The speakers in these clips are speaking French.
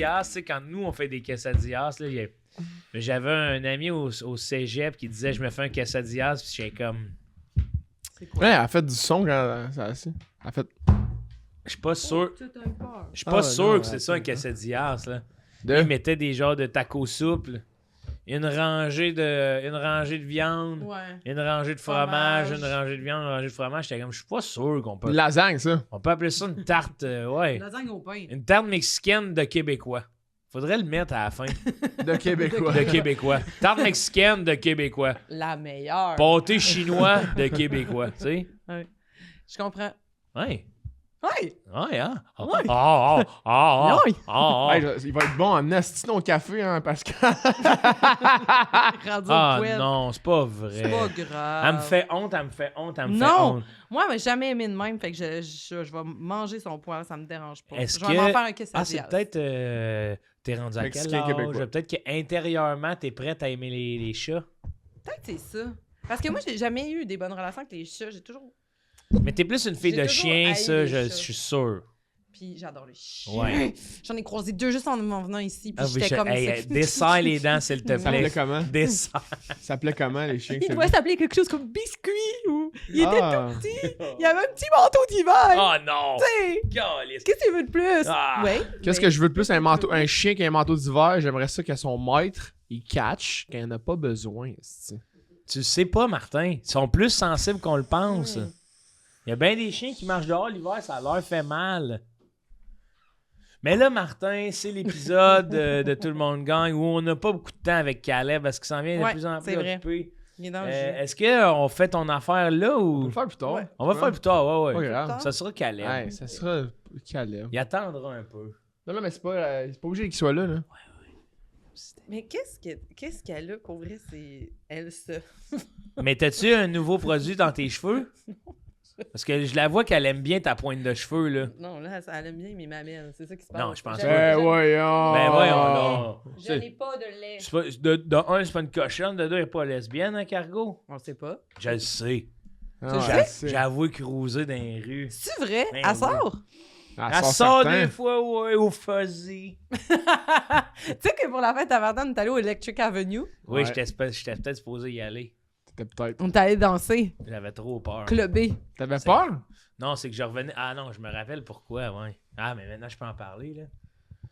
quesadillas, tu sais, quand nous, on fait des quesadillas, là, j'avais un ami au cégep qui disait « Je me fais un quesadillas », puis j'étais comme... C'est quoi? Ouais, elle a fait du son quand elle s'est assise. Elle a fait... Je suis pas sûr... Tout un peur. Je suis pas sûr non, que c'est ça, un attends. quesadillas, là. De... Ils mettaient des genres de tacos souples, une rangée de viande, Ouais. une rangée de fromage, Fromage. une rangée de viande, une rangée de fromage. J'étais comme, je suis pas sûr qu'on peut... Une lasagne, ça. On peut appeler ça une tarte, ouais. Lasagne au pain. Une tarte mexicaine de Québécois. Faudrait le mettre à la fin. De Québécois. De Québécois. Tarte mexicaine de Québécois. La meilleure. Pâté chinois de Québécois, tu sais? Je comprends. Ouais. Ouais. Ouais, hein? Ouais. Ouais. Hey, il va être bon en esti ton café, hein, Pascal. Rendu au Ah poêle. non, c'est pas vrai. C'est pas grave. Elle me fait honte, elle me fait honte, elle me fait Non. honte. Moi, mais jamais aimé de même, fait que je vais manger son poil, ça me dérange pas. Est-ce je vais m'en que- faire un Ah, quesadillas. c'est peut-être... t'es rendu à quel Mexicain âge? québécois. Peut-être qu'intérieurement, t'es prête à aimer les chats. Peut-être que c'est ça. Parce que moi, j'ai jamais eu des bonnes relations avec les chats. J'ai toujours... Mais t'es plus une fille J'ai de toujours chien, haï ça, les je chats. suis sûr. Puis j'adore les chiens. Ouais. J'en ai croisé 2 juste en m'en venant ici. Puis Ah, oui, j'étais comme... hey, desserre les dents, s'il te Ça s'appelait plaît. comment? Desserre. Ça s'appelait comment, les chiens? Il doit s'appeler quelque chose comme biscuit ou... Il était Ah. tout petit. Il avait un petit manteau d'hiver. Oh non! Tu sais, Calisse. qu'est-ce que tu veux de plus? Ah. Ouais. Qu'est-ce que je veux de plus? Un chien qui a un manteau d'hiver, j'aimerais ça que son maître, il catch quand il en a pas besoin. esti. Tu sais pas, Martin. Ils sont plus sensibles qu'on le pense. Mm. Il y a bien des chiens qui marchent dehors l'hiver, ça leur fait mal. Mais là, Martin, c'est l'épisode de Tout le monde gagne où on n'a pas beaucoup de temps avec Caleb parce qu'il s'en vient de Ouais, plus en plus c'est vrai. occupé. Il est dans le jus. Est-ce qu'on fait ton affaire là On ou... va le faire plus tard. Ouais. On va le faire plus tard, ouais, Pas ouais. grave. Ça sera Caleb. Ouais, ça sera Caleb. Il attendra un peu. Non, mais c'est pas obligé qu'il soit là. Mais qu'est-ce qu'elle a pour vrai? C'est elle, ça. Mais t'as-tu un nouveau produit dans tes cheveux? Parce que je la vois qu'elle aime bien ta pointe de cheveux, là. Non, là, elle aime bien mes mamelles. C'est ça qui se passe. Non, je pense J'aime- pas. j'aime- voyons. Ben voyons, non. Je n'ai pas de lait. C'est pas- de un, c'est pas une cochonne. De deux, elle est pas lesbienne, hein, Cargo? On le sait pas. Je le sais. Ah, Tu ouais, sais? c'est- J'ai avoué cruiser dans les rues. C'est vrai? Ben Elle oui. sort? Elle sort certain. des fois, ouais, au fuzzy. Tu sais que pour la fête à Verdun, on est allé au Electric Avenue. Oui, Ouais. j'étais peut-être supposé y aller. T'étais peut-être. On est allé danser, J'avais trop peur. clubber. T'avais peur? Non, c'est que je revenais. Ah non, je me rappelle pourquoi, ouais. Ah, mais maintenant, je peux en parler, là.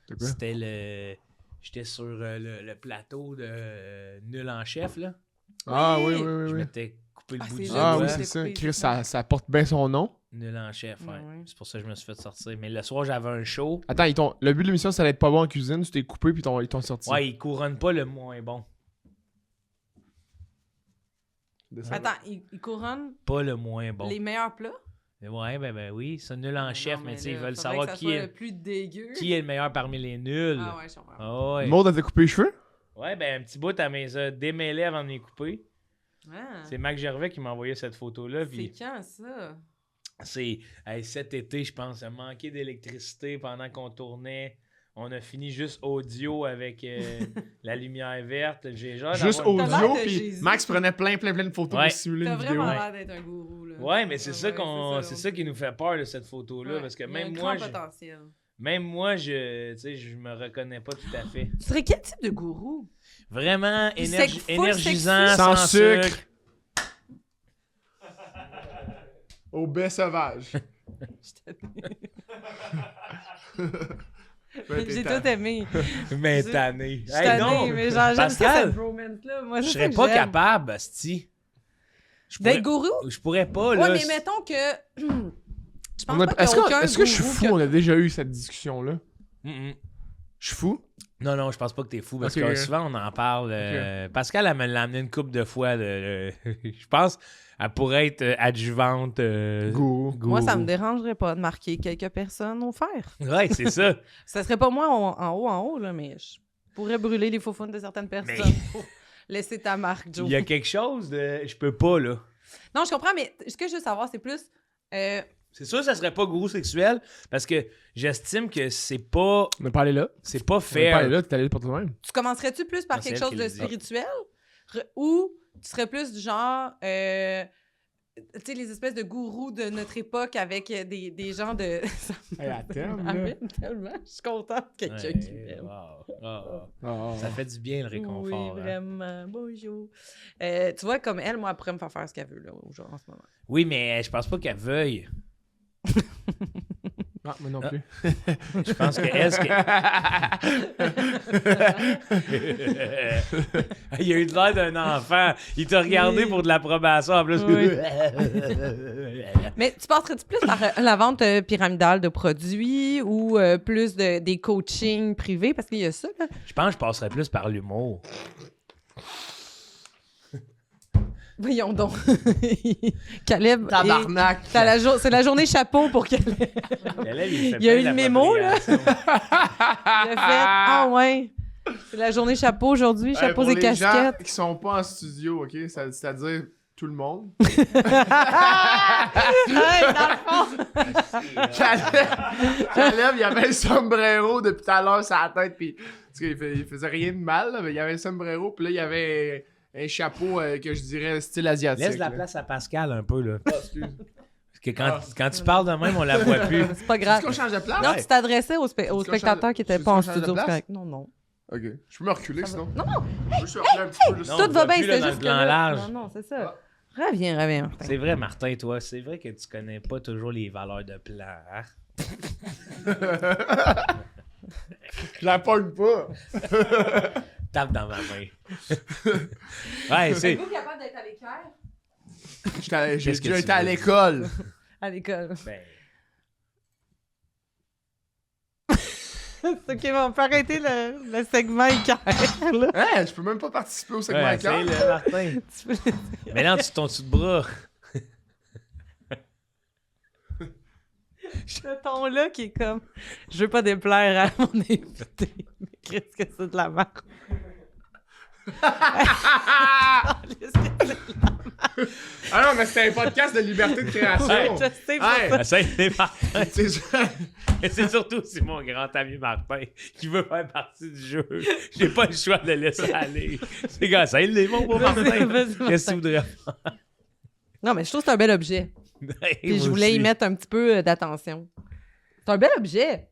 C'est quoi? C'était le. J'étais sur le plateau de Nul en chef, là. Ah oui, Oui. oui, oui. Je oui. m'étais coupé le Ah, bout c'est du vrai, Ah doigt. oui, ouais. c'est ça. Coupé, Chris, c'est ça porte bien son nom. Nul en chef, ouais. Ouais. C'est pour ça que je me suis fait sortir. Mais le soir, j'avais un show. Attends, le but de l'émission, ça allait être pas bon en cuisine. Tu t'es coupé puis ils t'ont sorti. Ouais, il couronne pas le moins bon. Descends. Attends, il couronne Pas le moins bon. les meilleurs plats? Ouais, ben oui, c'est Nul en chef, Non, mais tu sais, ils là, veulent faudrait savoir que ça qui soit est, le plus dégueu. qui est le meilleur parmi les nuls. Ah ouais, je comprends. Ah ouais. Maud, elle t'a coupé les cheveux? Ouais, ben un petit bout à mes démêlés avant de les couper. Ah, C'est Mac Gervais qui m'a envoyé cette photo-là. c'est Puis quand ça? c'est cet été, je pense, a manqué d'électricité pendant qu'on tournait. On a fini juste audio avec la lumière verte. J'ai genre Juste d'avoir une- T'as l'air audio, de puis Jésus. Max prenait plein de photos Ouais. pour simuler T'as une vidéo. vraiment Ouais. l'air d'être un gourou, là. Ouais, mais c'est ça Ouais, qu'on, c'est c'est ça qui nous fait peur de cette photo-là, Ouais. parce que Il y a un même grand moi, potentiel. tu sais, je me reconnais pas tout à fait. Tu serais quel type de gourou? Vraiment Full énergisant, sexy. Sans sans sucre. sucre. Au baie sauvage. J'ai tout aimé. Mais Je- tanné. Je suis Hey, tannée, non, mais genre, j'aime ça, Pascal, cette bromance-là. Moi, je c'est serais ça que pas j'aime. capable, asti. Je D'être pourrais, gourou? je pourrais pas, là. Ouais, mais mettons que... Je pense pas qu'il y Est-ce a aucun que je suis gourou fou? On a déjà eu cette discussion-là. Mm-mm. Je suis fou? Non, non, je pense pas que t'es fou, parce Ok. que souvent, on en parle. Pascal, elle me l'a amené une couple de fois. Je pense elle pourrait être adjuvante. Gourou. Moi, ça me dérangerait pas de marquer quelques personnes au fer. Ouais, c'est ça. Ça serait pas moi en haut, là, mais je pourrais brûler les faufounes de certaines personnes pour laisser ta marque, Joe. Il y a quelque chose de. Je peux pas, là. Non, je comprends, mais ce que je veux savoir, c'est plus... C'est sûr que ça serait pas gourou sexuel, parce que j'estime que c'est pas. On n'a pas allé là. C'est pas On n'est pas allé fair. là, t'es allé pour toi-même. tu commencerais-tu plus par Non, c'est quelque elle chose qui de le dit. spirituel ou tu serais plus du genre tu sais, les espèces de gourous de notre époque avec des gens de... Hey, à terme, Ah, là. mais tellement, je suis contente que quelqu'un qui m'aime. Ça fait du bien le réconfort. Oui, hein. vraiment. Bonjour. Tu vois, comme elle, moi, elle pourrait me faire faire ce qu'elle veut, là, en ce moment. Oui, mais je pense pas qu'elle veuille. Ah, moi non plus. Je pense que elle, il a eu de l'air d'un enfant. Il t'a regardé Oui. pour de l'approbation en plus. Oui. Mais tu passerais-tu plus par la vente pyramidale de produits ou plus des coachings privés? Parce qu'il y a ça, là. Je pense que je passerais plus par l'humour. Voyons donc. Caleb. Tabarnak. C'est la journée chapeau pour Caleb. Il y a eu le mémo, là. Il a fait ah ouais. C'est la journée chapeau aujourd'hui, chapeaux pour et les casquettes. gens qui sont pas en studio, OK? C'est-à-dire tout le monde. Hey, dans le fond. Caleb, il avait un sombrero depuis tout à l'heure sur la tête, puis parce qu'il il faisait rien de mal, là, mais il y avait un sombrero, puis là, il y avait un chapeau que je dirais style asiatique. Laisse la là. place à Pascal un peu, là. Excuse. Parce que quand tu parles de même, on la voit plus. C'est pas Est-ce grave. qu'on change de place? Non, Ouais. tu t'adressais aux qu'on spectateurs change- qui n'étaient tu pas en veux qu'on change de studio. place? c'est correct. Non, non. OK. Je peux me reculer, sinon. Non, Je suis reculer un petit peu. juste. Non, Tout on va voit bien, plus, là, c'est dans le juste plan que... large. Non, non, c'est ça. Reviens, Martin. C'est vrai, Martin, toi, c'est vrai que tu connais pas toujours les valeurs de plan. Hein? Je la pogne pas. Tape dans ma main. Ouais, c'est. Êtes-vous capable d'être à l'équerre? J'ai Qu'est-ce que déjà tu été à veux? l'école. À l'école. Ben, C'est OK, on peut arrêter le segment équerre, là. Hein, je peux même pas participer au segment ouais, écart. essaye, là, Martin. Tu peux- Mais là, tu ton dessous de bras. Ce ton-là qui est comme... Je veux pas déplaire à mon invité. Mais qu'est-ce que c'est de la merde? Ah non, mais c'était un podcast de liberté de création. Ouais. Je sais pas Hey. ça. Essaye, Martin. C'est ça. Et c'est surtout aussi mon grand ami Martin qui veut faire partie du jeu. J'ai pas le choix de le laisser aller. C'est gars, ça il est bon pour Martin. Vas-y, Qu'est-ce que tu Martin. voudrais Non, mais je trouve que c'est un bel objet. faire? Puis je voulais y mettre un petit peu d'attention. C'est un bel objet.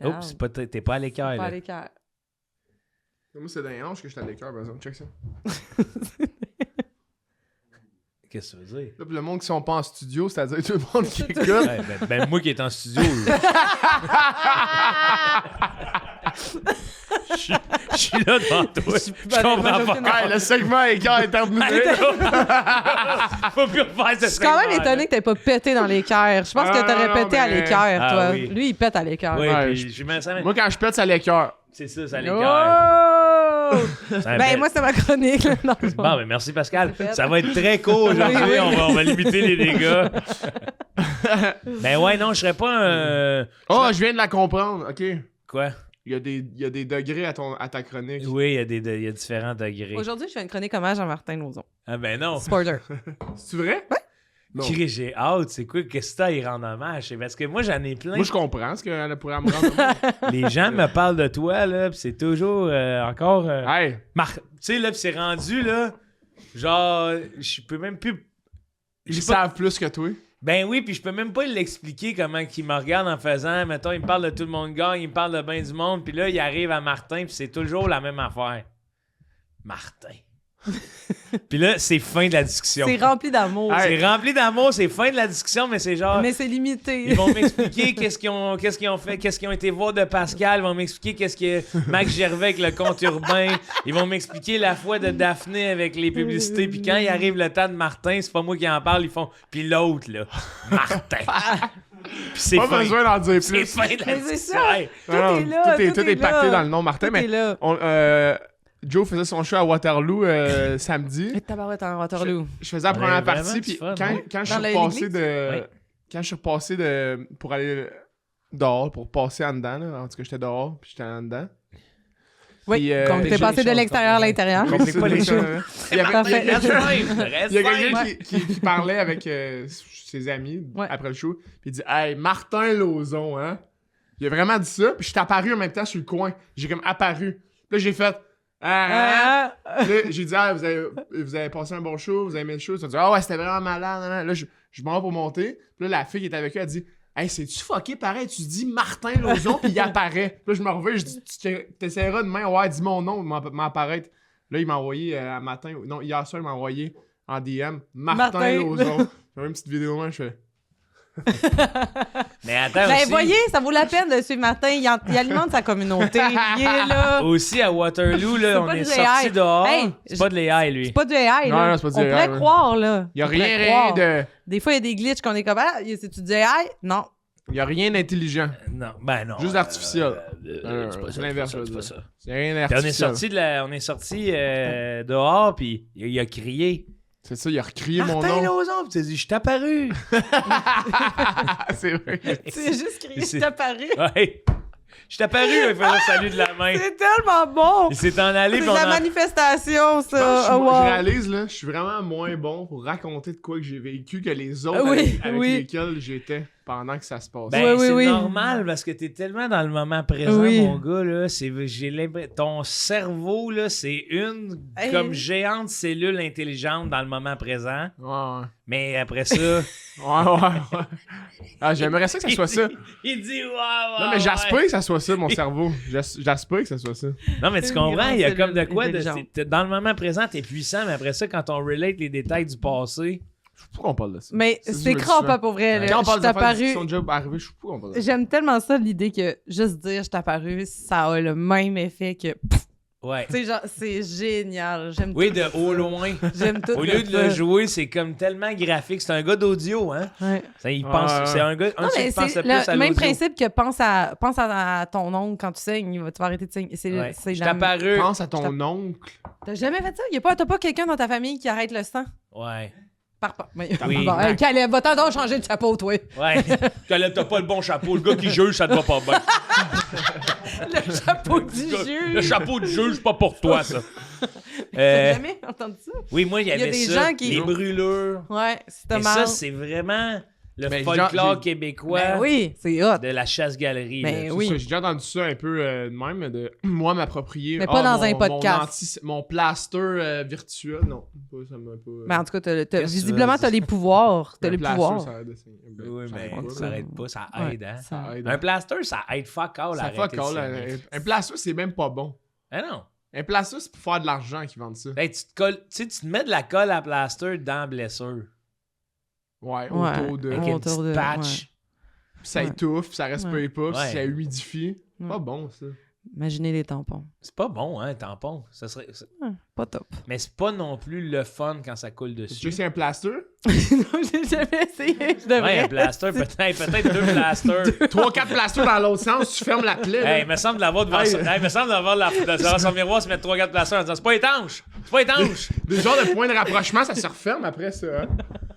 Oups, c'est pas, t'es pas à l'écart, Pas à là. l'équerre. Moi, c'est dans les hanches que j'étais à l'écart, par exemple. Check ça. Qu'est-ce que tu veux dire? Là, puis le monde qui sont pas en studio, c'est-à-dire tout le monde qui écoute. Ouais, ben, moi qui est en studio, là. Je suis là devant toi. Je comprends pas. Hey, le segment écart est terminé. Faut plus refaire ce Je suis quand même segment-là. étonné que t'aies pas pété dans l'équerre. Je pense que t'aurais non, pété à mais- l'équerre, Ah toi. oui. Lui, il pète à l'équerre. Oui, Ouais, puis je mets ça. Moi, quand je pète, c'est à l'écart. C'est ça, ça l'écart. Oh! C'est un Ben, bel- moi, c'est ma chronique. Là. Non, c'est pas- Bon, ben merci Pascal. C'est fait. Ça va être très court aujourd'hui. Oui, oui. On va limiter les dégâts. Ben ouais, non, je serais pas un. Oh, je viens de la comprendre. OK. Quoi? Il y a des degrés à ta chronique. Oui, il y a différents degrés. Aujourd'hui, je fais une chronique hommage à Martin Lauzon. Ah ben non. Spoiler. C'est vrai? Ouais. Non. Chris, j'ai hâte. C'est quoi? Qu'est-ce que t'as à y rendre hommage? C'est parce que moi, j'en ai plein. Moi, je comprends ce qu'elle pourrait me rendre. Les gens me parlent de toi, là, pis c'est toujours encore. Hey, Tu sais, là, pis c'est rendu, là. Genre, je peux même plus. ils Je sais pas- savent plus que toi. Ben oui, puis je peux même pas l'expliquer comment il me regarde en faisant. Mettons, il me parle de tout le monde gagne, il me parle de bien du monde, puis là, il arrive à Martin, puis c'est toujours la même affaire. Martin. Puis là, c'est fin de la discussion. C'est rempli d'amour. Hey. C'est rempli d'amour, c'est fin de la discussion, mais c'est genre. Mais c'est limité. Ils vont m'expliquer qu'est-ce qu'ils ont fait, qu'est-ce qu'ils ont été voir de Pascal. Ils vont m'expliquer qu'est-ce que Max Gervais avec le compte urbain. Ils vont m'expliquer la fois de Daphné avec les publicités. Puis quand il arrive le temps de Martin, c'est pas moi qui en parle, ils font. Puis l'autre, là, Martin. Puis c'est Pas fin. besoin d'en dire C'est plus. fin de la Mais c'est discussion. ça. Hey, Tout est là, Tout est là. pacté dans le nom Martin. Tout Mais est là. Joe faisait son show à Waterloo samedi. Et tabarouette en Waterloo. Je faisais la On première avait vraiment partie, du puis fun, quand, hein? quand je Dans suis repassé l'église? de... Oui. Quand je suis repassé pour aller dehors, pour passer en dedans, là, en tout cas, j'étais dehors, puis j'étais en dedans. Oui, Puis, donc t'es déjà passé les de choses, l'extérieur à l'intérieur. Complique C'est pas les ça, choses. hein. Il y avait- Parfait. il y a- Reste simple, reste Il y a quelqu'un simple. qui parlait avec ses amis Ouais. après le show, puis il dit « Hey, Martin Lauzon, hein? » Il a vraiment dit ça, puis je suis apparu en même temps sur le coin. J'ai comme apparu. Puis là, j'ai fait Là, j'ai dit, vous avez passé un bon show, vous avez aimé le show. Ils ont dit, ouais, c'était vraiment malade. Là, je m'en vais pour monter. Puis là, la fille qui était avec eux, elle dit, hey, c'est-tu fucké pareil? Tu dis Martin Lauzon, puis il apparaît. Puis là, je me reviens, je dis, tu t'essaieras demain, ouais, dis mon nom, m'apparaître. Là, il m'a envoyé un matin, non, hier soir, il m'a envoyé en DM Martin Lauzon. J'ai une petite vidéo, moi, je fais. Mais attends, ben, aussi... voyez, ça vaut la peine de suivre Martin. Il alimente sa communauté. Il est là. Aussi, à Waterloo, là, on est sortis dehors. Hey, c'est pas de l'AI, lui. C'est pas du AI, là. Non, c'est pas du on AI, pourrait ouais. croire, là. Il y a On pourrait rien croire. de. Des fois, il y a des glitches qu'on est comme, ah, c'est-tu du AI? Non. Il y a rien d'intelligent. Non, ben non. Juste artificiel. C'est pas ça, l'inverse, c'est je pas veux ça. C'est rien Puis d'artificiel. on est sorti dehors, puis il a crié. C'est ça, il a recrié mon Martin nom. Lauzon, puis tu as dit, je t'ai apparu. C'est vrai. C'est juste crié, C'est- je t'apparais. Ouais. Je t'ai apparu, il fait le salut de la main. C'est tellement bon. Il s'est en allé, C'est puis de on la a... manifestation, Je ça. Oh, wow. réalise, là, je suis vraiment moins bon pour raconter de quoi que j'ai vécu que les autres Oui, avec oui. lesquels j'étais pendant que ça se passait. Ben, Oui, c'est oui. normal parce que t'es tellement dans le moment présent, Oui. mon gars. Là, j'ai l'impression... Ton cerveau, là, c'est une Hey. comme géante cellule intelligente dans le moment présent. Ouais. Mais après ça... Ouais. Ah, j'aimerais ça que ça soit ça. Il dit, ouais. Non, mais j'aspire que ça soit ça, mon cerveau. J'aspire que ça soit ça. Non, mais tu Une comprends, grande il y a comme de cellule quoi... intelligente. t'es dans le moment présent, t'es puissant, mais après ça, quand on relate les détails du passé... Pourquoi on parle de ça? Mais C'est ça que c'est je me dis crampant souvent. pour vrai. Là. Quand on parle Je de affaires t'apparu- qui sont déjà arrivées, je sais pas pourquoi on parle de ça. J'aime tellement ça, l'idée que juste dire je t'ai apparu, ça a le même effet que. Ouais. Tu sais, genre, c'est génial. J'aime Oui, tout de ça. au loin. J'aime tout. Au lieu de ça. le jouer, c'est comme tellement graphique. C'est un gars d'audio, hein? Ouais. Ça, il pense, Ouais. c'est un gars Non, mais qui pense c'est le plus à le même l'audio. principe que pense à ton oncle quand tu saignes. Tu vas arrêter de saigner. Ouais. C'est Je la- t'apparu. Pense à ton oncle. T'as jamais fait ça? T'as pas quelqu'un dans ta famille qui arrête le sang? Ouais. Oui. Bon, Caleb, va-t'en donc changer de chapeau, toi. Ouais. Caleb, t'as pas le bon chapeau. Le gars qui juge, ça te va pas bien. Le chapeau du juge. Le chapeau du juge, c'est pas pour toi, ça. T'as jamais entendu ça? Oui, moi, il y avait des ça. gens qui- Les brûlures. Ouais, c'est Et dommage. ça, c'est vraiment le Ben, folklore j'ai- québécois Ben oui, c'est hot. de la chasse-galerie. Ben là. oui. Ça, j'ai déjà entendu ça un peu de même, de moi m'approprier. Mais pas dans un podcast. Mon plaster virtuel, non. Ça m'a pas. Mais en tout cas, Qu'est-ce que visiblement, tu t'as veux les pouvoirs. T'as un les plaster, pouvoirs. ça aide, ben, Oui, ça mais aide pas, ça là. aide pas, ça Ouais, aide, hein? ça- Ça aide. Un plaster, ça aide fuck all à Ça arrêter fuck de all. saigner. Un plaster, c'est même pas bon. Ah non. Un plaster, c'est pour faire de l'argent qu'ils vendent ça. Hey, tu te colles, tu sais, tu te mets de la colle à plaster dans la blessure. Ouais, Ouais. autour de. Avec Ouais. une Autour petite de- patch. Puis ça Ouais. étouffe, ça respire pas, puis Ouais. ça humidifie. Ouais. Pas bon, ça. Imaginez les tampons. C'est pas bon, hein, un tampon. Ça serait... Pas top. Mais c'est pas non plus le fun quand ça coule Tu dessus. sais, c'est un plaster. Non, j'ai jamais essayé. Je devrais. Ouais, un plaster, peut-être deux plasters. 3-4 plasters dans l'autre sens, tu fermes la plaie. là. Hey, il me semble l'avoir devant Hey. son... Hey, il me semble d'avoir devant son miroir, se mettre 3-4 plasters en disant c'est pas étanche! C'est pas étanche! Des genres de points de rapprochement, ça se referme après ça. Hein?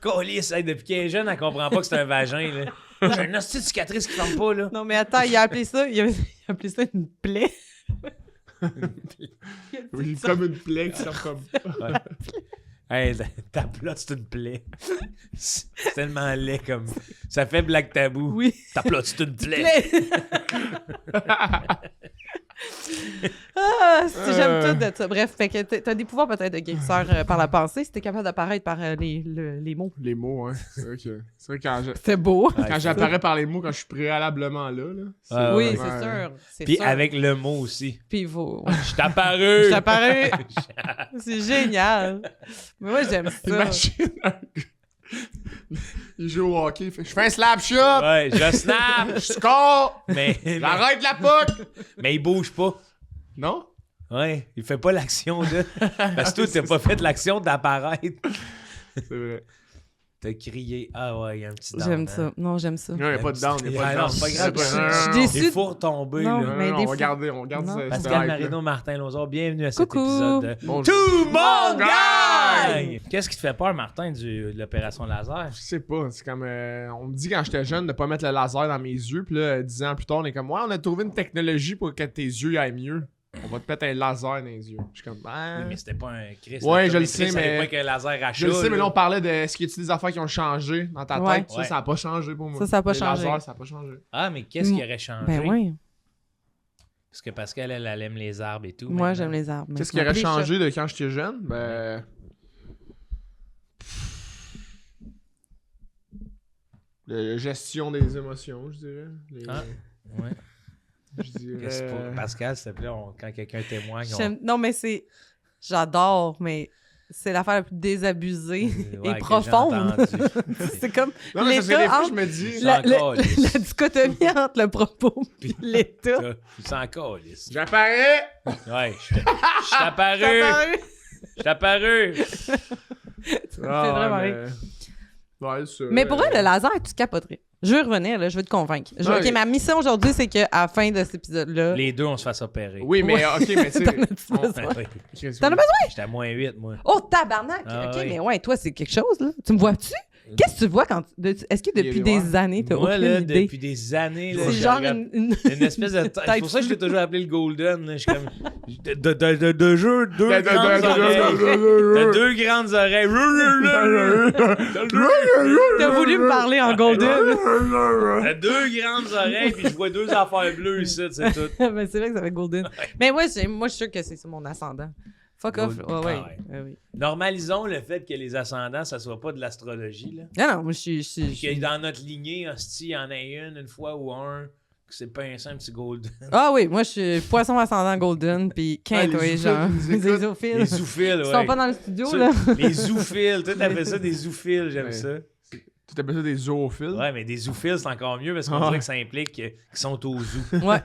Colisse, hey, depuis qu'elle est jeune, elle comprend pas que c'est un vagin, là. J'ai une hostie de cicatrice qui ferme pas, là. Non, mais attends, il a appelé ça une plaie. Oui, comme une plaie qui sort comme. Hey, ta plotte, c'est une plaie. C'est tellement laid comme. Ça fait Black Tabou. Oui. Ta plotte, c'est une plaie. J'aime tout de ça. Bref, fait que t'as des pouvoirs peut-être de guérisseur par la pensée si t'es capable d'apparaître par les mots. Les mots, hein. C'est vrai que C'est beau. quand j'apparais par les mots, quand je suis préalablement là. C'est Ah, Oui, ouais. c'est sûr. C'est Puis sûr. avec le mot aussi. Puis il faut. Je t'apparu! Je t'apparais. C'est génial. Mais moi, j'aime ça. Imagine un gars. Il joue au hockey, il fait je fais un slap shot, Ouais, je snap! je score, mais, j'arrête la puck. mais il bouge pas. Non? Ouais, il fait pas l'action de. Parce que toi, t'as pas fait l'action d'apparaître. C'est vrai. T'as crié. Ah ouais, il y a un petit down. J'aime hein. ça. Non, j'aime ça. Il n'y a pas de down, il n'y a pas de Ah non, down. c'est pas grave. Je suis déçue. Il faut retomber, Non, là. mais des on fois- va garder, on garde Non. ça. Pascal Marino, Martin Lozor, bienvenue à cet Coucou. épisode de Bonjour. Tout mon Gang! gang! Qu'est-ce qui te fait peur, Martin, de l'opération laser? Je sais pas, c'est comme. On me dit quand j'étais jeune de pas mettre le laser dans mes yeux, puis là, 10 ans plus tard, on est comme, ouais, on a trouvé une technologie pour que tes yeux aillent mieux. On va te mettre un laser dans les yeux. Je suis comme, ah. Oui, mais c'était pas un Christ. Ouais, je le sais, Ça mais- pas qu'un laser à Je le sais, mais là, on parlait de est-ce qu'il y a des affaires qui ont changé dans ta Ouais. tête. Ça, Ouais. ça a pas changé pour moi. Ça a pas Les changé. lasers, ça a pas changé. Ah, mais qu'est-ce qui aurait changé? Ben oui. Parce que Pascal, elle aime les arbres et tout. Moi, maintenant. j'aime les arbres. Qu'est-ce qui aurait changé de quand j'étais jeune? Ben... La gestion des émotions, je dirais. Ouais. Je dirais... Qu'est-ce pour Pascal, s'il te plaît, quand quelqu'un témoigne... Non, mais c'est... J'adore, mais c'est l'affaire la plus désabusée Ouais, et que profonde. j'ai entendu. C'est comme Non, mais parce que des l'État fois, entre... je me dis... Il s'en calisse. La dichotomie entre le propos et l'État. Il s'en calisse. J'apparais! Ouais, je suis apparu! Je suis apparu! C'est vraiment rire. Ouais, c'est ça. Mais pour elle, le laser, tu capoterais. Je veux revenir, là, je veux te convaitre. Ouais. OK, ma mission aujourd'hui, c'est qu'à la fin de cet épisode-là... Les deux, on se fasse opérer. Oui, mais Ouais. OK, mais tu sais... T'en as-tu on- besoin? Oui. T'en as besoin? J'étais à moins 8, moi. Oh, tabarnak! Ah, OK, oui. mais ouais, toi, c'est quelque chose, là. Tu me vois-tu? Qu'est-ce que tu vois quand... Est-ce que depuis Il est des années, t'as Moi, aucune là, idée? depuis des années, là, C'est je genre regarde une... une espèce de... C'est pour ça que je l'ai toujours appelé le Golden. Là. Je suis comme... De jeu, deux grandes oreilles. T'as deux grandes oreilles. T'as voulu me parler en golden? T'as deux grandes oreilles, puis je vois deux affaires bleues ici, c'est tout. Ben, c'est vrai que ça fait golden. Mais moi, je suis sûr que c'est ça mon ascendant. Fuck off. Golden. Ouais, Ah ouais. Oui. Normalisons le fait que les ascendants, ça soit pas de l'astrologie. Là. Non, non, moi, je Puis suis... que dans notre lignée, hostie, il y en a une fois ou un, que c'est pincé un petit Golden. Ah oui, moi, je suis poisson ascendant golden, puis Ah, les toi, zoophiles genre. qui nous Les écoutent. zoophiles. Les zoophiles, Ils ouais. sont pas dans le studio, Ça, là. Les zoophiles, toi t'appelles ça des zoophiles, j'aime Ouais. ça. Tu t'appelles ça des zoophiles? Ouais, mais des zoophiles, c'est encore mieux parce qu'on Ah. dirait que ça implique qu'ils sont au zoo. Ouais.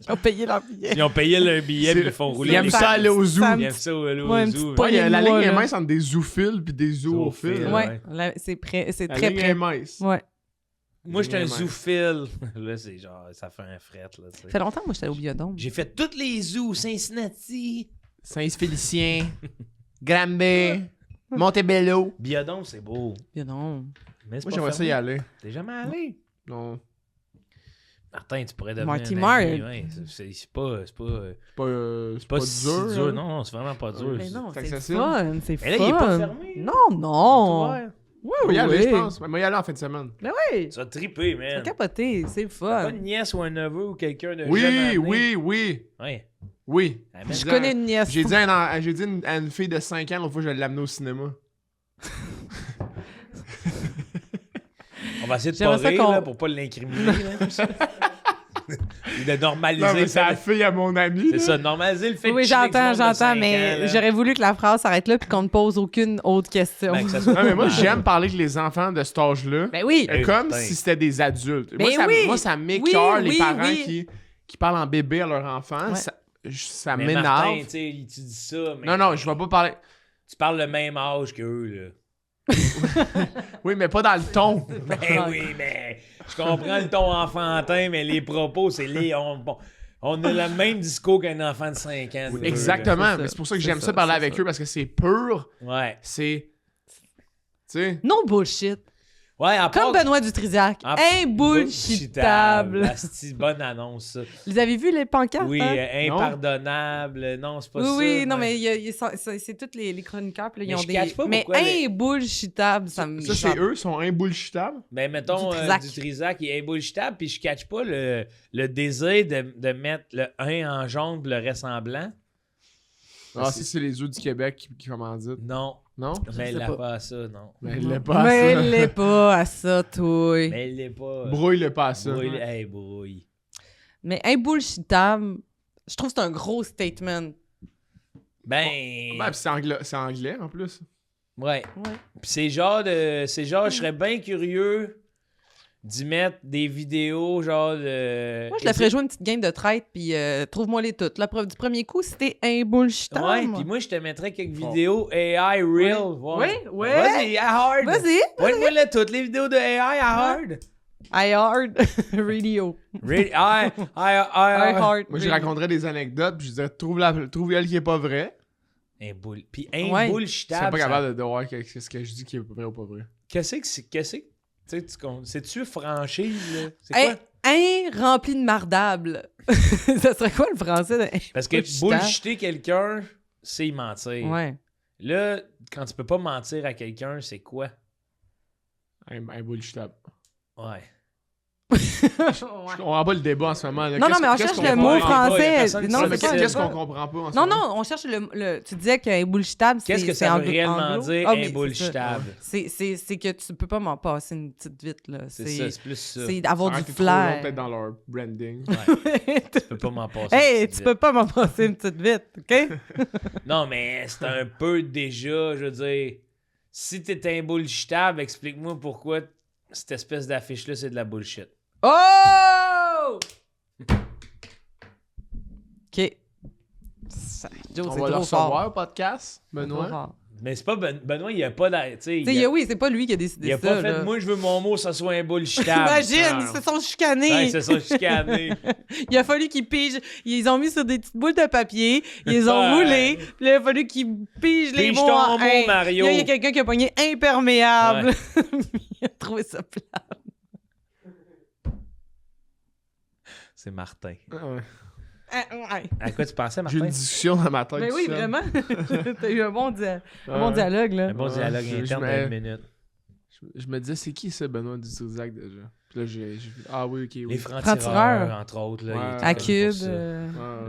Ils ont payé leur billet. Ils ont payé leur billet puis ils font rouler Ils aiment les ça aller au zoo. Ça- Ils aiment ça aller au Ouais, une zoo. petite ouais. poignée. Ouais, la Moi, ligne est là. mince entre des zoophiles puis des zoophiles. Zoophiles. Ouais, Ouais. c'est La très ligne près. est mince. Ouais. Moi, j'étais un Ouais. zoophile. Là, c'est genre, ça fait un fret. Là, tu sais. Ça fait longtemps que moi, j'étais au biodôme. J'ai fait toutes les zoos, Cincinnati. Saint-Félicien, Granby, Montebello. Biodôme, c'est beau. Biodôme. Mais c'est Moi, pas j'aimerais ça fermé. y aller. T'es jamais allé? Non. Martin, tu pourrais devenir Marty un Marr. ami, ouais. C'est pas C'est pas si dur. dur. hein. Non, c'est vraiment pas dur. Mais non, C'est c'est accessible. fun. C'est fun. Mais là, il est pas fermé. Non, non. Ouais. Oui, On va y aller, oui. je pense. On va y aller en fin de semaine. Ben oui. Tu vas triper, C'est man. capoté. C'est Pas fun. une nièce ou un neveu ou quelqu'un de jeune Oui, amené? oui, oui. Ouais. Oui. Amène- Je connais une nièce. J'ai dit, à une fille de 5 ans l'autre fois, je l'ai amenée au cinéma. On va essayer de J'aimerais pas ça rire qu'on- là, pour pas l'incriminer. là. Ou de normaliser. Non, mais le c'est la fait- fille à mon ami. C'est ça, normaliser le fait Oui, de chiller avec du j'entends, monde de j'entends, 5 mais ans, là. j'aurais voulu que la phrase s'arrête là puis qu'on ne pose aucune autre question. Ben, que ça soit Non, mais moi, normal. j'aime parler avec les enfants de cet âge-là. Ben oui. Comme putain. si c'était des adultes. Ben Moi, oui. ça m'écoeure, Oui, les oui, parents oui. qui parlent en bébé à leur enfant. Ouais. Ça Mais Martin, m'énerve. tu sais, tu dis ça, mais... Non, non, je vais pas parler. Tu parles le même âge qu'eux, là. Oui, mais pas dans le ton. Ben oui, mais je comprends le ton enfantin, mais les propos, c'est les... On a le même discours qu'un enfant de 5 ans. Exactement. C'est ça. Mais c'est pour ça que C'est j'aime ça, ça parler c'est avec ça. eux parce que c'est pur. Ouais. C'est. Tu sais. Non bullshit. Ouais, à part... Comme Benoît Dutrisac. en- Imbullshitable. C'est une bonne annonce, ça. Vous avez vu les pancartes? Oui, hein? impardonnable. Non, c'est pas Oui, ça. oui, non, ouais. mais c'est tous les chroniqueurs, puis là, ils Mais ont je des... catch pas mais pourquoi les- imbullshitable, ça me... Ça, c'est eux, ils sont imbullshitables. Ben, mettons, Dutrisac. Dutrisac, il est bullshitable, puis je catch pas le désir de mettre le 1 en jaune pis le reste en blanc. Ah, si c'est les œufs du Québec qui commanditent. Non, Non? mais sais il l'a pas. pas à ça, non. Mais il l'est pas à Mais ça. elle l'est pas à ça, toi. Mais il l'est pas. Brouille le pas à ça. Brouille, hey, brouille. Mais imbullshitable, je trouve que c'est un gros statement. Ben, Ben, pis c'est anglais en plus. ouais. Ouais. Puis c'est genre, je serais bien curieux d'y mettre des vidéos, genre de... Moi, je la ferais jouer une petite game de traite, puis trouve-moi-les toutes. La preuve du premier coup, c'était imbullshitable. Ouais, puis moi, je te mettrais quelques vidéos AI real. Oui, oui. Vas-y, à hard. Vas-y, Pointe-moi toutes les vidéos de AI à hard. I hard radio. Really? I hard Moi, je radio. raconterais des anecdotes, puis je dirais trouve elle qui est pas vraie. Puis Ouais. Je serais bullshitable. pas ça- capable de voir ce que je dis qui est vrai ou pas vrai. Qu'est-ce que c'est? Tu sais, c'est-tu franchise, là? C'est Un quoi? rempli de mardable. Ça serait quoi le français de Parce que bullshitable? bullshiter quelqu'un, c'est mentir. Ouais. Là, quand tu peux pas mentir à quelqu'un, c'est quoi? Imbullshitable. Ouais. Je comprends pas le débat en ce moment. Là. Non, mais on cherche le mot français. Non, mais qu'est-ce qu'on comprend pas en ce moment? Non, on cherche le... Tu disais qu'un bullshitable, c'est... Qu'est-ce que ça veut réellement dire, un bullshitable? C'est que tu peux pas m'en passer une petite vite, là. C'est ça, c'est plus ça. C'est avoir du flair. flair. Peut-être dans leur branding. Ouais. Tu peux pas m'en passer hey, tu peux pas m'en passer une petite vite, OK? Non, mais c'est un peu déjà, je veux dire... Si t'es un bullshitable, explique-moi pourquoi cette espèce d'affiche-là, c'est de la bullshit. Oh! OK. Joe, on va le recevoir au podcast, Benoît. Mais c'est pas Benoît, il y a pas d'air. Oui, c'est pas lui qui a décidé ça. Il a pas fait, moi, je veux mon mot, ça soit un bullshitable. Imagine, ils se sont chicanés. Ouais, ils se sont chicanés. Il a fallu qu'ils pigent. Ils ont mis sur des petites boules de papier. Ils les ont roulées. Puis là, il a fallu qu'ils pigent les mots en mot, Mario. Là, il y a quelqu'un qui a pogné imperméable. Ouais. Il a trouvé ça plat. C'est Martin. Ouais. À quoi tu pensais, Martin? J'ai eu une discussion dans ma tête. Ben oui, vraiment. T'as eu un bon dialogue, là. Un bon dialogue interne d'une minute. Je me disais, c'est qui ça, Benoît Dutrisac, déjà? Puis là, j'ai vu. Ah oui, ok, oui. Les francs-tireurs, entre autres. Là, ouais. À Cube.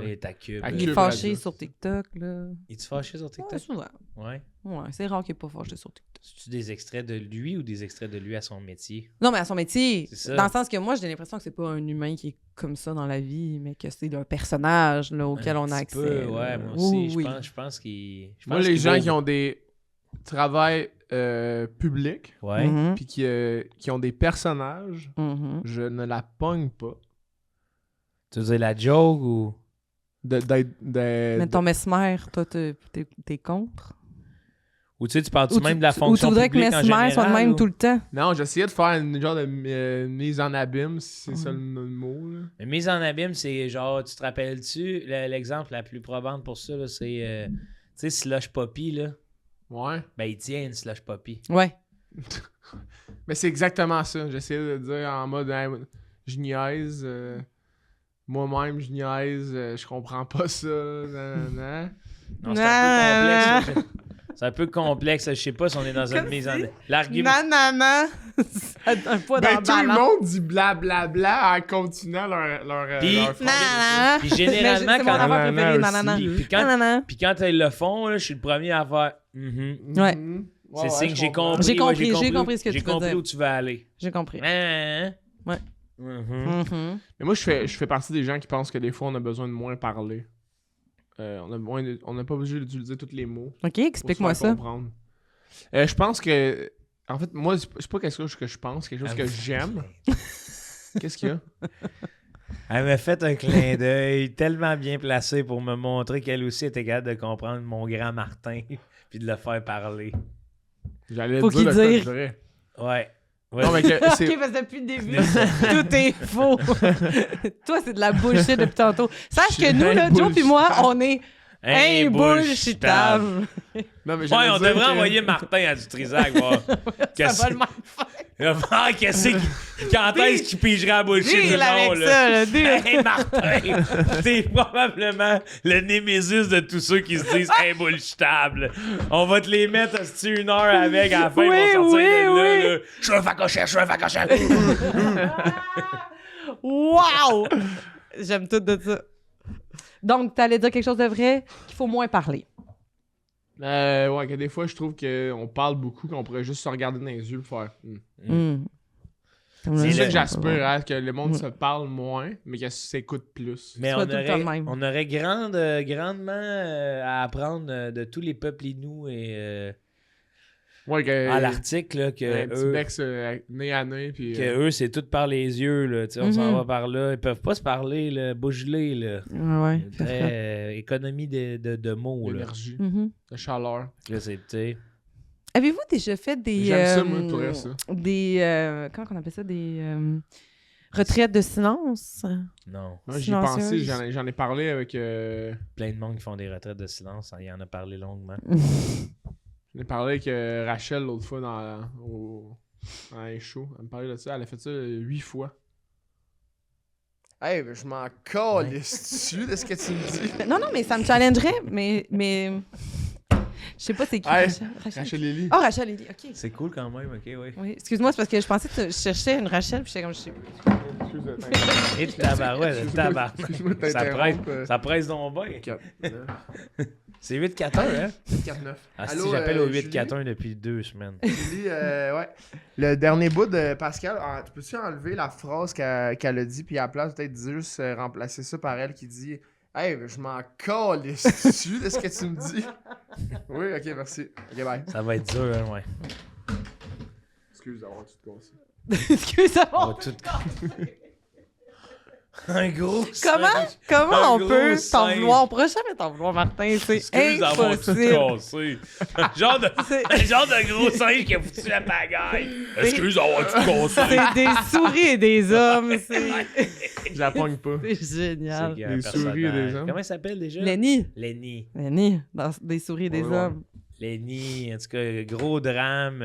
Il est à Cube. Il est fâché sur TikTok, là. Il est fâché sur TikTok? Ouais, souvent. Ouais. Ouais, c'est rare qu'il n'est pas fâché sur TikTok. C'est-tu des extraits de lui ou des extraits de lui à son métier? Non, mais à son métier. C'est ça. Dans le sens que moi, j'ai l'impression que c'est pas un humain qui est comme ça dans la vie, mais que c'est un personnage là, auquel on a accès. Ouais, moi aussi. Je pense qu'il... Moi, les gens qui ont des travails publics, puis qui ont des personnages, je ne la pogne pas. Tu veux dire la joke ou... Mais ton Mesmer, toi, t'es contre? Ou tu sais, tu parles-tu même de la fonction publique en général? Ou tu voudrais que Mesmer soit de même tout le temps? Non, j'essayais de faire une genre de mise en abîme, si c'est ça le mot. Là. Mais mise en abîme, c'est genre, tu te rappelles-tu, l'exemple la plus probante pour ça, là, c'est, tu sais, Slush Poppy, là. Ouais. Ben, il tient une Slush Poppy. Ouais. Mais c'est exactement ça. J'essayais de dire en mode, hey, je niaise, moi-même, je niaise, je comprends pas ça, Non, c'est un peu complexe, c'est un peu complexe, je sais pas si on est dans une mise en... L'argument... Non. Ça donne pas dans tout le monde dit blablabla en continuant leur Puis généralement, c'est mon affaire préférée, Puis quand ils le font, là, je suis le premier à faire... Ouais. C'est signe que j'ai compris. J'ai compris ce que tu veux dire. J'ai compris où tu veux aller. J'ai compris. Ouais. Mais moi, je fais partie des gens qui pensent que des fois, on a besoin de moins parler. On n'a pas obligé d'utiliser tous les mots. OK, explique-moi ça. Je pense que... En fait, moi, c'est pas quelque chose que je pense, c'est quelque chose que j'aime. Qu'est-ce qu'il y a? Elle m'a fait un clin d'œil tellement bien placé pour me montrer qu'elle aussi était capable de comprendre mon grand Martin puis de le faire parler. J'allais faut dire qu'il le vrai. Ouais. Non, mais c'est... OK, parce que depuis le début, tout est faux. Toi, c'est de la bullshit depuis tantôt. Sache que nous, là, Joe et moi, on est imbullshitable. Non, mais on devrait envoyer Martin à Dutrisac, voir. Ça va le même faire. Il va voir quand est-ce qu'il pigerait la bullshit du nom, là. Ça, là. Hey, Martin, t'es probablement le némésis de tous ceux qui se disent imbullshitable. On va te les mettre une heure avec, à la fin, ils vont sortir de là. Je suis un facochère. Wow! J'aime tout de ça. Donc, t'allais dire quelque chose de vrai, qu'il faut moins parler. Ouais, que des fois, je trouve qu'on parle beaucoup, qu'on pourrait juste se regarder dans les yeux et faire. C'est ça que j'aspire, hein, que le monde se parle moins, mais qu'elle s'écoute plus. Mais on aurait grandement à apprendre de tous les peuples inuits et à l'article là, que eux, bex, nez à nez, puis que eux c'est tout par les yeux là, on s'en va par là, ils peuvent pas se parler là, bougelés là. Ouais. Très économie de mots là. D'énergie, de chaleur. Là c'est Avez-vous déjà fait des j'aime ça moi pour ça. Des comment on appelle ça, des retraites de silence? Non. Moi, j'y ai pensé, j'en ai parlé avec plein de monde qui font des retraites de silence, il en a parlé longuement. J'en ai parlé avec Rachel l'autre fois dans un show. Elle me parlait de ça. Elle a fait ça 8 fois. Hey, je m'en calisse dessus de ce que tu me dis. Non, mais ça me challengerait, mais Je sais pas c'est qui. Hey, Rachel. Rachel Lily. Ah, Rachel Lily, OK. C'est cool quand même, ok, oui. Oui, excuse-moi, c'est parce que je pensais que je cherchais une Rachel, puis j'étais comme, je sais pas. Excuse-moi. Et tabarouette, tabarouette. Excuse-moi de Ça presse, t'interrompre. ça presse donc bien. C'est 8-4-1, hein? 4-9. Ah, si Allô, j'appelle au Julie? 8-4-1 depuis 2 semaines. Julie, ouais. Le dernier bout de Pascal, tu peux-tu enlever la phrase qu'elle a dit, puis à la place, peut-être juste remplacer ça par elle qui dit Hey, je m'en calisse dessus de ce que tu me dis. Oui, ok, merci. Ok, bye. Ça va être dur, hein, ouais. Excuse d'avoir tout cassé. On Excuse-moi. va tout... Un gros Comment Un on gros peut t'en singe. vouloir? On pourra jamais t'en vouloir, Martin. C'est Excuse d'avoir tout impossible. cassé. genre de gros singe qui a foutu la pagaille. Excuse d'avoir tout cassé. C'est des souris et des hommes. C'est Je la pogne pas. génial. C'est un Des souris et des hommes. Comment il s'appelle déjà? Lenny. Lenny. Dans des souris et des Ouais. hommes. Lenny, en tout cas, gros drame.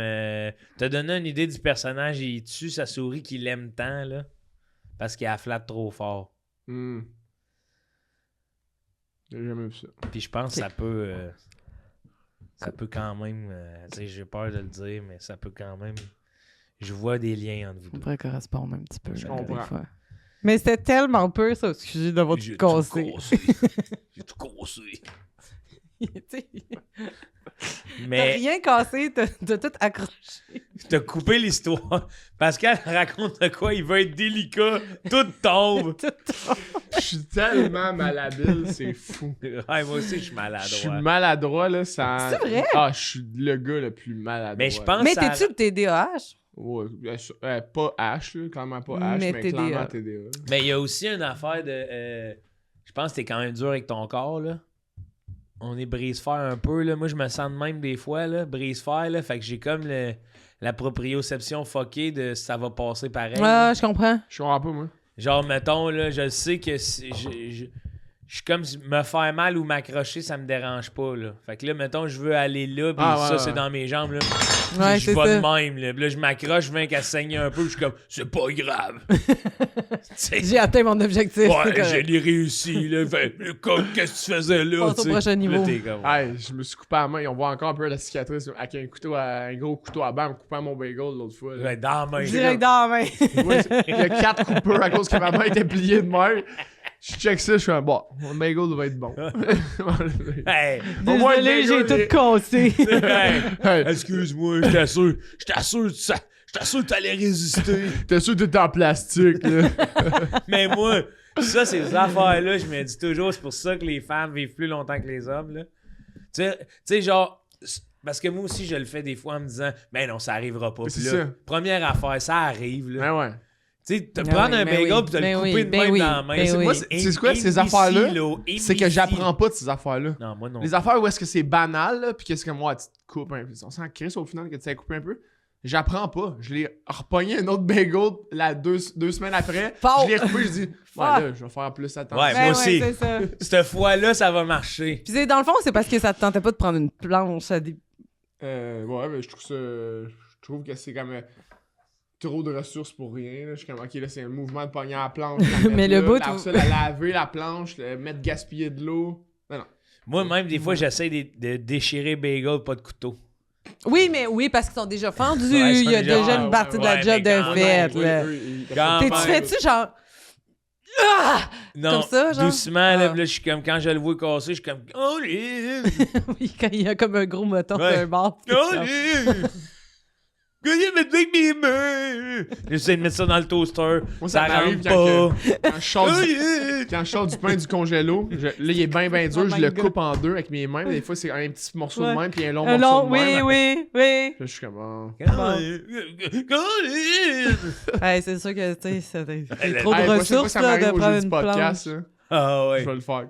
T'as donné une idée du personnage, il tue sa souris qu'il aime tant, là. Parce qu'il la flatte trop fort. J'ai jamais vu ça. Puis je pense que ça peut... ça peut quand même... tu sais, j'ai peur de le dire, mais ça peut quand même... Je vois des liens entre vous On deux. pourrait correspondre un petit peu. Je là, comprends. des fois. Mais c'était tellement peu, ça. Excusez d'avoir tout cassé. J'ai tout cassé. Tu sais, T'as Mais rien cassé, t'as tout accroché. t'as coupé l'histoire. Pascal raconte de quoi il veut être délicat. Tout tombe. Je suis tellement malhabile, c'est fou. Ouais, moi aussi, je suis Je maladroit. suis maladroit, là, ça... C'est vrai? Ah, je suis le gars le plus maladroit. Mais je pense Mais que ça... t'es-tu le TDAH? Ouais, pas H, là, clairement pas H, Mais mais TDA. clairement TDA. Mais il y a aussi une affaire de... je pense que t'es quand même dur avec ton corps, là. On est brise-fer un peu, là. Moi, je me sens de même des fois, là. Brise-fer, là. Fait que j'ai comme la proprioception fuckée de ça va passer pareil. Ah, je comprends. Je comprends pas, moi. Genre, mettons, là, je sais que je suis comme me faire mal ou m'accrocher, ça me dérange pas, là. Fait que là, mettons, je veux aller là, pis ça, c'est dans mes jambes, là. Ouais, Je c'est vais ça. de même, là. Puis là, je m'accroche, je viens qu'à saigner un peu, je suis comme, c'est pas grave. T'sais, J'ai atteint mon objectif. c'est ouais, correct. je l'ai réussi, là. Fait, qu'est-ce que tu faisais là? Passe au t'sais? prochain niveau. Là, t'es comme, Hey, je me suis coupé la main, on voit encore un peu la cicatrice avec un gros couteau à barbe, coupant mon bagel l'autre fois. là. ouais, dans la main. Direct dans la main. Ouais, il y a 4 coupeurs à cause que ma main était pliée de main. Je check ça, je suis un bon, mon bagel va être bon. Hey, Au moins, le Désolé, j'ai bagel, tout cassé. hey, Hey, excuse-moi, j'étais sûr que t'allais résister. t'es sûr que t'es en plastique, là. Mais moi, ça, ces affaires-là, je me dis toujours, c'est pour ça que les femmes vivent plus longtemps que les hommes, là. Tu sais, genre, parce que moi aussi, je le fais des fois en me disant, ben non, ça arrivera pas. C'est Puis là, ça. première affaire, ça arrive, là. Ben ouais. Tu sais, te Ah prendre oui, un ben bagel oui, pis te le ben couper oui, de ben même oui, dans la main. ben C'est oui. moi, C'est quoi, ces affaires-là? C'est que j'apprends pas de ces affaires-là. Non, moi non. Les affaires où est-ce que c'est banal, là, pis qu'est-ce que moi, tu te coupes un peu. On s'en crisse au final que tu t'as coupé un peu. J'apprends pas. Je l'ai repogné un autre bagel deux semaines après. Fort. Je l'ai recoupé, je dis, ouais, là, je vais faire plus attention. Ouais, Ben moi aussi. c'est ça. Cette fois-là, ça va marcher. Puis dans le fond, c'est parce que ça te tentait pas de prendre une planche à des... Ouais, mais je trouve ça. Je trouve que c'est comme trop de ressources pour rien. Là. Je suis comme, ok, là, c'est un mouvement de pogner à la planche. Mais le bout, la laver la planche, mettre gaspiller de l'eau. Non. Moi, même, des fois, j'essaie de déchirer bagel, pas de couteau. Oui, mais oui, parce qu'ils sont déjà fendus. Ouais, ils sont Il y a déjà déjà- une partie de la ouais, job mais de quand faite, même, là. Quand T'es-tu même. fais-tu genre... Ah! Non, Comme ça, genre? doucement, là, Ah. puis là, je suis comme, quand je le vois casser, je suis comme, oh, les... Oui, quand il y a comme un gros moton Ouais. d'un bord. Oh, les... Gagnez mettre avec mes mains! J'essaie de mettre ça dans le toaster. Moi, ça ça m'arrive rentre quand pas. Quand je sors Oh, du, yeah! quand je sors du pain du congélo, là, il est bien dur, Oh je my le God. coupe en deux avec mes mains. Des fois, c'est un petit morceau Ouais. de même, puis un long Un morceau long, de même. oui. Là, je suis comme, oh. Hey, c'est sûr que, tu sais, c'est Hey, trop de Hey, prochaine fois, ressources, ça là, m'arrive de au prendre jeu du une podcast, planche. là, Ah ouais. je vais le faire.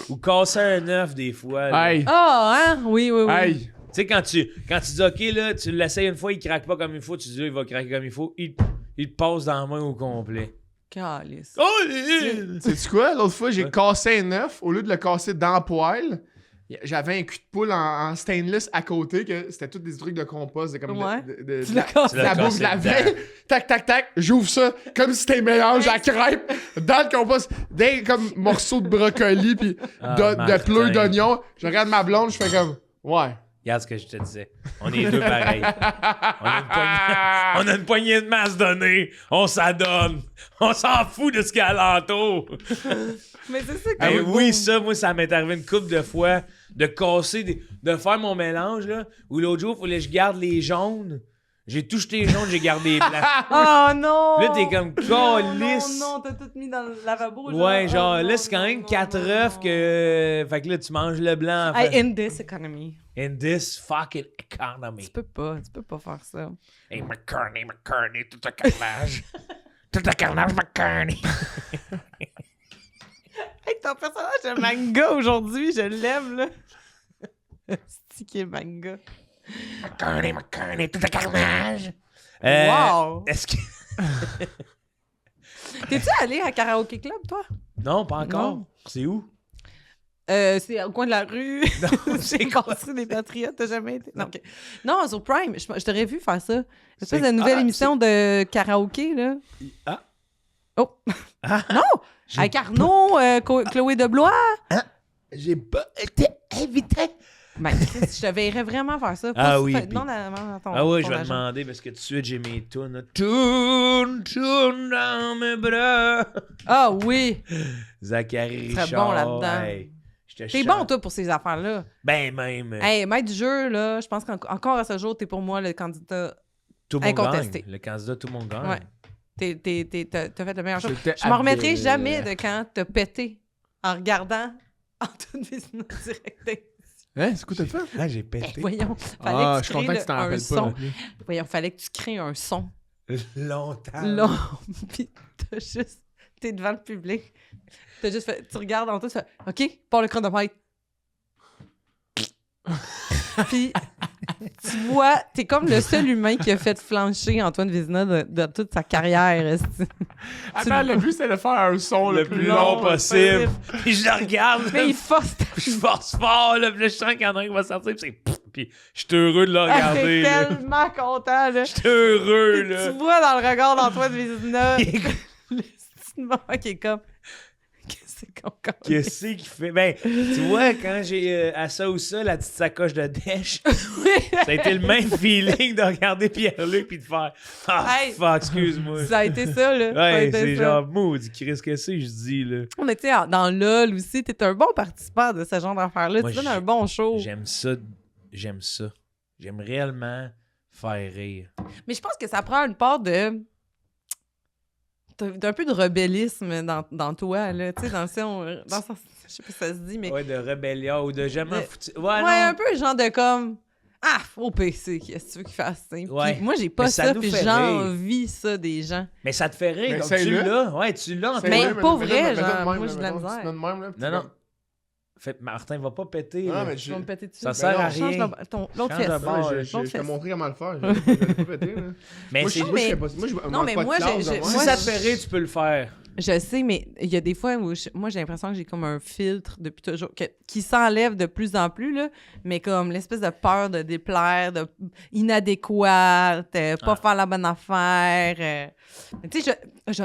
Ou casser un œuf des fois. Là. Hey, Ah, hein? Oui. hey. Tu sais, quand tu dis, OK, là, tu l'essayes une fois, il craque pas comme il faut, tu dis, là, il va craquer comme il faut, il te passe dans la main au complet. Calice. Oh, les... Sais-tu quoi? L'autre fois, j'ai cassé un œuf. Au lieu de le casser dans la poêle, J'avais un cul de poule en stainless à côté, que c'était tous des trucs de compost, de comme Ouais. de Tu l'as cassé. la bouffe de la veille. Tac, tac, tac, j'ouvre ça comme si c'était un mélange à crêpes dans le compost, des comme morceaux de brocoli puis de Martin. pleurs d'oignon. Je regarde ma blonde, je fais comme, ouais. Regarde ce que je te disais. On est deux pareils. On a une poignée de masse donnée. On s'adonne. On s'en fout de ce qu'il y a alentour. Mais c'est ça que... Hey, oui, ça, moi, ça m'est arrivé une couple de fois de casser, de faire mon mélange, là, où l'autre jour, il fallait que je garde les jaunes. J'ai tout jeté les jaunes, j'ai gardé les blancs. Oh non! Là, t'es comme calisse. Non, t'as tout mis dans le lavabo. Ouais, genre, oh, là, non, c'est quand non, même non, 4 non, œufs non. que... Fait que là, tu manges le blanc. I in this economy. In this fucking economy. Tu peux pas faire ça. Hey, McCartney, tout un carnage. Tout un carnage, McCartney. Hey, ton personnage de manga aujourd'hui, je l'aime, là. Stické manga. McCartney, tout un carnage. Wow! Est-ce que... T'es-tu allé à Karaoke Club, toi? Non, pas encore. Non. C'est où? C'est au coin de la rue. Non, J'ai construit des Patriotes, t'as jamais été? Non, ok. Non, sur Prime, je t'aurais vu faire ça. C'est C'est- une nouvelle Ah, émission de karaoké, là. Ah. Oh! Ah. Non! Avec Arnaud, Chloé Deblois. J'ai pas été invité. Ben, Chris, je te verrais vraiment faire ça. Ah oui, puis- Non, dans ton, Ah oui, ton je vais agent. demander parce que tout de suite, j'ai mes tunes. Tourne dans mes bras. Ah oui! Zachary Tu serais Richard. bon là-dedans. Hey, je te T'es chante. bon, toi, pour ces affaires-là. Ben même. Hey, maître du jeu, là, je pense qu'encore à ce jour, t'es pour moi le candidat. Tout le monde incontesté. gagne. Le candidat, tout le monde gagne. Ouais. T'as fait le meilleur choix. J'étais Je m'en remettrai habile. jamais de quand t'as pété en regardant en toute Vézina direct. Hein, c'est quoi t'as fait? Ah, j'ai pété. Voyons, Ah, fallait je suis que tu content que tu crées t'en un rappelles son. pas. Voyons, fallait que tu crées un son Longtemps. long. Puis t'as juste... T'es devant le public. T'as juste fait... Tu regardes en tout, tu fais « OK, pars le chronomètre. » Puis tu vois, t'es comme le seul humain qui a fait flancher Antoine Vézina de toute sa carrière. esti. Attends, le but, c'est de faire un son Le plus long possible. Puis je le regarde. Mais il force ta... Puis je force fort, là. Puis là, je sens qu'il y en a un qui va sortir. Puis c'est... Puis je suis heureux de le Ah, regarder, t'es là. tellement content, là. Je suis heureux, Puis là. tu vois dans le regard d'Antoine Vézina le petit moment qui est comme... Qu'est-ce qu'on compte? Qu'est-ce qu'il fait? Ben, tu vois, quand j'ai à ça ou ça, la petite sacoche de dèche, ça a été le même feeling de regarder Pierre-Luc puis de faire « Ah, Hey. fuck, excuse-moi. » Ça a été ça, là. Ça a Ouais, été c'est ça. genre, maudit Chris, que c'est, je dis, là. Mais tu sais, dans LOL aussi, t'es un bon participant de ce genre d'affaires-là. Moi, Tu donnes un bon show. J'aime ça. J'aime ça. J'aime réellement faire rire. Mais je pense que ça prend une part de... d'un peu de rebellisme dans toi, là. Tu sais, dans le sens... Je sais pas si ça se dit, mais... Ouais, de rébellion ou de jamais De- foutu. Ouais, Ouais, non. un peu genre de comme... Ah, au PC, qu'est-ce que tu veux qu'il fasse? T'sais? Puis Ouais. moi, j'ai pas Mais ça ça, nous puis fait j'envie ça des gens. Mais ça te fait rire, Mais donc c'est tu le. l'as. Ouais, tu l'as en C'est toi. Mais vrai, pas mais vrai, donne- mais genre, donne-moi, moi, j'ai de la mettons, misère. tu donnes même, là, puis Non, tu non. comme- Fait, Martin va pas péter. Non, là. mais Tu vas me péter dessus. Ça sert non, à Change rien. l'autre Change fesse. de Non, bord. mais L'autre je t'ai fesse. montré comment le faire. Je l'ai pas pété, là. Mais Moi, c'est je mais- sais pas. Moi, je Non, mais moi, j'ai. si ça te fait rire, tu peux le faire. Je sais, mais il y a des fois où moi, j'ai l'impression que j'ai comme un filtre depuis toujours, qui s'enlève de plus en plus, là, mais comme l'espèce de peur de déplaire, de inadéquate, pas faire la bonne affaire. Tu sais, je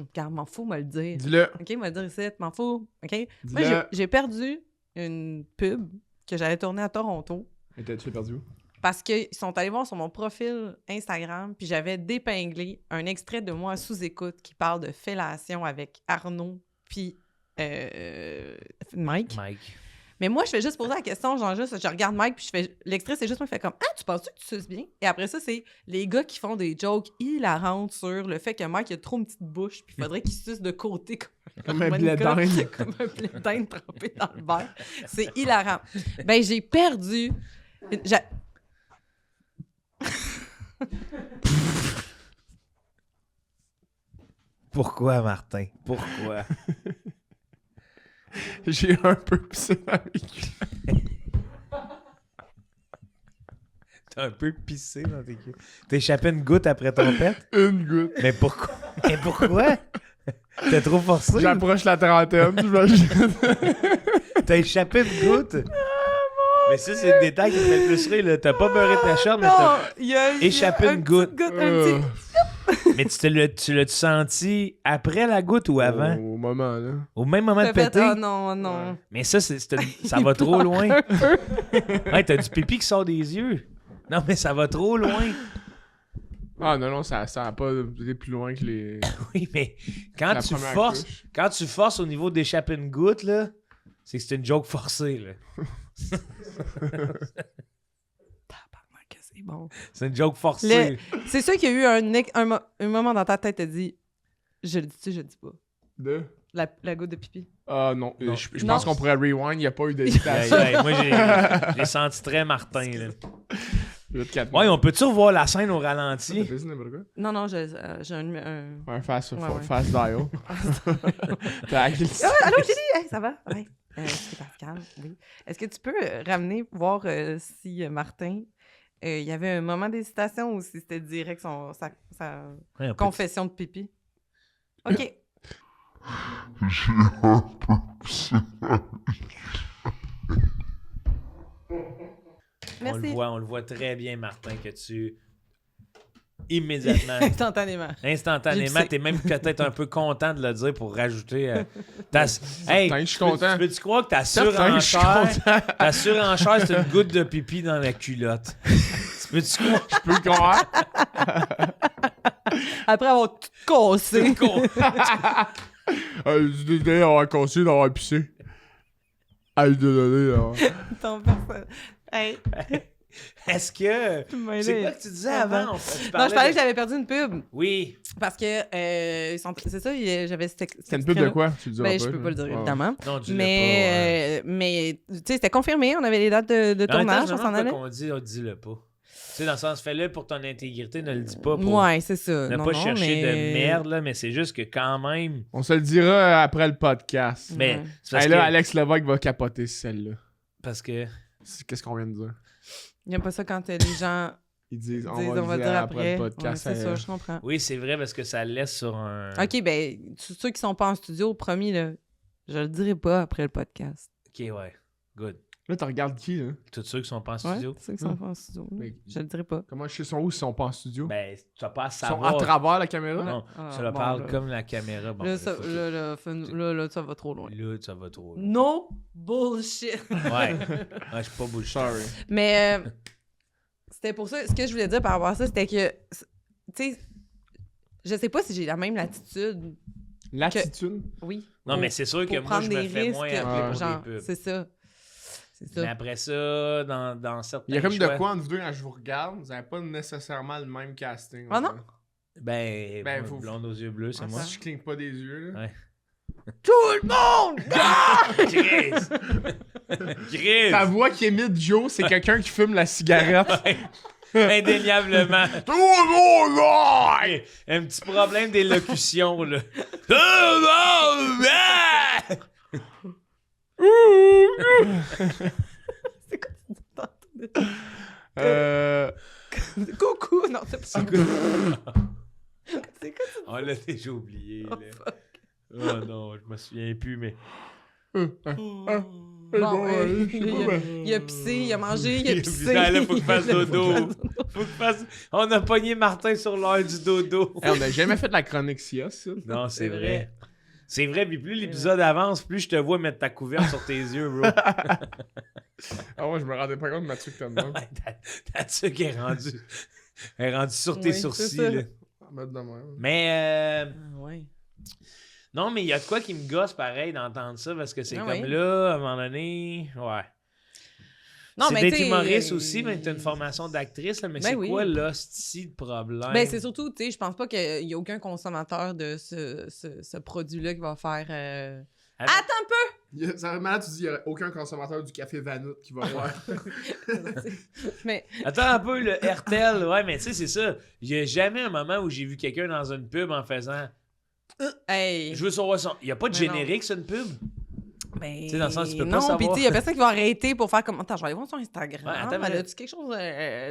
regarde, m'en fous, me le dire. Dis-le. OK, me le dire ici, m'en fous. OK? Moi, Dis-le. j'ai perdu une pub que j'allais tourner à Toronto. Et tu l'as perdu où? Parce qu'ils sont allés voir sur mon profil Instagram, puis j'avais dépinglé un extrait de moi sous écoute qui parle de fellation avec Arnaud puis Mike. Mike. Mais moi, je fais juste poser la question, genre juste, je regarde Mike, puis je fais l'extrait, c'est juste moi qui fait comme « Ah, tu penses que tu suces bien? » Et après ça, c'est les gars qui font des jokes hilarantes sur le fait que Mike a trop une petite bouche, puis il faudrait qu'il suce de côté Comme un une blé colle, d'Inde. comme un blé d'Inde trempé dans le beurre. C'est hilarant. Ben, j'ai perdu... Pourquoi, Martin? Pourquoi? J'ai un peu pissé avec. T'as un peu pissé dans tes culs. T'as échappé une goutte après ton pet? Une goutte. Mais pourquoi? Mais pourquoi? T'es trop forcé? J'approche la trentaine, j'imagine. T'as échappé une goutte? Mais ça, c'est le détail qui me fait le plus rire, là. T'as pas beurré ta short, mais Non, t'as il y a échappé un une petit goutte. un petit... Mais tu l'as senti après la goutte ou avant? Au moment, là. Au même moment de T'as fait, péter? oh non, non. Mais ça, ça Il va trop pleure loin. un peu. Ouais, t'as du pipi qui sort des yeux. Non, mais ça va trop loin. Ah non, ça a pas été plus loin que les... Oui, mais quand la tu première forces, couche. quand tu forces au niveau d'échapper une goutte, là, c'est que c'est une joke forcée, là. Tabarnak, que c'est bon. C'est une joke forcée. C'est sûr qu'il y a eu un moment dans ta tête, t'as dit, je le dis-tu, je le dis pas. De? La goutte de pipi. Ah non, Non. je Non. pense qu'on pourrait rewind, il n'y a pas eu Aïe, d'hésitation. aïe, moi, j'ai senti très Martin, là. Ouais, on peut-tu revoir la scène au ralenti? Non, j'ai un... Un fast Ouais. dial. T'as glissé. Ah, allô, Julie? Hey, ça va? Ouais. C'est Pascal, oui. Est-ce que tu peux ramener, voir si Martin, il y avait un moment d'hésitation ou si c'était direct sa Ouais, confession de pipi? OK. Merci. On le voit très bien, Martin, que tu... Immédiatement, Instantanément. instantanément, J'ai t'es même peut-être un peu content de le dire pour rajouter... Hey, Certain, je suis content. Peux-tu croire que ta Certain, je suis surenchère... Ta surenchère, c'est une goutte de pipi dans la culotte. Peux-tu croire? Je peux le croire. Après avoir tout cassé. Désolé d'avoir cassé, d'avoir pissé. Désolé d'avoir... Ton personne. Hey. Est-ce que... Mais C'est là, quoi que tu disais avant? En fait? Tu Non, je parlais parlais de- que j'avais perdu une pub. Oui. Parce que, c'est ça, j'avais cet C'est une pub de quoi? Tu le diras Ben, pas, je peux pas le dire, Ouais. évidemment. Non, tu l'as Mais tu sais, c'était confirmé, on avait les dates de pas. En même temps, tournage, je on me s'en demande allait. pourquoi qu'on dit, dis-le pas. Tu sais, dans le sens, fais-le pour ton intégrité, ne le dis pas pour Ouais, c'est ça. ne Non, pas non, chercher mais... de merde, là, mais c'est juste que quand même... On se le dira après le podcast. Mais Ouais. c'est parce Hey, là, que... Alex Lévesque va capoter celle-là. Parce que... Qu'est-ce qu'on vient de dire? J'aime pas ça quand les gens Ils disent, disent on va le dire après le podcast. Ouais, c'est ça, je comprends. Oui, c'est vrai, parce que ça laisse sur un... OK, ben, ceux qui sont pas en studio, promis, là, je le dirai pas après le podcast. OK, ouais. Good. Là, tu regardes qui, là? Tous ceux qui sont pas en Ouais, studio, ceux qui sont pas en studio. Mais- Je le dirai pas. Comment je sais sont où s'ils sont pas en studio? ben, tu vas pas à Ils sont savoir... à travers la caméra? Non, Ah, tu le bon, parles là. comme la caméra. Bon, Là, ben, ça, faut que- là, ça va trop loin. Là, ça va trop loin. No bullshit. Ouais. Ouais, je suis pas bullshit. Sorry. Mais c'était pour ça, ce que je voulais dire par rapport à ça, c'était que, tu sais, je sais pas si j'ai la même latitude. L'attitude? Oui. Non, mais c'est sûr que pour moi, prendre je des me fais risques. moins appeler pour Genre, des pubs. c'est ça. C'est ça. Mais après ça, dans certains Il y a comme choix- de quoi entre vous deux, quand je vous regarde, vous avez pas nécessairement le même casting. Ah non? Ben, Ben, moi, faut- blonde aux yeux bleus, c'est Ah, moi. si je cligne pas des yeux, là. Ouais. Tout le monde! Chris! Chris! Ta voix qui émite Joe, c'est quelqu'un qui fume la cigarette. Indéniablement. Tout le monde, là! Hey, un petit problème d'élocution, là. C'est quoi tu dis tantôt? Euh... Coucou! Non, c'est pas ça. C'est quoi tu On l'a déjà oublié, là. fuck. Oh non, je me souviens plus, mais... Bon, il a pissé, il a mangé, il a pissé. Là, faut qu'il fasse dodo. Faut qu'il fasse... On a pogné Martin sur l'heure du dodo. Hey, on a jamais fait de la chronique SIA, ça. Non, c'est C'est vrai. vrai. C'est vrai, puis plus l'épisode avance, plus je te vois mettre ta couverte sur tes yeux, bro. Ah ouais, je me rendais pas compte de ma truc comme ça. Ta tuque est rendue sur tes Oui, sourcils, c'est ça. là. Mettre de même. Mais, Ah, ouais. non, mais il y a de quoi qui me gosse, pareil, d'entendre ça, parce que c'est Ah comme oui. là, à un moment donné, ouais. Non, C'est mais d'être t'sais, humoriste aussi, mais t'as une formation d'actrice, là, mais Ben c'est oui. quoi l'hostie de problème? Ben, c'est surtout, tu sais, je pense pas qu'il y a aucun consommateur de ce produit-là qui va faire. Avec- Attends un Ça va malade, tu dis, il y aurait aucun consommateur du café Vanout qui va voir. peu! Mais, Attends un peu, le RTL, ouais, mais tu sais, c'est ça. Il y a jamais un moment où j'ai vu quelqu'un dans une pub en faisant hey! je veux savoir son. Il y a pas de Mais non. générique, sur une pub? Ben, Tu sais, dans le sens, tu peux pas non, savoir. puis tu sais, il y a personne qui va arrêter pour faire comme. Attends, je vais aller voir sur Instagram. Ouais, attends, Elle mais- a-tu quelque chose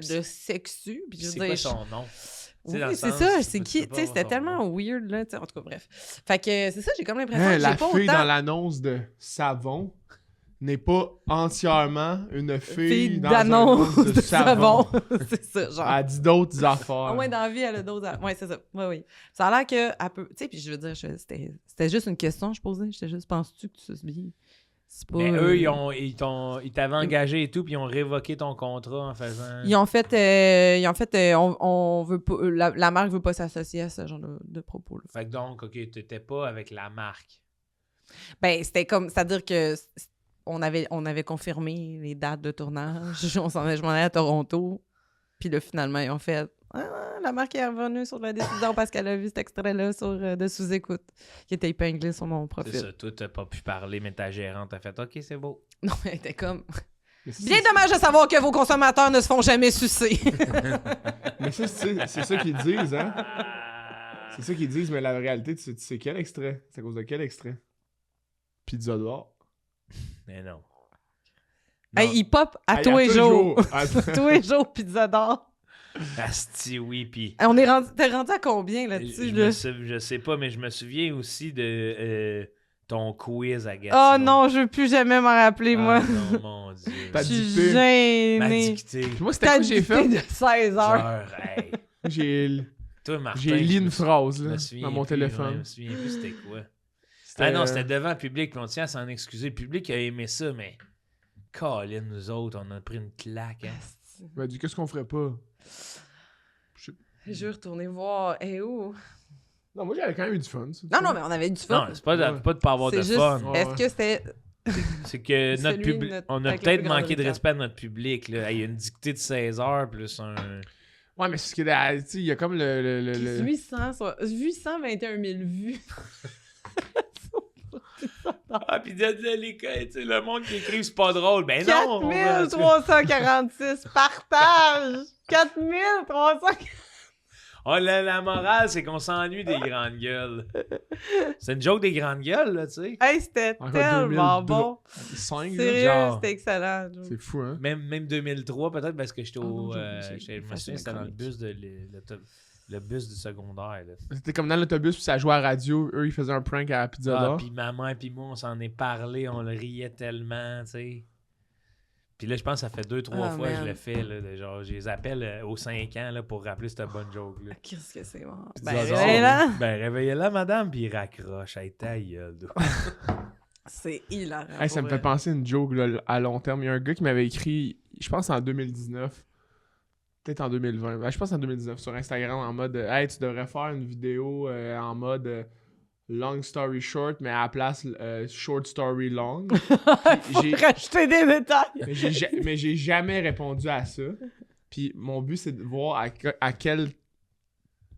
de sexu? Puis je veux C'est dire, quoi son nom? Tu sais, dans Oui, le c'est sens, ça, tu c'est peux- qui? tu peux Tu sais, pas c'était avoir son tellement nom. weird, là. Tu sais, en tout cas, bref. Fait que c'est ça, j'ai comme l'impression Hein, que la j'ai pas fille autant. dans l'annonce de savon, n'est pas entièrement une fille Fille dans un d'annonce monde de savon. C'est ça, genre. Elle dit d'autres affaires. Au moins, dans la vie, elle a d'autres... Ouais, c'est ça. Oui, oui. Ça a l'air qu'elle peut... Tu sais, puis je veux dire, c'était juste une question que je posais. J'étais juste, penses-tu que tu suces bien? C'est pas... Mais eux, ils t'avaient engagé et tout, puis ils ont révoqué ton contrat en faisant... Ils ont fait, on veut pas, la marque veut pas s'associer à ce genre de propos-là. Fait que donc, OK, t'étais pas avec la marque. Ben, c'était comme, c'est-à-dire que on avait confirmé les dates de tournage. Je m'en allais à Toronto. Puis là, finalement, ils ont fait, la marque est revenue sur la décision parce qu'elle a vu cet extrait-là de sous-écoute qui était épinglé sur mon profil. C'est ça, toi, t'as pas pu parler, mais ta gérante a fait « OK, c'est beau. Non, elle était comme... Mais ça, Bien dommage de savoir que vos consommateurs ne se font jamais sucer. Mais ça, c'est ça qu'ils disent, hein? C'est ça qu'ils disent, mais la réalité, tu sais quel extrait? C'est à cause de quel extrait? Pizza d'or. » Mais non. Hey, il pop à tous les jours. Tous les jours, pizza d'or. Asti, oui, pis... Hey, t'es rendu à combien là-dessus, là? Je sais pas, mais je me souviens aussi de ton quiz à Gatineau. Oh non, je veux plus jamais m'en rappeler, moi. Non, mon Dieu. T'as Je suis dicté. Ma gênée. dictée. Puis moi, c'était quoi que j'ai fait? de 16 heures. Genre, hey. J'ai Toi, Martin, j'ai lu une phrase, je là, me souviens dans mon plus, ouais, téléphone. je me souviens plus c'était quoi. Ah non, c'était devant le public, puis on tient à s'en excuser. Le public a aimé ça, mais... Colin, nous autres, on a pris une claque, hein. Il m'a dit, qu'est-ce qu'on ferait pas? Je veux retourner voir. Et où? Non, moi, j'avais quand même eu du fun. Ça, Non, mais on avait du fun. Non, c'est pas de pas avoir de C'est juste, fun. Ouais. est-ce que c'était... C'est que notre Celui, public... notre- On a avec le peut-être plus grand manqué de résultat. respect à notre public, là. Il y a une dictée de 16 heures, plus un... Ouais, mais c'est ce qu'il y a, tu sais, il y a comme le... 821 000 vues. Ah, pis le monde qui écrit, c'est pas drôle. Ben non! 4346 partages! 4346... Oh, la morale, c'est qu'on s'ennuie des grandes gueules. C'est une joke des grandes gueules, là, tu sais. Hey, c'était Encore tellement 2002. bon. 5, Sérieux, genre. c'était excellent. c'est fou, hein? Même 2003, peut-être, parce que j'étais Oh au... non, j'ai je me fait souviens, la c'était dans le chronique. bus le bus du secondaire, là. C'était comme dans l'autobus, puis ça jouait à la radio. Eux, ils faisaient un prank à la pizza Ah, d'or. puis ma mère puis moi, on s'en est parlé, on le riait tellement, tu sais. Puis là, je pense que ça fait 2-3 Ah, fois que je man. le fais, là, genre, je les appelle aux 5 ans, là, pour rappeler cette bonne joke-là. Qu'est-ce que c'est bon? Pizza Ben, d'or. réveillez-la. Ben, réveillez-la, madame, puis il raccroche. Hey, ta gueule, d'où. C'est hilarant. Hey, ça me fait penser à une joke là, à long terme. Il y a un gars qui m'avait écrit, je pense en 2019, peut-être en 2020, je pense en 2019 sur Instagram en mode hey, tu devrais faire une vidéo en mode long story short, mais à la place short story long. Faut j'ai- rajouter des détails. Mais j'ai jamais répondu à ça. Puis mon but, c'est de voir à quel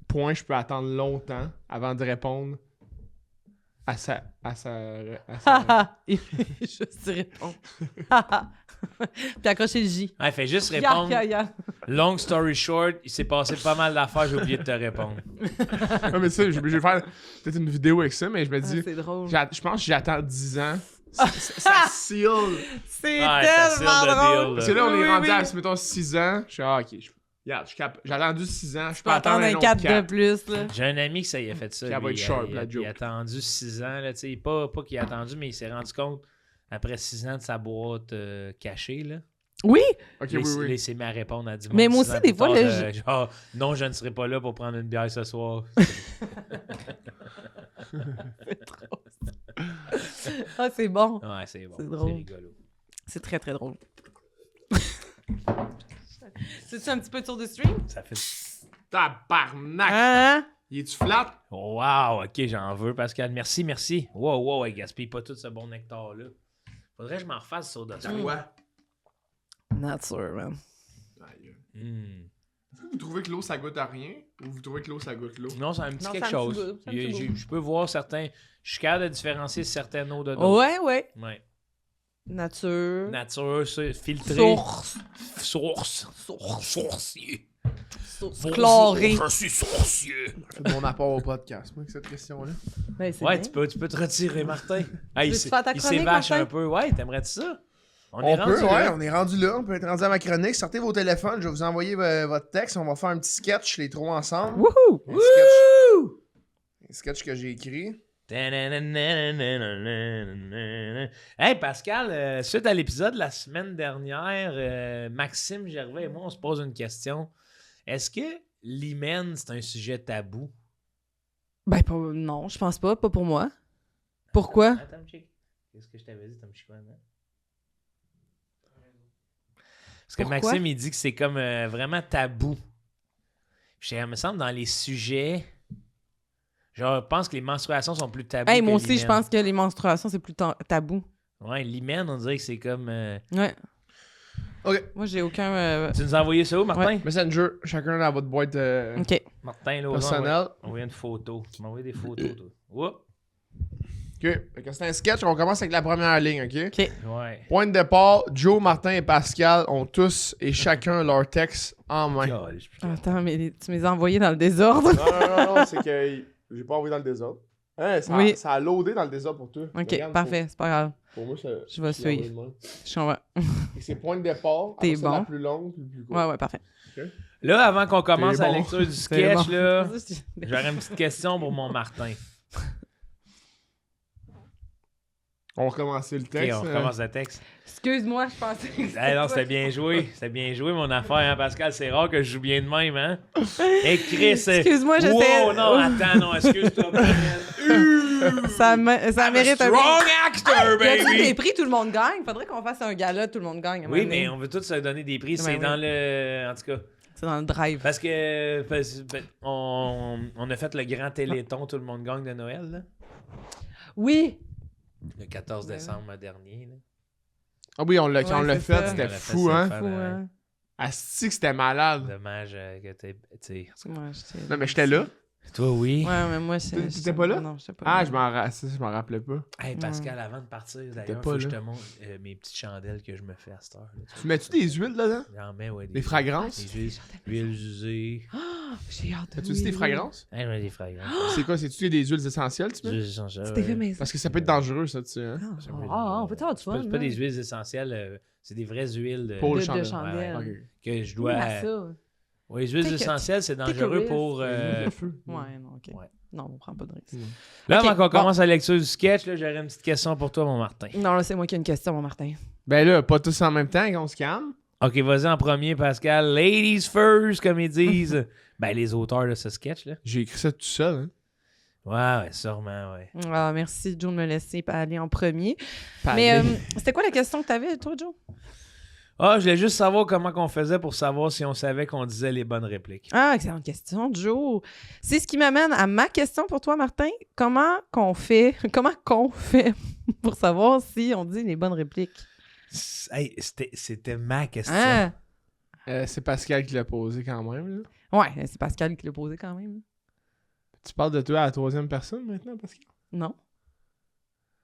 point je peux attendre longtemps avant de répondre à sa... Juste y répondre. Puis accrocher le J. Ouais, fais juste répondre. Ya. Long story short, il s'est passé pas mal d'affaires, j'ai oublié de te répondre. Ouais, mais ça, je vais faire peut-être une vidéo avec ça, mais je me Ah, dis... c'est drôle. Je pense que j'attends 10 ans. Ça seal. C'est Ouais, ça tellement seal le drôle. deal, Parce que là, on Oui, est oui, rendu oui. à, mettons, 6 ans. Je suis OK. Regarde, j'ai attendu 6 ans. Je Tu peux attendre un 4 de plus, là. J'ai un ami qui ça y a fait ça. Puis elle va lui, être sharp, il la a joke. attendu 6 ans, là, tu sais, pas qu'il a attendu, mais il s'est rendu compte, après 6 ans, de sa boîte cachée, là. Oui, OK, Là, oui, là, oui. il s'est mis à répondre à 10 Mais mois, moi 6 aussi, ans des plus fois, tard, là, genre, non, je ne serai pas là pour prendre une bière ce soir. ah, c'est bon. Ouais, c'est bon. C'est C'est drôle. rigolo. C'est très, très drôle. C'est-tu un petit peu de tour de stream? Ça fait... Tabarnak! Hein? Il est-tu flat? Wow, ok, j'en veux, Pascal. Merci, merci. Wow, ouais, gaspille pas tout ce bon nectar-là. Faudrait que je m'en refasse sur de ça. Ouais. Nature, man. Est-ce que vous trouvez que l'eau, ça goûte à rien? Ou vous trouvez que l'eau, ça goûte l'eau? Non, c'est un petit Non, quelque ça a un petit chose. goût, ça a un petit goût. Je peux voir certains... Je suis capable de différencier certaines eaux de d'autres. Ouais, ouais. Ouais. Nature. Nature, filtré. Source. Source. Sourcier. Source. Chloré. Je suis sourcier. Faites mon apport au podcast, moi, avec cette question-là. Ben, c'est Ouais, bien. tu peux te retirer, Martin. Ah, il veux-tu faire ta il chronique, s'évache Martin? un peu. Ouais, t'aimerais-tu ça? On est rendu peut, là. ouais, on est rendu là. On peut être rendu à ma chronique. Sortez vos téléphones, je vais vous envoyer votre texte. On va faire un petit sketch, les trois ensemble. Wouhou! Un sketch que j'ai écrit. Hey Pascal, suite à l'épisode de la semaine dernière, Maxime Gervais et moi, on se pose une question. Est-ce que l'hymen, c'est un sujet tabou? Ben, non, je pense pas. Pas pour moi. Pourquoi? Attends, check. Qu'est-ce que je t'avais dit, Tom Chicoine? Parce que Pourquoi? Maxime, il dit que c'est comme vraiment tabou. Il me semble dans les sujets... Genre, je pense que les menstruations sont plus tabous. Hey, que moi aussi, l'hymen. je pense que les menstruations, c'est plus tabou. Ouais, l'hymen, on dirait que c'est comme... Ouais. Ok. Moi, j'ai aucun... Tu nous as envoyé ça où, Martin? Ouais. Messenger, chacun dans votre boîte OK. Martin, là, personnelle. on voit une photo. Tu m'as envoyé des photos, toi. Oups. Ok. Fait que c'est un sketch, on commence avec la première ligne, ok? OK. Ouais. Point de départ, Joe, Martin et Pascal ont tous et chacun leur texte en main. Caliste, putain. Attends, mais tu me les as envoyés dans le désordre. Non, c'est que j'ai pas envoyé dans le désordre. Hein, Oui. Ça a loadé dans le désordre pour toi. OK, Regarde, parfait, c'est pas grave. Pour moi, ça, Je vais suivre. l'ai envoyé de même. Je comprends. Et c'est point de départ. T'es après ça, la bon. plus longue, puis le plus court. Ouais, parfait. Là, avant qu'on commence C'est la bon. lecture du C'est sketch, bon. là, j'aurais une petite question pour mon Martin. On va recommencer le OK, texte. on recommence le texte. Excuse-moi, je pensais que Hey, non, c'était bien joué. C'était bien joué, mon affaire, hein, Pascal. C'est rare que je joue bien de même, hein? Hey, Chris, Excuse-moi, j'essaie... Wow, non, attends, non, excuse-toi. Ça mérite un... Strong actor, Y a-tu baby! des prix, tout le monde gagne? Faudrait qu'on fasse un gala, tout le monde gagne. à un Oui, moment donné. mais on veut tous se donner des prix. Ben C'est oui. dans le... En tout cas... C'est dans le drive. Parce que on a fait le grand téléthon Tout le monde gagne de Noël, là, Oui! le 14 Ouais. décembre dernier. Là. Ah oui, on l'a, quand Ouais, on l'a c'est fait, ça. c'était On l'a fait, fou, c'est hein? fun, Fou, hein? Asti que c'était malade. Dommage que tu sais. Ouais, j'étais- Non, mais j'étais là. Toi, oui. Ouais, mais moi, c'est... T'étais pas là? Non, j'étais pas Ah, là. je m'en rappelais pas. Hey, Pascal, avant de partir, d'ailleurs, pas faut que je là. te montre mes petites chandelles que je me fais à cette heure. Là. Tu mets-tu des huiles là-dedans? J'en mets, ouais. Des fragrances? Des huiles usées. J'ai hâte de... As-tu dit des fragrances? Hey, ouais, des fragrances. C'est quoi? C'est-tu des huiles essentielles, tu Des mets? huiles essentielles. C'était fait ouais. maison. Parce que ça peut être dangereux, ça, tu sais, hein? On peut avoir du fun, C'est pas des huiles essentielles, c'est des vraies huiles Pour le de chandelle. chandelle. Ok. que je Oui, dois. à ça. Oui, les huiles Take essentielles, c'est dangereux risk. pour. Le feu. Ouais, non, OK. Ouais. Non, on prend pas de risque. Là, Ok, avant qu'on bon. commence la lecture du sketch, là, j'aurais une petite question pour toi, mon Martin. Non, là, c'est moi qui ai une question, mon Martin. Ben là, pas tous en même temps, qu'on se calme. Ok, vas-y en premier, Pascal. Ladies first, comme ils disent. Ben, les auteurs de ce sketch-là. J'ai écrit ça tout seul, hein? Ouais, sûrement, ouais. Ah, merci, Joe, de me laisser aller en premier. Parler. Mais c'était quoi la question que t'avais, toi, Joe? Ah, je voulais juste savoir comment qu'on faisait pour savoir si on savait qu'on disait les bonnes répliques. Ah, excellente question, Joe. C'est ce qui m'amène à ma question pour toi, Martin. Comment qu'on fait pour savoir si on dit les bonnes répliques? Hey, c'était ma question. Hein? C'est Pascal qui l'a posé quand même, là. Ouais, c'est Pascal qui l'a posé quand même. Tu parles de toi à la troisième personne maintenant, Pascal? Non.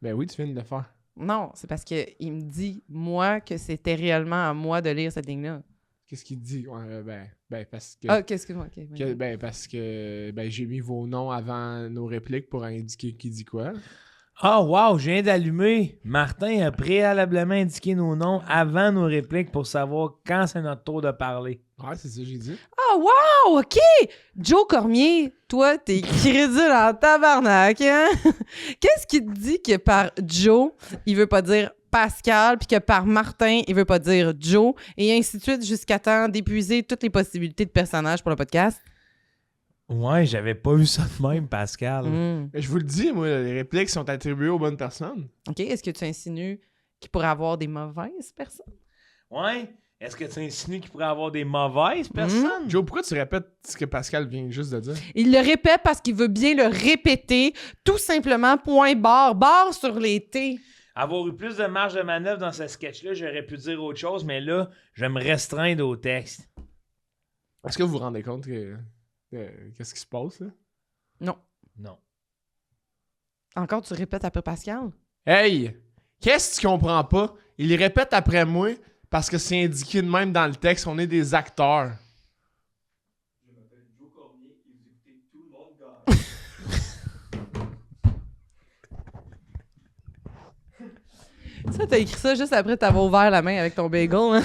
Ben oui, tu viens de le faire. Non, c'est parce qu'il me dit, moi, que c'était réellement à moi de lire cette ligne-là. Qu'est-ce qu'il te dit? Ouais, ben parce que... Ah, qu'est-ce que moi? OK. parce que j'ai mis vos noms avant nos répliques pour indiquer qui dit quoi. Ah, wow, je viens d'allumer. Martin a préalablement indiqué nos noms avant nos répliques pour savoir quand c'est notre tour de parler. Ouais, c'est ça que j'ai dit. Ah, wow! OK! Joe Cormier, toi, t'es crédule en tabarnak, hein? Qu'est-ce qui te dit que par Joe, il veut pas dire Pascal, puis que par Martin, il veut pas dire Joe, et ainsi de suite jusqu'à temps d'épuiser toutes les possibilités de personnages pour le podcast? Ouais, j'avais pas vu ça de même, Pascal. Mm. Je vous le dis, moi, les répliques sont attribuées aux bonnes personnes. OK, est-ce que tu insinues qu'il pourrait avoir des mauvaises personnes? Ouais? Est-ce que tu insinues qu'il pourrait avoir des mauvaises personnes? Joe, pourquoi tu répètes ce que Pascal vient juste de dire? Il le répète parce qu'il veut bien le répéter, tout simplement, point barre, barre sur les T. Avoir eu plus de marge de manœuvre dans ce sketch-là, j'aurais pu dire autre chose, mais là, je vais me restreindre au texte. Est-ce que vous vous rendez compte que... qu'est-ce qui se passe, là? Non. Non. Encore, tu répètes après Pascal? Hey! Qu'est-ce que tu comprends pas? Il répète après moi parce que c'est indiqué de même dans le texte. On est des acteurs. Je m'appelle Joe Cormier et vous écoutez Tout le monde gagne. Ça, t'as écrit ça juste après t'avoir ouvert la main avec ton bagel, hein?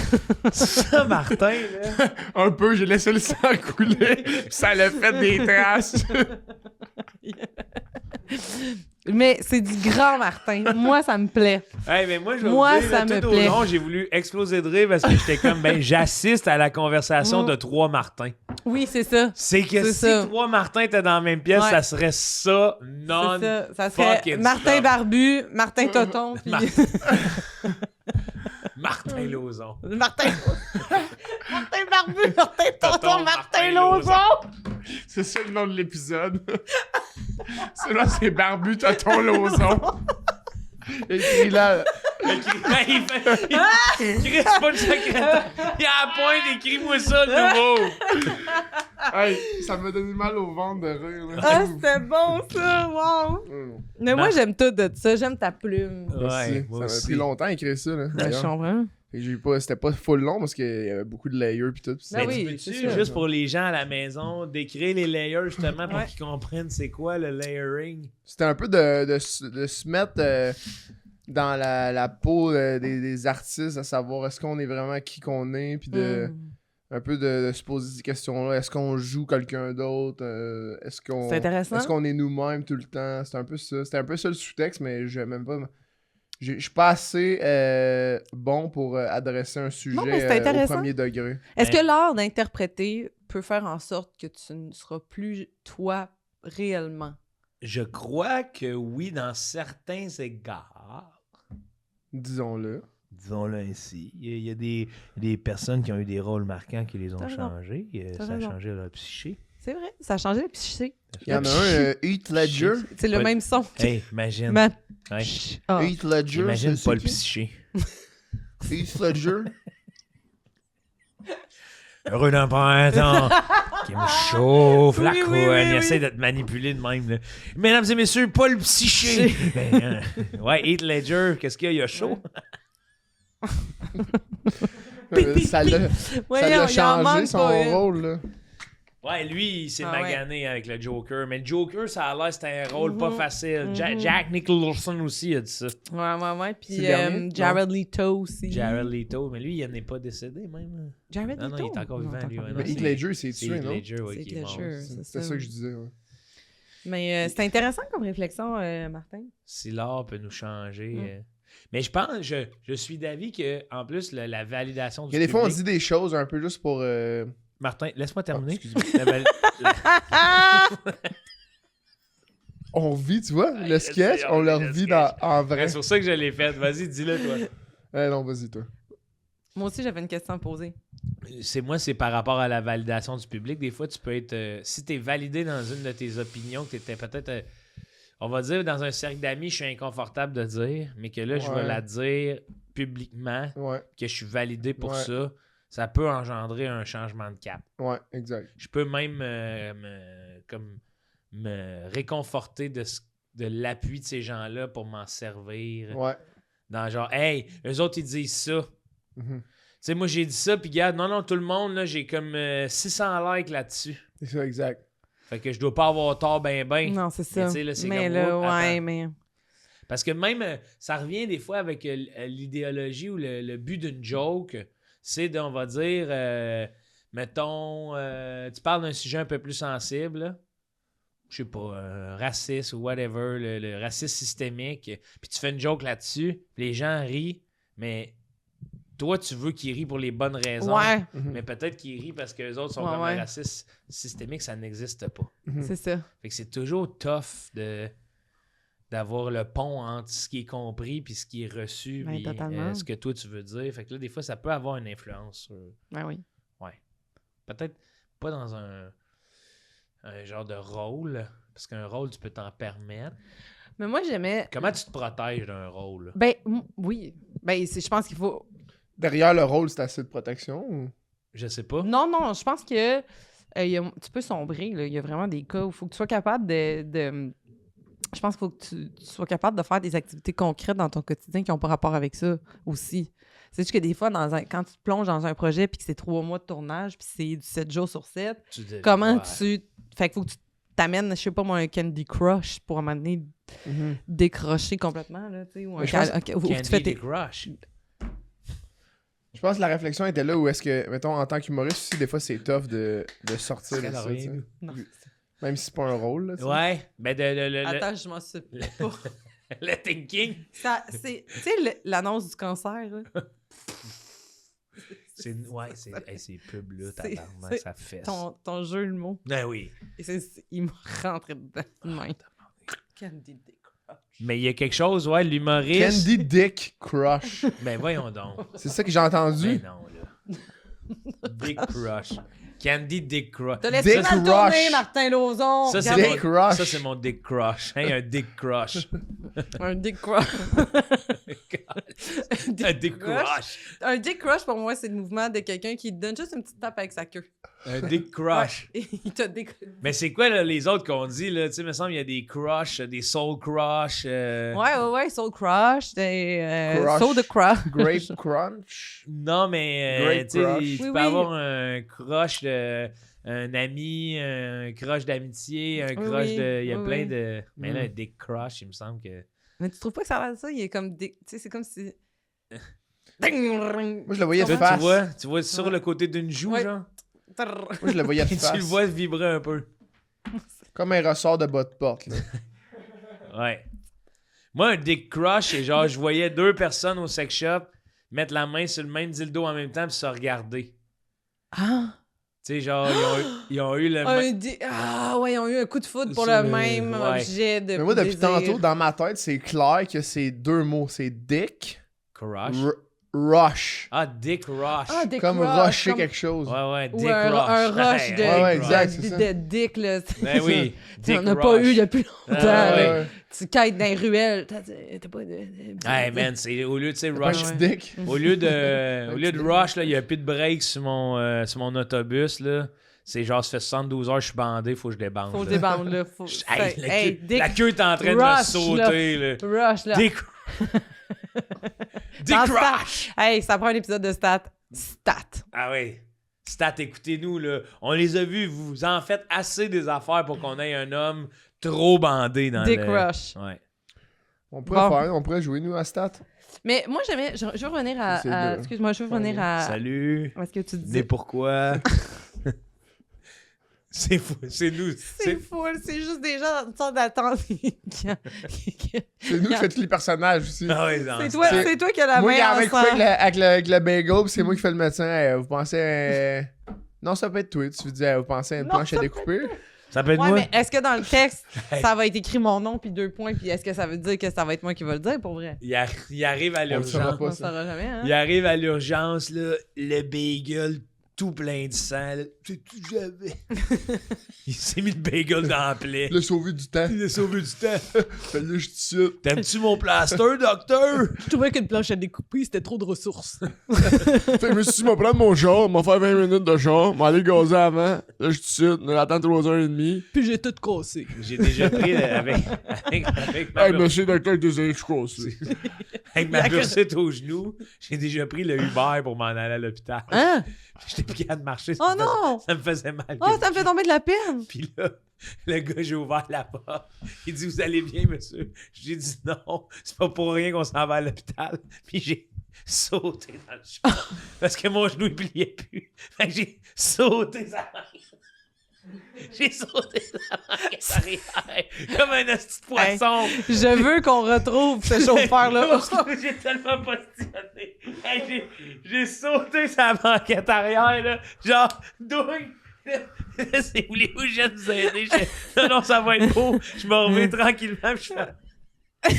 Ça, Martin, là. Un peu, j'ai laissé le sang couler. Ça l'a fait des traces. Mais c'est du grand Martin. Moi, ça me plaît. Hey, mais moi, je vais Moi, vous dire, ça là, me tout au plaît. long, j'ai voulu exploser de rire parce que j'étais comme, j'assiste à la conversation de 3 Martins. Oui, c'est ça. C'est que C'est si ça. 3 Martins étaient dans la même pièce, Ouais. ça serait ça, non. C'est ça. Ça serait fucking Martin stop. Barbu, Martin Toton, puis Martin Lauzon. Martin... Martin Barbu, Martin Toton, Toton, Martin Martin Lauzon. C'est ça le nom de l'épisode. Celui-là, c'est Barbu Toton Lauzon. Écrit là. Il Chris, pas de secrétaire. Il a la pointe, écris-moi ça de nouveau. Hey, ça m'a donné mal au ventre de rire. Là. Ah, c'était bon, ça! Wow! Mais moi, j'aime tout de ça. J'aime ta plume. Merci. Ouais, Ça moi m'a aussi. pris longtemps à écrire ça. Là, Je d'ailleurs. comprends. Et j'ai pas, c'était pas full long parce qu'il y avait beaucoup de layers pis tout. Pis Ben Mais oui, tu peux-tu, c'est ça. juste pour les gens à la maison, décrire les layers justement pour Ouais. qu'ils comprennent c'est quoi le layering? C'était un peu de se mettre dans la peau des artistes, à savoir est-ce qu'on est vraiment qui qu'on est, puis un peu de se poser ces questions-là. Est-ce qu'on joue quelqu'un d'autre? Est-ce qu'on C'est intéressant. est-ce qu'on est nous-mêmes tout le temps? C'était un peu ça. C'était un peu ça le sous-texte, mais je même pas. Je suis pas assez bon pour adresser un sujet Non, mais c'est au intéressant. premier degré. Est-ce que l'art d'interpréter peut faire en sorte que tu ne seras plus toi réellement? Je crois que oui, dans certains égards. Disons-le. Disons-le ainsi. Il y a des personnes qui ont eu des rôles marquants qui les ont T'as raison. changés. T'as Ça a raison. changé leur psyché. C'est vrai, ça a changé la psyché. Il y en a un, Heath Ledger. C'est le Pas- même son. Hey, imagine. Ma- Ouais. Ah. Heath Ledger. Imagine c'est pas le qui? psyché. Heath Ledger. Heureux d'un printemps qui me chauffe la Oui, couenne. oui, oui, Il oui. essaie de te manipuler de même. Là. Mesdames et messieurs, Paul Psyché. Ben, ouais, Heath Ledger, qu'est-ce qu'il y a? Il a chaud. Ça l'a Voyons, il en changé manque son pas une. rôle, là. Ouais, lui, il s'est Ah ouais. magané avec le Joker. Mais le Joker, ça a l'air c'était un rôle pas facile. Mhm. Jack Nicholson aussi a dit ça. Ouais. Puis C'est le dernier? Jared Leto aussi. Jared Leto. Mais lui, il n'est pas décédé même. Jared Non, non, Leto? il est encore vivant, lui, ouais, non, Mais c'est- Heath Ledger, c'est C'est tué, Heath non? Ledger ouais, C'est qui est mort. Ledger. C'est C'est ça que je disais, ouais. Mais c'est intéressant comme réflexion, Martin. Si l'art peut nous changer. Mm. Mais je pense, je suis d'avis que en plus, la validation du Il y a des fois, on public- dit des choses un peu juste pour... Martin, laisse-moi terminer. excuse-moi. La On vit, tu vois, le sketch, sais, on on le vit le revit sketch. en vrai. C'est pour ça que je l'ai fait. Vas-y, dis-le, toi. Non, vas-y, toi. Moi aussi, j'avais une question à poser. C'est par rapport à la validation du public. Des fois, tu peux être... si tu es validé dans une de tes opinions, que tu étais peut-être... on va dire, dans un cercle d'amis, je suis inconfortable de dire, mais que là, je vais Ouais. la dire publiquement, Ouais, que je suis validé pour Ouais. ça. Ça peut engendrer un changement de cap. ouais, exact. Je peux même me réconforter de l'appui de ces gens-là pour m'en servir. Ouais. Dans genre, hey, eux autres, ils disent ça. Mhm. Tu sais, moi, j'ai dit ça, puis regarde, non, tout le monde, là, j'ai comme 600 likes là-dessus. C'est ça, exact. Fait que je dois pas avoir tort ben. Non, c'est ça. tu sais, là, c'est Mais comme, là, oups, ouais, attends. mais... Parce que même, ça revient des fois avec l'idéologie ou le but d'une joke, c'est de, on va dire, mettons, tu parles d'un sujet un peu plus sensible, là. Je sais pas, raciste ou whatever, le racisme systémique, puis tu fais une joke là-dessus, puis les gens rient, mais toi, tu veux qu'ils rient pour les bonnes raisons. Ouais, Mhm. Mais peut-être qu'ils rient parce que les autres sont Ouais, comme ouais. le racisme systémique, ça n'existe pas. Mhm. c'est ça. Fait que c'est toujours tough d'avoir le pont entre ce qui est compris puis ce qui est reçu Ben, puis totalement. ce que toi tu veux dire. Fait que là, des fois, ça peut avoir une influence sur... Ben oui. Peut-être pas dans un genre de rôle, parce qu'un rôle, tu peux t'en permettre. Mais moi, j'aimais... Comment tu te protèges d'un rôle? Ben, oui. Ben, je pense qu'il faut... Derrière le rôle, c'est assez de protection ou... Je sais pas. Non, je pense que tu peux sombrer. Là. Il y a vraiment des cas où il faut que tu sois capable de... Je pense qu'il faut que tu sois capable de faire des activités concrètes dans ton quotidien qui n'ont pas rapport avec ça aussi. C'est juste que des fois, quand tu te plonges dans un projet puis que c'est 3 mois de tournage puis c'est du 7 jours sur 7, comment Ouais. tu... Fait qu'il faut que tu t'amènes, je sais pas moi, un Candy Crush pour m'amener Mhm. décrocher complètement, là, tu sais, ou un Mais je pense- ou que tu fais tes... Crush. Je pense que la réflexion était là où est-ce que, mettons, en tant qu'humoriste aussi, des fois, c'est tough de sortir de ça, tu sais. Non. Même si c'est pas un rôle, là. tu sais. Ouais, ben Attends, je m'en suis pas. le thinking. Ça, c'est, tu sais, l'annonce du cancer, là. Ces pubs-là, C'est- tabarnak, c'est ça fesse. Ton jeu, le mot. Ben oui. Et il m'a rentré dedans. Ouais. Candy Dick. Mais il y a quelque chose, ouais, l'humoriste. Candy Dick Crush. Ben voyons donc. C'est ça que j'ai entendu. Ben non, là. Dick Crush. Candy Dick Crush. T'as laissé Dick mal tourner, Rush. Martin Lauzon. Ça, c'est Dick mon, Crush. ça, c'est mon Dick Crush. Hein, un Dick Crush. Un Dick Crush. Un Dick Crush. Un Dick Crush, pour moi, c'est le mouvement de quelqu'un qui te donne juste une petite tape avec sa queue. Un Dick Crush. Ouais. Il t'a déc... Mais c'est quoi là, les autres qu'on dit, là? Tu sais, il me semble qu'il y a des crush, des soul crush. Ouais, Soul Crush, des Crush. Soul de Crush. Grape Crunch. Non, mais Grape tu sais, crush. tu Oui, peux oui. avoir un crush un ami, un crush d'amitié, un Oui, crush oui. de. Il y a Oui, plein oui. de. Mais là, un Dick Crush, il me semble que. Mais tu trouves pas que ça a l'air de ça? Il est comme Dick... Tu sais, c'est comme si... Moi, je le voyais de Toi, face. tu vois sur Ouais. le côté d'une joue, Ouais. genre. Moi, je le voyais de Tu face. le vois vibrer un peu. Comme un ressort de bas de porte, là. Ouais. Moi, un Dick Crush, c'est genre, je voyais deux personnes au sex shop mettre la main sur le même dildo en même temps puis se regarder. Ah! Tu sais, genre, ils ont eu le Ah ouais, ils ont eu un coup de foudre pour Sur le le- même ouais. objet de Mais moi, depuis désir. tantôt, dans ma tête, c'est clair que c'est deux mots. C'est Dick, Crush. Rush. Ah, Dick Rush. Ah, Dick Comme Rush, rusher comme- quelque chose. Ouais, Dick Ou un Rush. rush de, Ouais, Dick exact, Rush. c'est ça. de dick, là. Ben oui, Tu Dick n'en as pas Rush. eu depuis longtemps. Ah, là. ouais. Tu quêtes dans les ruelles. T'as pas de... Hey man, c'est au lieu de, tu sais, Pas un Rush. petit Dick. Au lieu de Rush, là, il y a plus de break sur mon autobus, là. C'est genre, ça fait 72 heures, je suis bandé, faut que je débande. Faut là. débande, là. Faut... Hey, Hey, Dick la queue est en train de me Rush, sauter, là. Rush, là. Dick Dick Dans Rush! Hey, ça prend un épisode de Stat. Ah oui. Stat, écoutez-nous, là. On les a vus, vous en faites assez des affaires pour qu'on ait un homme trop bandé dans Dick le... Rush. Ouais. On pourrait Bon. on pourrait jouer, nous, à Stat. Mais moi, je veux revenir C'est à de- excuse-moi, je veux revenir à... Salut. à ce que tu Mais disais. pourquoi? C'est fou, c'est nous. C'est fou, c'est juste des gens dans une sorte d'attente. C'est nous qui fait tous les personnages aussi. Ah ouais, non, c'est toi qui as la Moi qui main avais en coupé sang. avec le bagel, puis c'est moi qui fais le médecin. Vous pensez... Non, ça peut être toi. Tu dis, vous pensez à une Non, planche à ça découper? Ça peut être Ouais, moi? mais est-ce que dans le texte, Hey. ça va être écrit mon nom puis 2 points, puis est-ce que ça veut dire que ça va être moi qui va le dire pour vrai? Il arrive à On le saura l'urgence. pas, On ça. saura jamais, hein? Il arrive à l'urgence, là, le bagel tout plein de sang. Là. C'est tout j'avais. Il s'est mis le bagel dans la plaie. Le sauver du temps. Il a sauvé du temps. Fait là, je suis sûr. T'aimes-tu mon plaster, docteur? Je trouvais qu'une planche à découper, c'était trop de ressources. Fait que je me suis dit, m'en prendre mon char, m'en faire 20 minutes de char, m'en aller gazer avant. Là, je suis sûr, on attend 3h30. Puis j'ai tout cassé. J'ai déjà pris avec ma Hey, monsieur le docteur, désolé, je suis cassé. avec ma bursite au genou. J'ai déjà pris le Uber pour m'en aller à l'hôpital. Hein? J'étais plus capable de marcher. Oh non! Ça me faisait mal. Oh, ça me fait tomber de la peine! Puis là, le gars, j'ai ouvert la porte. Il dit, vous allez bien, monsieur? J'ai dit, non, c'est pas pour rien qu'on s'en va à l'hôpital. Puis j'ai sauté dans le char. Parce que mon genou, il pliait plus. Fait que j'ai sauté sa main. J'ai sauté sa main arrière. Comme un petit poisson. Je veux qu'on retrouve ce chauffeur-là. J'ai tellement postillonné. Hey, j'ai sauté sa banquette arrière, là. Genre, douille. C'est voulez-vous, je viens de vous aider. Non, ça va être beau. Je me remets tranquillement. Puis je fais.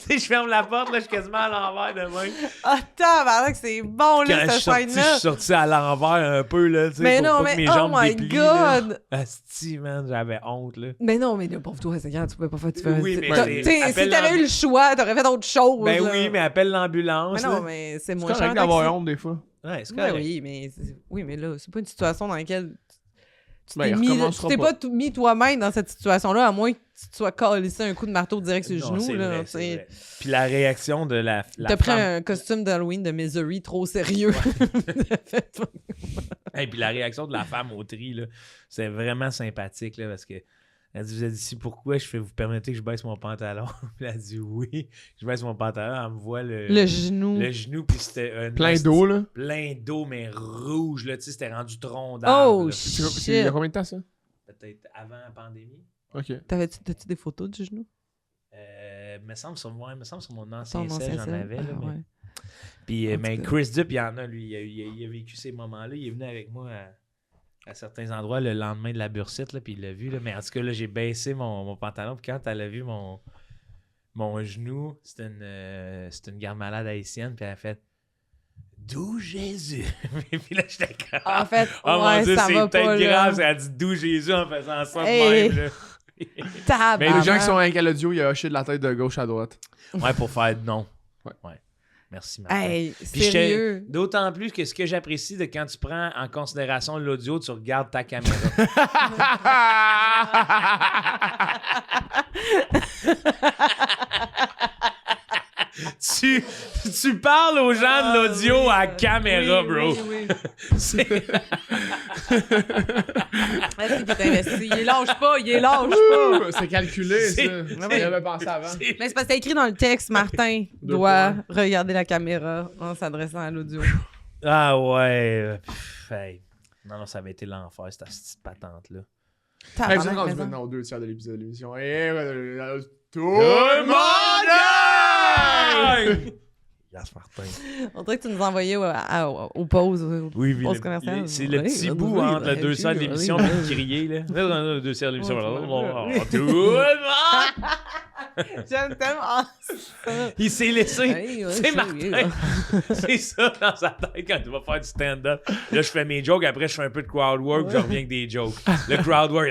Tu sais, je ferme la porte, là, je suis quasiment à l'envers de même. Attends, c'est bon, là, Quand cette je scène-là. suis sorti à l'envers un peu, là, tu sais, Mais pour non, pas mais que mes oh jambes my déplient, là. god! Asti, man, j'avais honte, là. Mais non, mais là, pauvre toi, Seigneur, tu pouvais pas faire. Oui, mais Tu sais, appelle si t'avais eu le choix, t'aurais fait autre chose. Ben là. oui, mais appelle l'ambulance. Mais non, là. mais c'est C'est moins cher. correct d'avoir honte des fois. Ouais, c'est Ben correct. oui, mais là, c'est pas une situation dans laquelle tu Ben, t'es il mis, recommencera tu t'es pas. pas mis toi-même dans cette situation-là, à moins que tu te sois calissé un coup de marteau direct sur le Non, genou. c'est Là, vrai, tu c'est sais. vrai. Puis la réaction de la T'as pris femme... un costume d'Halloween de Misery trop sérieux. Et puis la réaction de la femme au tri, là, c'est vraiment sympathique, là, parce que elle dit, vous avez dit si pourquoi je fais, vous permettez que je baisse mon pantalon? Puis elle a dit oui, je baisse mon pantalon, elle me voit Le genou. le genou, puis c'était Plein d'eau, là. plein d'eau, mais rouge, là, tu sais, c'était rendu tronc Oh, d'arbre. là. Il y shit. a combien de temps, ça? peut-être avant la pandémie. OK. T'as-tu des photos du genou? Me semble sur mon ancien Ton set, ancien j'en set? avais. Là, Ah, mais... ouais. Puis, En tout mais cas. Chris Dup, il y en a, lui. Il a vécu ces moments-là. Il est venu avec moi à certains endroits le lendemain de la bursite, là, puis il l'a vu. Là. Mais en tout cas, là, j'ai baissé mon pantalon. Puis quand elle a vu mon genou, c'était une garde malade haïtienne. Puis elle a fait « D'où Jésus? » Puis là, j'étais comme « En fait, Oh mon ouais, Dieu, ça c'est va peut-être pas, grave. » là. Elle a dit « D'où Jésus? » en faisant ça de Hey. même. Là. Tabarnak. Mais les gens qui sont avec l'audio, il a hoché de la tête de gauche à droite. Ouais, pour faire non. Ouais. Merci, Martin. Hey, Puis sérieux? d'autant plus que ce que j'apprécie de quand tu prends en considération l'audio, tu regardes ta caméra. tu parles aux gens de l'audio à caméra, Oui, bro. oui. C'est- Est-ce qu'il est investi? Il lâche pas, il lâche pas. C'est calculé, C'est- ça. J'avais pensé avant. Mais c'est parce que c'est écrit dans le texte, Martin Deux doit points. regarder la caméra en s'adressant à l'audio. Ah ouais. Hey. Non, ça avait été l'enfer, cette petite patente-là. Hey, vous êtes Tabarnak, rendu mais ça. maintenant aux 2 tiers de l'épisode de l'émission. Et tout le le monde gagne! Yes, Martin. On dirait que tu nous envoyais aux pauses. Oui, Pause commerciale. c'est le Oui, petit oui, bout oui, entre le oui, 200 de oui, l'émission oui, et oui. crier, là. Le 200 de l'émission. Oui, Tout le monde! J'aime tellement ça. Il s'est laissé. Oui, oui, C'est oui, Martin. C'est ça dans sa tête quand il va faire du stand-up. Là, je fais mes jokes, après, je fais un peu de crowd work, je reviens avec des jokes. Le crowd work.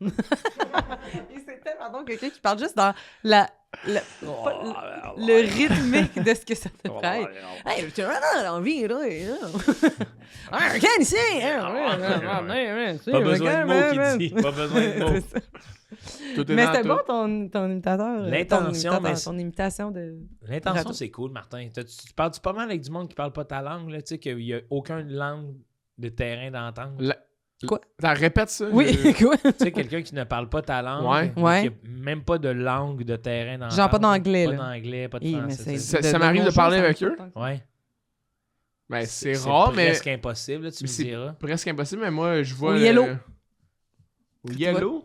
Hey, C'est tellement donc quelqu'un qui parle juste dans le rythmique de ce que ça fait faire. Hey, tu as envie, là. Un can ici! Pas besoin de mots qu'il dit. Pas besoin de mots. tout est Mais dans c'était tout. bon ton imitateur. L'intention, mais ton imitation de. L'intention, Radio. c'est cool, Martin. Tu parles-tu pas mal avec du monde qui parle pas ta langue, là, tu sais, qu'il n'y a aucune langue de terrain d'entente? Quoi? T'en répètes ça? Oui, quoi? Tu sais, quelqu'un qui ne parle pas ta langue, Ouais. ou Ouais. qui a même pas de langue de terrain d'entente. Genre pas d'anglais, Pas là. d'anglais, pas de Hi, mais français. Ça m'arrive de parler avec eux. Ouais. Ben, c'est rare, mais presque impossible, là, tu me c'est- diras. presque impossible. Mais moi, je vois. Au yellow. Au yellow?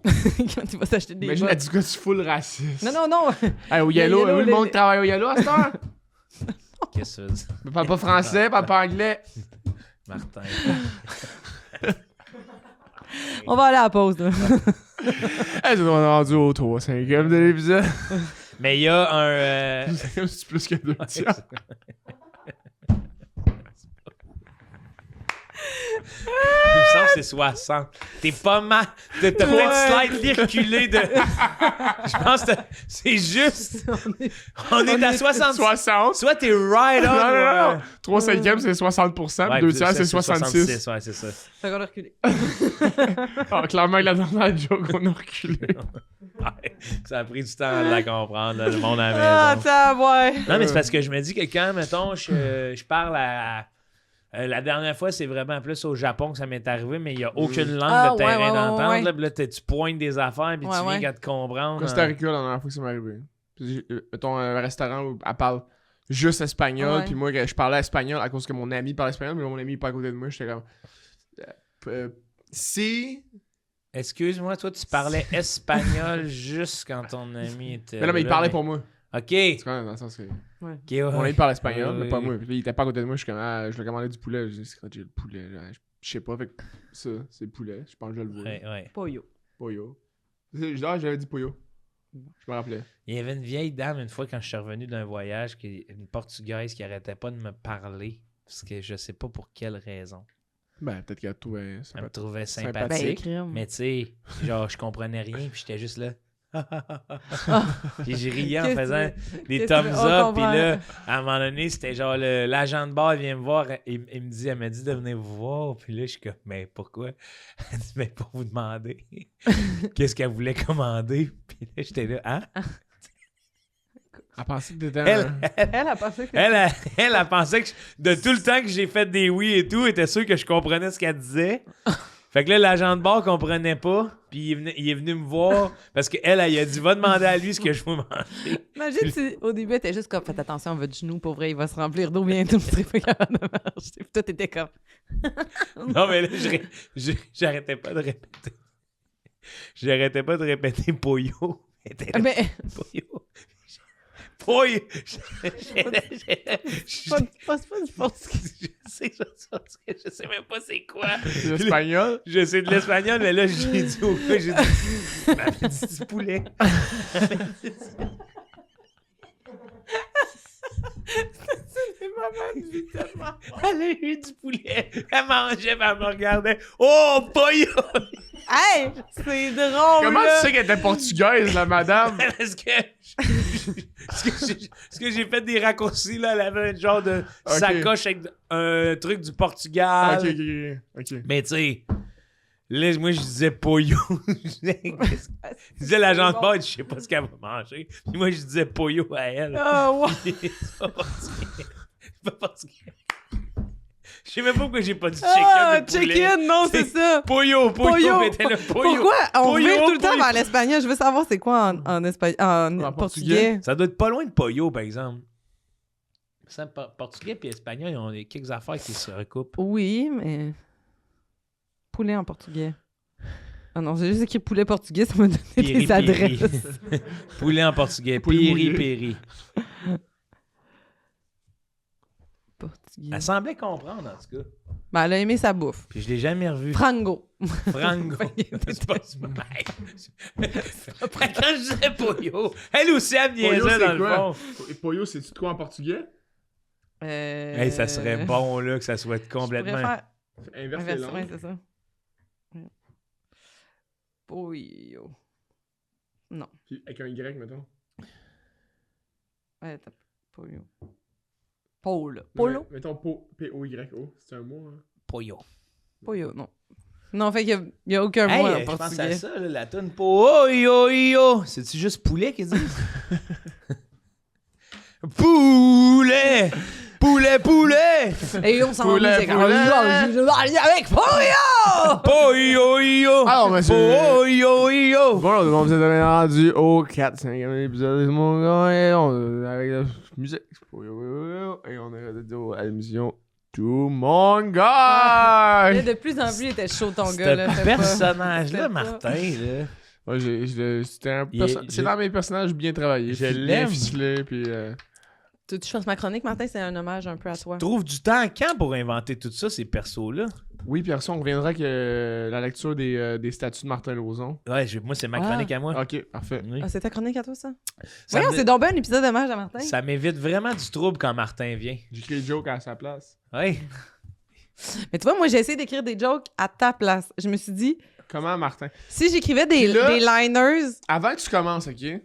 Quand tu vas t'acheter des Imagine, bottes. elle dit quoi, tu full raciste. Non, non, non. Hey, au yellow, yellow, oui, le les- monde qui travaille au yellow à cette heure. Qu'est-ce que ça veut dire? Parle pas français, parle pas anglais. Martin. On va aller à la pause, là. Hey, on est rendu au 3/5e de l'épisode. Mais il y a un... C'est plus que 2 tiers. Il me semble que c'est 60. T'es pas mal. T'as peut-être slightly reculé de... Je pense que c'est juste... On est à 60. 60. Soit t'es right on. Non, non, non. 3/5e, c'est 60%. Ouais, 2 puis tiers, ça, c'est 66. Ouais, c'est ça. Fait qu'on a reculé. Ah, clairement, la dernière joke, on a reculé. Ouais, ça a pris du temps de la comprendre, là, le monde à Ah, la maison. ça, ouais. Non, mais c'est parce que je me dis que quand, mettons, je parle à... la dernière fois, c'est vraiment plus au Japon que ça m'est arrivé, mais il n'y a aucune langue Ah, de terrain ouais, ouais, d'entente. ouais. Là, puis là, tu pointes des affaires, puis Ouais, tu viens ouais. qu'à te comprendre. Costa Rica, la dernière fois que ça m'est arrivé. Mettons, un restaurant où elle parle juste espagnol, Ouais. puis moi, je parlais espagnol à cause que mon ami parle espagnol, mais mon ami est pas à côté de moi, j'étais comme... Si... Excuse-moi, toi, tu parlais espagnol juste quand ton ami était. Mais non, mais il là, parlait pour moi. Ok. Tu comprends, dans le sens que... Ok, ouais. Mon ami parle espagnol, Oui, mais pas oui. moi. Puis là, il était pas à côté de moi, je suis comme, ah, je lui ai commandé du poulet. J'ai dit, j'ai le poulet. Là. Je sais pas, fait que ça, c'est le poulet. Je pense que je le vois. Ouais, ouais. Pollo. Pollo. Je dis, ah, j'avais dit pollo. Je me rappelais. Il y avait une vieille dame, une fois, quand je suis revenu d'un voyage, une Portugaise qui arrêtait pas de me parler, parce que je sais pas pour quelle raison. Ben, peut-être qu'elle trouvait ça. Elle me trouvait Sympathique. sympathique. Ben, Mais tu sais, genre, je comprenais rien, puis j'étais juste là. Puis je riais en Qu'est-ce faisant que des qu'est-ce thumbs que- up, on puis comprend. là, à un moment donné, c'était genre l'agent de bar, il vient me voir, elle m'a dit de venir vous voir, puis là, je suis comme, mais pourquoi? Elle dit, mais pour vous demander qu'est-ce qu'elle voulait commander, puis là, j'étais là, hein? Elle pensait que t'étais Elle, un... Elle a pensé que. elle a pensé que de tout le temps que j'ai fait des oui et tout, elle était sûre que je comprenais ce qu'elle disait. Fait que là, l'agent de bar comprenait pas. Puis il est venu me voir parce qu'elle, elle a dit, va demander à lui ce que je veux manger. Imagine si au début, t'es juste comme, faites attention à votre genou, pour vrai, il va se remplir d'eau bientôt, tu serais pas capable de marcher. Puis toi, t'étais comme. Non, mais là, j'arrêtais pas de répéter. J'arrêtais pas de répéter Poyo. Mais Poyo. Poyo. pas du portugais. Je sais même pas c'est quoi. C'est l'espagnol? Je sais de l'espagnol, mais là, j'ai dit au gars, j'ai dit, elle m'a dit du poulet. Elle a eu du poulet. Elle mangeait, puis elle me regardait. Oh, Poyo! Hey! C'est drôle! Comment là. tu sais qu'elle était portugaise, la madame? Parce que j'ai fait des raccourcis, là. Elle avait un genre de sacoche avec un truc du Portugal. Ok. Mais tu sais, là, moi, je disais Poyo. Je disais la jambe de je sais pas ce qu'elle va manger. Puis moi, je disais Poyo à elle. Oh, wow. C'est pas portugais. C'est pas portugais. Je sais même pas pourquoi j'ai pas dit chicken. Ah, mais poulet. chicken, non, c'est ça. Poyo était le Poyo. Pourquoi on Poyo, vire tout le temps Poyo. vers l'espagnol? Je veux savoir c'est quoi en espagnol, en portugais. Ça doit être pas loin de Poyo, par exemple. Ça, portugais et espagnol, ils ont quelques affaires qui se recoupent. Oui, mais... Poulet en portugais. Ah non, j'ai juste écrit poulet portugais, ça m'a donné Piri, des adresses. piri. Poulet en portugais. Poulet Piri, mouillé. piri. Portugais. Elle semblait comprendre, en tout cas. Ben, elle a aimé sa bouffe. Puis je l'ai jamais revu. Frango. Frango. C'est pas Quand je disais Poyo, elle aussi, elle me Poyo, niaisait c'est dans le quoi? fond. Et Poyo, c'est-tu de quoi en portugais? Hey, ça serait bon, là, que ça soit complètement... Je pourrais faire... Inverse les Inverse, ouais, langues. c'est ça. Poyo. Non. Puis avec un Y, mettons. Ouais, t'as... Poyo. Polo. Polo? Mettons P-O-Y-O. C'est un mot, hein? Poyo. Poyo, non. Non, fait qu'il y a aucun Hey, mot en je pense portugais. à ça, là, la toune Poyo. C'est-tu juste poulet qu'ils disent? Poulet! Poulet! Et on s'en Poulet, musique. poulet. Avec Poyo! Poyo! Ah, mais c'est... Poyo! Bon, là, vous êtes rendu au 4-5e épisode de mon gars, et avec la musique. Et on est rendu à l'émission Tout mon gars! De plus en plus, il était chaud ton gars. Là, Ce fais personnage-là, pas. Martin, là. Ouais, c'était un Il est- c'est dans mes personnages bien travaillés. Je bien l'aime. ficelés, puis... Tu fasses ma chronique, Martin, c'est un hommage un peu à toi. Trouve du temps quand pour inventer tout ça, ces persos-là? Oui, puis après ça, on reviendra avec la lecture des statuts de Martin Lauzon. Ouais, moi, c'est ma chronique à moi. Ok, parfait. Oui. Ah, c'est ta chronique à toi, ça? Ça Voyons, me- c'est donc bien un épisode d'hommage à Martin. Ça m'évite vraiment du trouble quand Martin vient. J'écris le joke à sa place. Ouais. Mais tu vois, moi, j'ai essayé d'écrire des jokes à ta place. Je me suis dit, Comment, Martin? si j'écrivais des, Puis là- des liners... Avant que tu commences, ok?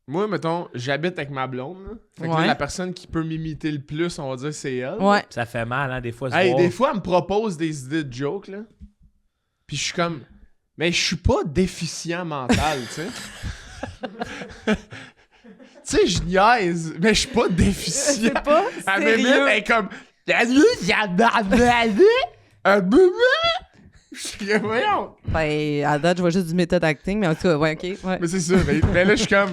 Moi, mettons, j'habite avec ma blonde. Là. Fait que là, Ouais. la personne qui peut m'imiter le plus, on va dire, c'est elle. Ouais. Ça fait mal, hein, des fois. se Hey, voir. des fois, elle me propose des idées de jokes, là. Puis je suis comme... Mais je suis pas déficient mental, tu sais. Tu sais, je niaise, mais je suis pas déficient. C'est pas Elle me met, sérieux. elle est comme... Je suis comme, voyons. Ben, à date, je vois juste du méthode acting, mais en tout cas, ouais, OK. Ouais. Mais c'est ça. Mais là, je suis comme...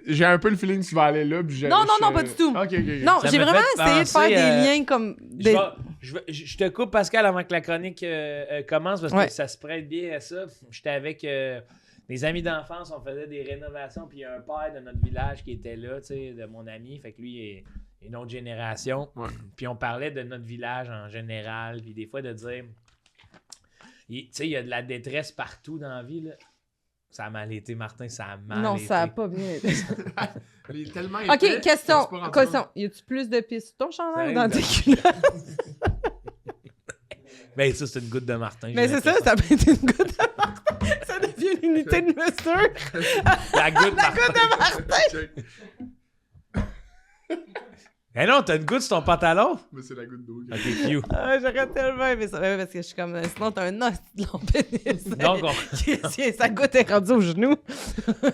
J'ai un peu le feeling que tu vas aller là, puis Non, pas du tout. Ok. Non, Ça j'ai me vraiment fait essayé de faire penser, des liens comme... Des... Je te coupe, Pascal, avant que la chronique commence, parce Ouais. que ça se prête bien à ça. J'étais avec des amis d'enfance, on faisait des rénovations, puis il y a un père de notre village qui était là, tu sais, de mon ami. Fait que lui est une autre génération. Ouais. Puis on parlait de notre village en général, puis des fois de dire... Tu sais, il y a de la détresse partout dans la vie, là. Ça a mal été, Martin, ça a mal Non, été. ça a pas bien été. Il est tellement OK, épais, question. c'est pas rentrer Question. Y a-tu plus de pistes sur ton chandail ou Ça dans tes arrive. culottes? Ben ça, c'est une goutte de Martin. Mais j'ai c'est ça, l'impression. ça peut être une goutte de Martin. Ça devient une unité de mesure. La goutte La goutte de Martin. Eh non, t'as une goutte sur ton pantalon? Mais c'est la goutte d'eau. Ok, few. Ah, j'aurais tellement aimé ça. Ouais, parce que je suis comme... Sinon, t'as un os de long pénis. Donc, Sa goutte est rendue au genou.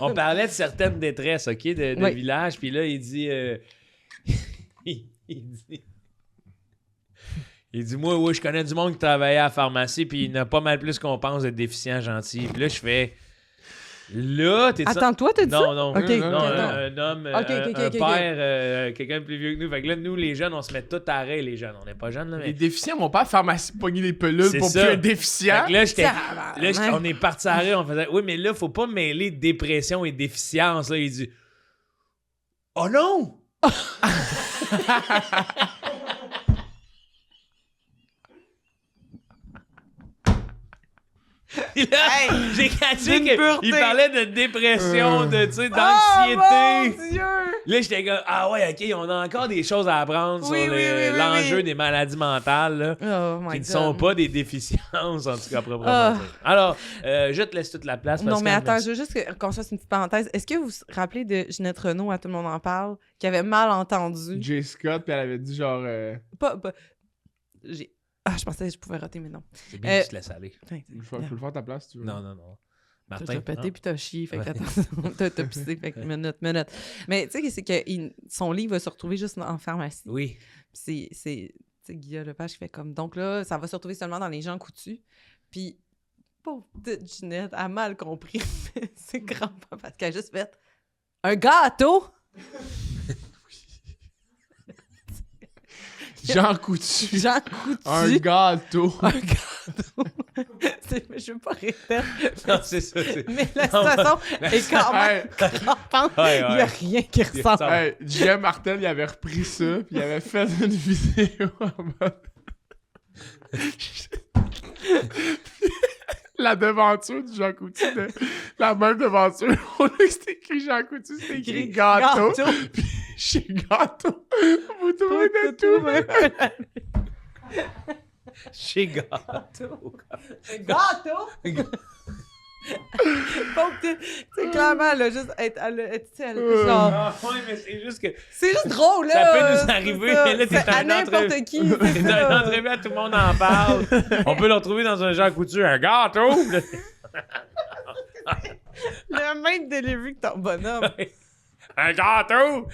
on parlait de certaines détresses, ok, de Oui. village, puis là, il dit... il dit... Il dit, moi, oui, je connais du monde qui travaillait à la pharmacie, puis il n'a pas mal plus qu'on pense d'être déficient gentil. Puis là, je fais... Là, t'es Attends, toi, t'as dit ça? Non. Ok, Non, Non, ok, un homme, Ok, un ok, ok, père, quelqu'un de plus vieux que nous. Fait que là, nous, les jeunes, on se met tout à arrêt, les jeunes. On n'est pas jeunes, là, Les mais... déficients vont pas à la pharmacie pogner des pelules C'est pour ça. plus être déficient. Fait que là, Tabarnak. on est parti à arrêt, on faisait... Oui, mais là, faut pas mêler dépression et déficience. Là, il dit... Oh non! Puis là, j'ai catché d'une qu'il pureté. parlait de dépression, de, tu sais, Oh, mon d'anxiété. Dieu! Là, j'étais comme, ah ouais, OK, on a encore des choses à apprendre Oui, sur oui, oui, l'enjeu oui. des maladies mentales, là, Oh my qui ne God. sont pas des déficiences, en tout cas, proprement Ah. dit. Alors, je te laisse toute la place. Non, mais Pascal, attends, merci. je veux juste qu'on se fasse une petite parenthèse. Est-ce que vous vous rappelez de Ginette Renault, à Tout le monde en parle, qui avait mal entendu? Jay Scott, puis elle avait dit genre. Pas... je pensais que je pouvais rater, mais non. C'est bien que tu te laisses aller. Je peux le faire à ta place, si tu veux. Non. T'as Martin, pété non. puis t'as chié, fait que Ouais. attention, t'as pissé, fait que minute. Mais tu sais, c'est que son livre va se retrouver juste en pharmacie. Oui. Puis c'est tu sais, Guillaume Lepage qui fait comme. Donc là, ça va se retrouver seulement dans les gens coutus. Puis, pauvre petite Ginette a mal compris. C'est grand-papa parce qu'elle a juste fait un gâteau! Jean Coutu. Jean Coutu! Un gâteau. Un gâteau! Je veux pas répéter, Non, c'est ça. mais la situation est quand même frappante. Ouais, Il n'y a rien qui ressemble. Hey, J.M. Martel, il avait repris ça, puis il avait fait une vidéo en mode. La devanture du Jean Coutu, la même devanture, au lieu que c'était écrit Jean Coutu, c'était écrit gâteau. Puis chez Gâteau, vous trouvez de tout. Chez Gâteau. Un gâteau! Pauvre petite, tu sais, clairement, elle a juste elle a genre... Ah, ouais, mais c'est juste que C'est juste drôle, là! ça peut nous c'est arriver. ça. Mais là, t'es C'est à un n'importe qui, c'est c'est ça. un entrevue à tout le monde en parle. On peut le retrouver dans un Jean Coutu, un gâteau. Le même delivery que ton bonhomme. Un gâteau.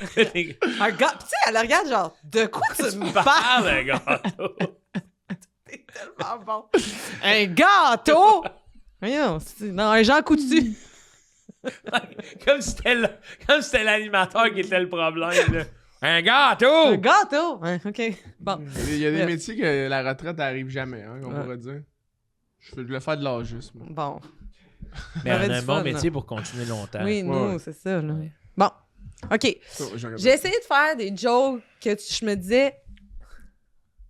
Un gars, tu sais, elle regarde genre, de quoi tu me parles? Parle, un gâteau. C'est tellement bon. Un gâteau! Voyons, non, un Jean Coutu. Comme si c'était l'animateur qui était le problème. Là. Un gâteau. Un gâteau! Ouais, OK, bon. Il y a des Bref. métiers que la retraite n'arrive jamais, hein, on Ouais. pourrait dire. Je veux le faire de l'âgisme. Bon. Mais On on avait a un du bon fun, métier pour continuer longtemps. Oui, nous, Ouais. c'est ça, là. Bon, OK. Ça, J'ai essayé de faire des jokes que je me disais,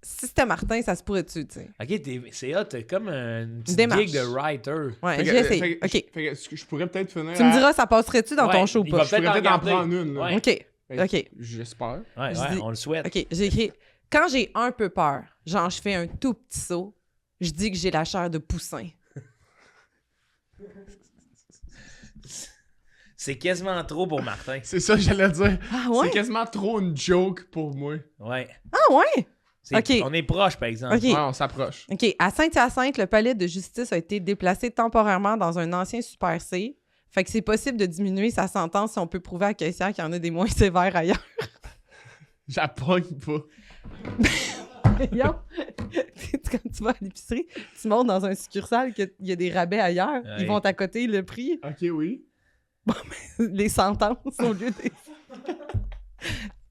si c'était Martin, ça se pourrait-tu, tu sais. Ok, c'est hot, t'es comme une petite Démarche. gig de writer. Ouais, Fait que- j'ai essayé. fait que- OK. fait que est-ce que je pourrais peut-être finir. Tu me diras, ça passerait-tu dans Ouais, ton show ou il pas? va Je pourrais peut-être en regarder. prendre une. Là. Ouais. OK. OK. J'espère. Ouais, Je ouais, dis- on le souhaite. OK, j'ai écrit quand j'ai un peu peur, genre je fais un tout petit saut, je dis que j'ai la chair de poussin. C'est quasiment trop pour Martin. C'est ça que j'allais dire. Ah C'est ouais? quasiment trop une joke pour moi. Ouais. Ah ouais? C'est- Ok. On est proche, par exemple. OK. Ouais, on s'approche. OK. À Saint-Hyacinthe, le palais de justice a été déplacé temporairement dans un ancien Super C. Fait que c'est possible de diminuer sa sentence si on peut prouver à la caissière qu'il y en a des moins sévères ailleurs. J'appogne pas. Yo! Quand tu vas à l'épicerie, tu montes dans un succursale qu'il y a des rabais ailleurs. Ouais. Ils vont t'accoter le prix, Ok, oui. les sentences au lieu des...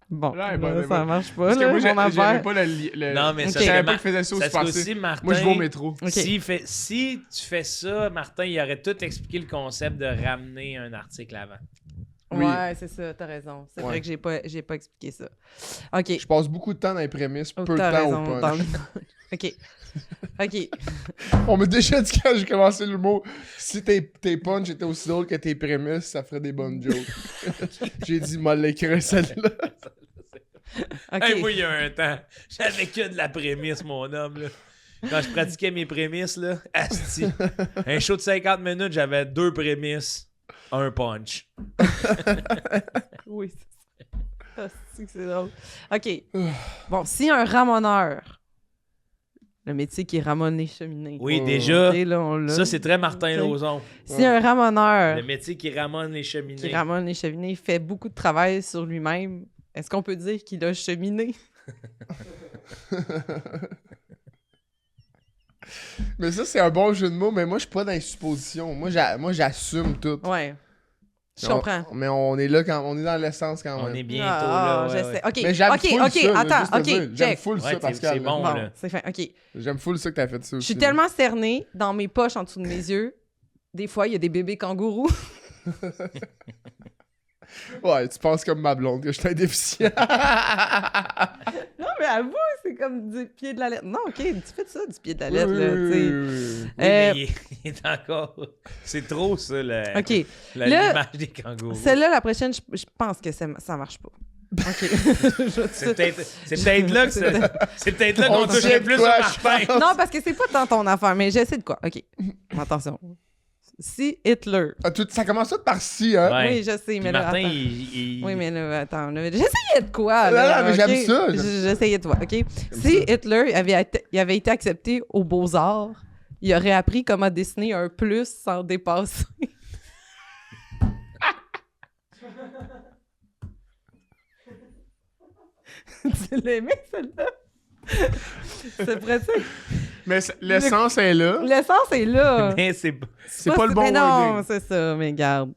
Bon, Ouais, là, bon, ça bon. marche pas, Parce que là, moi, mon j'avais affaire. pas le. Non, mais Ok. ça Je savais serait pas qu'il faisait ça au ça Super serait C. aussi Martin. Moi, je vais au métro. OK. Si tu fais ça, Martin, il aurait tout expliqué le concept de ramener un article avant. Oui. Ouais, c'est ça, t'as raison. C'est Ouais. vrai que j'ai pas expliqué ça. OK. Je passe beaucoup de temps dans les prémices, Oh, peu de t'as temps raison, au dans punch. le- OK. OK. On m'a déjà dit quand j'ai commencé l'humour, si tes punch étaient aussi drôles que tes prémices, ça ferait des bonnes jokes. J'ai dit, m'a l'écrire celle-là. OK. Hey, moi, il y a un temps, j'avais que de la prémisse, mon homme. Là. Quand je pratiquais mes prémices, là, asti. Un show de 50 minutes, j'avais 2 prémices, un punch. Oui, c'est ça. Ah, c'est drôle. OK. Bon, si un ramoneur, le métier qui ramone les cheminées. Oui, Oh. déjà, OK, là, on l'a. ça, c'est très Martin Ok. Lauzon. Si un ramoneur Le métier qui ramène les cheminées. qui ramone les cheminées fait beaucoup de travail sur lui-même, est-ce qu'on peut dire qu'il a cheminé? Mais ça, c'est un bon jeu de mots, mais moi, je suis pas dans les suppositions. Moi, j'assume tout. Ouais. Je comprends. Mais on est là quand on est dans l'essence quand même. On est bientôt là. Je sais. OK, Mais j'aime full OK, ça, là, attends, juste te OK, dire. J'aime check. full ça, Ouais, Pascal. c'est bon. Bon, là. c'est fin, OK. J'aime full ça que t'as fait ça Je aussi. suis tellement cernée dans mes poches en dessous de mes yeux. Des fois, il y a des bébés kangourous. Ouais, tu penses comme ma blonde que je suis un déficient. Non, mais avoue, c'est comme du pied de la lettre. Non, OK, tu fais ça, du pied de la lettre, Oui, là, oui, tu sais. oui, oui. Oui, mais il est encore... C'est trop, ça, OK. l'image des kangourous. Celle-là, la prochaine, je pense que ça marche pas. OK. C'est peut-être là que c'est peut-être là qu'on On toucherait tient de plus quoi, au Martin. Non, parce que c'est pas dans ton affaire, mais j'essaie de quoi. OK. Attention. Si Hitler. Ah, ça commence tout par si, hein? Ouais. Oui, je sais, Puis mais là. Martin, Attends. il... Oui, mais là, attends. Là, j'essayais de quoi, là? Non, mais j'aime OK? ça. J'essayais de quoi, OK? Si Hitler il avait été accepté aux Beaux-Arts, il aurait appris comment dessiner un plus sans dépasser. Tu l'as aimé, celle-là? C'est pratique. Mais l'essence est là. L'essence est là. Mais c'est pas le bon mais non, wording. c'est ça, mais garde.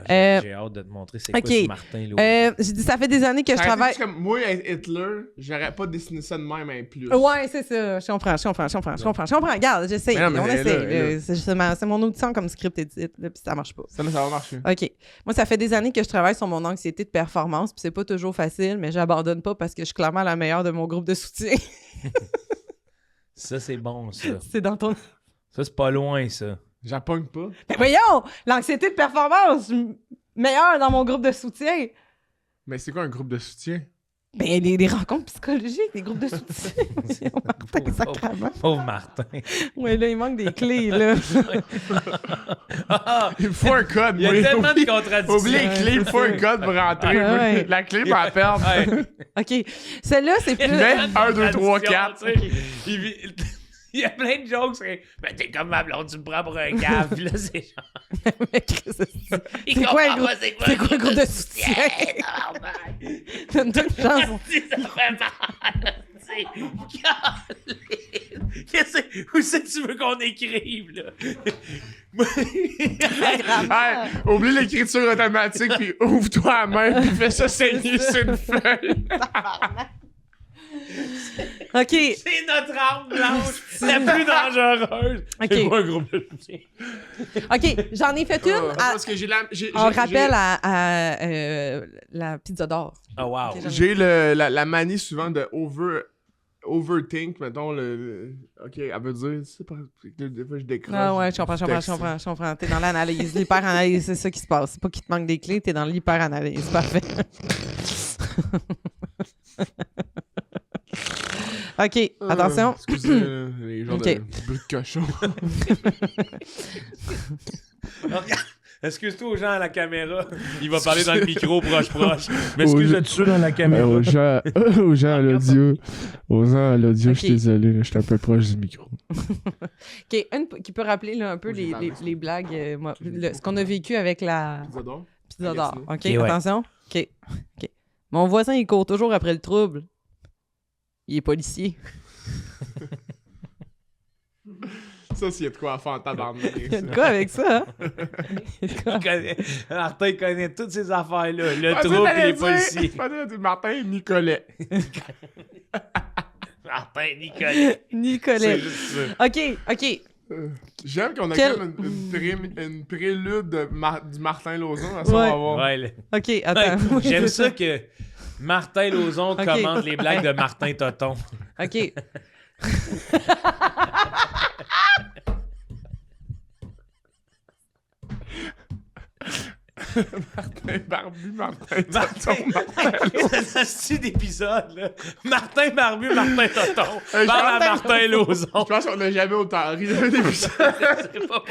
J'ai hâte de te montrer c'est OK. quoi ce Martin là. J'ai dit, ça fait des années que je Arrêtez travaille... juste comme moi, Hitler, j'aurais pas dessiné ça de même un plus. Ouais, c'est ça. Je comprends. Regarde, j'essaye. Mais non, mais On là, essaie. là. C'est mon audition comme script edit, là, puis ça marche pas. Ça va marcher. OK. Moi, ça fait des années que je travaille sur mon anxiété de performance, puis c'est pas toujours facile, mais j'abandonne pas parce que je suis clairement la meilleure de mon groupe de soutien. Ça, c'est bon, ça. C'est dans ton... Ça, c'est pas loin, ça. J'appogne pas. Mais voyons! L'anxiété de performance, je suis meilleure dans mon groupe de soutien. Mais c'est quoi un groupe de soutien? Ben, des rencontres psychologiques, des groupes de soutien. Voyons, Martin, sacrément. Pauvre Martin. Ouais, là, il manque des clés, là. Il faut un code. Il y a moi. tellement de Oublie contradictions. les clés, il faut un code pour rentrer. Ah ouais. La clé pour la perdre. Ouais. OK. Celle-là, c'est plus... Mais 1, 2, 3, 4. Il y a plein de jokes. Ben, t'es comme ma blonde, tu me prends pour un gars. Puis là, c'est genre. Mais Chris, c'est quoi un groupe... C'est quoi un groupe de soutien? Donne-toi une chance. Où c'est que tu veux qu'on écrive, là? Hey, oublie l'écriture automatique, puis ouvre-toi la main, puis fais ça saigner sur une feuille. OK. C'est notre arme blanche la plus dangereuse. OK. C'est pas un groupe de soutien. OK, j'en ai fait une Parce que en rappel à la pizza d'or. Oh, wow. Ok, J'ai la manie souvent de overthink, mettons, OK, elle veut dire, c'est pas... Des fois, je décroche. Ah ouais, je comprends. T'es dans l'analyse, l'hyper-analyse, c'est ça qui se passe. C'est pas qu'il te manque des clés, t'es dans l'hyper-analyse. Parfait. OK, attention. Excusez les genres Ok. de bruit de cochon. Regarde, excuse-toi aux gens à la caméra. Il va parler dans le micro proche. Mais excuse-toi dans la caméra. Aux gens à l'audio, je suis désolé, là, je suis un peu proche du micro. OK, une qui peut rappeler là, un peu les blagues, ce qu'on a vécu avec la pizza d'or. OK, Ok, ouais. attention. OK. Mon voisin, il court toujours après le trouble. Il est policier. Ça, s'il y a de quoi à faire en tabarnak. Il y a de quoi avec ça, hein? Martin connaît toutes ces affaires-là. Le trouble et les policiers. Martin Nicolet. Martin Nicolet. Nicolet. C'est juste ça. OK. J'aime qu'on a Quel- comme une prélude du Martin Lauzon. À ça, on va Ouais. voir. Ouais, OK, attends. J'aime ça que Martin Lauzon Ok. commande les blagues de Martin Toton. OK. Martin Toton. C'est un d'épisode, là. Martin Barbu, Martin Toton. Hey, Parle à Martin Martin Lauzon. Je pense qu'on n'a jamais autant ri d'un épisode. C'est pas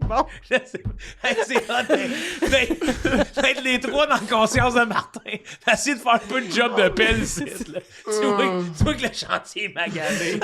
Bon. Je sais pas. Hey, c'est hot d'être les trois dans la conscience de Martin. Essayer de faire un peu de job de pelle ici, là. Tu vois que le chantier est magané.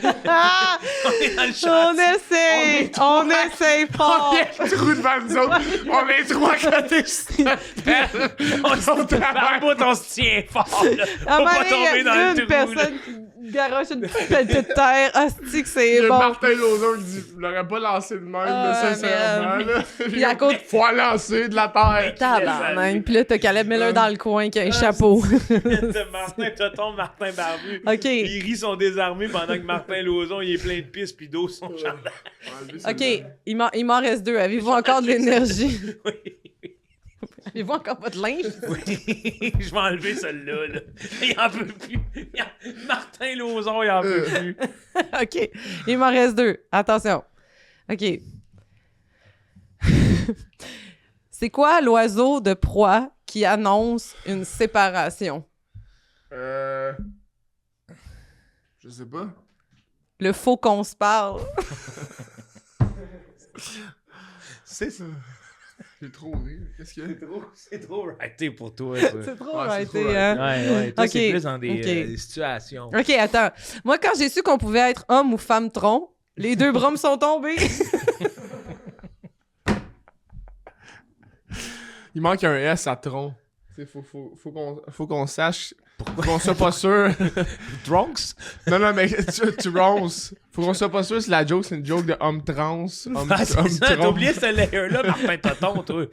On est dans le chantier. On essaye fort. Il y a un trou devant nous autres. On est trois côtés sur notre pelle. On se tient par bout, on se tient fort, là. À un Faut moment pas donné, tomber il y dans a le une trou, là. personne qui garoche une petite pelletée de terre. Hostie que Il y c'est a bon. Martin Lauzon qui dit, je l'aurais pas lancé de même, Ah, sincèrement. Là. Puis à côté- Faut lancer de la terre. Tabarnak. Puis là, t'as Caleb Miller dans le coin qui a un chapeau. Martin Toton, Martin Barbu. OK. Il rit son désarmé pendant que Martin Lauzon, il est plein de pistes puis d'eau sur son chandail. OK. Il m'en reste 2. Avez-vous encore de l'énergie? Oui. Avez-vous encore votre linge? Oui. Je vais enlever celle-là. Là. Il en peut plus. Martin Lauzon, il en peut plus. OK. Il m'en reste 2. Attention. OK. C'est quoi l'oiseau de proie qui annonce une séparation? Je sais pas. Le faux qu'on se parle. C'est ça. J'ai trop ri. Qu'est-ce qu'il y a? C'est trop writé pour toi, ça. C'est trop Ouais, c'est arrêté, trop hein? Ouais. Toi, Ok. c'est plus dans des, Ok. des situations. OK, attends. Moi, quand j'ai su qu'on pouvait être homme ou femme tronc, les 2 bras me sont tombés. Il manque un S à tronc. Faut qu'on sache. Faut qu'on soit pas sûr. Trunks? Non, mais tu ronces. Faut qu'on soit pas sûr si la joke, c'est une joke de homme trans. Homme, Ah, c'est homme ça, tronc. t'as oublié ce layer-là, Martin Toton, toi.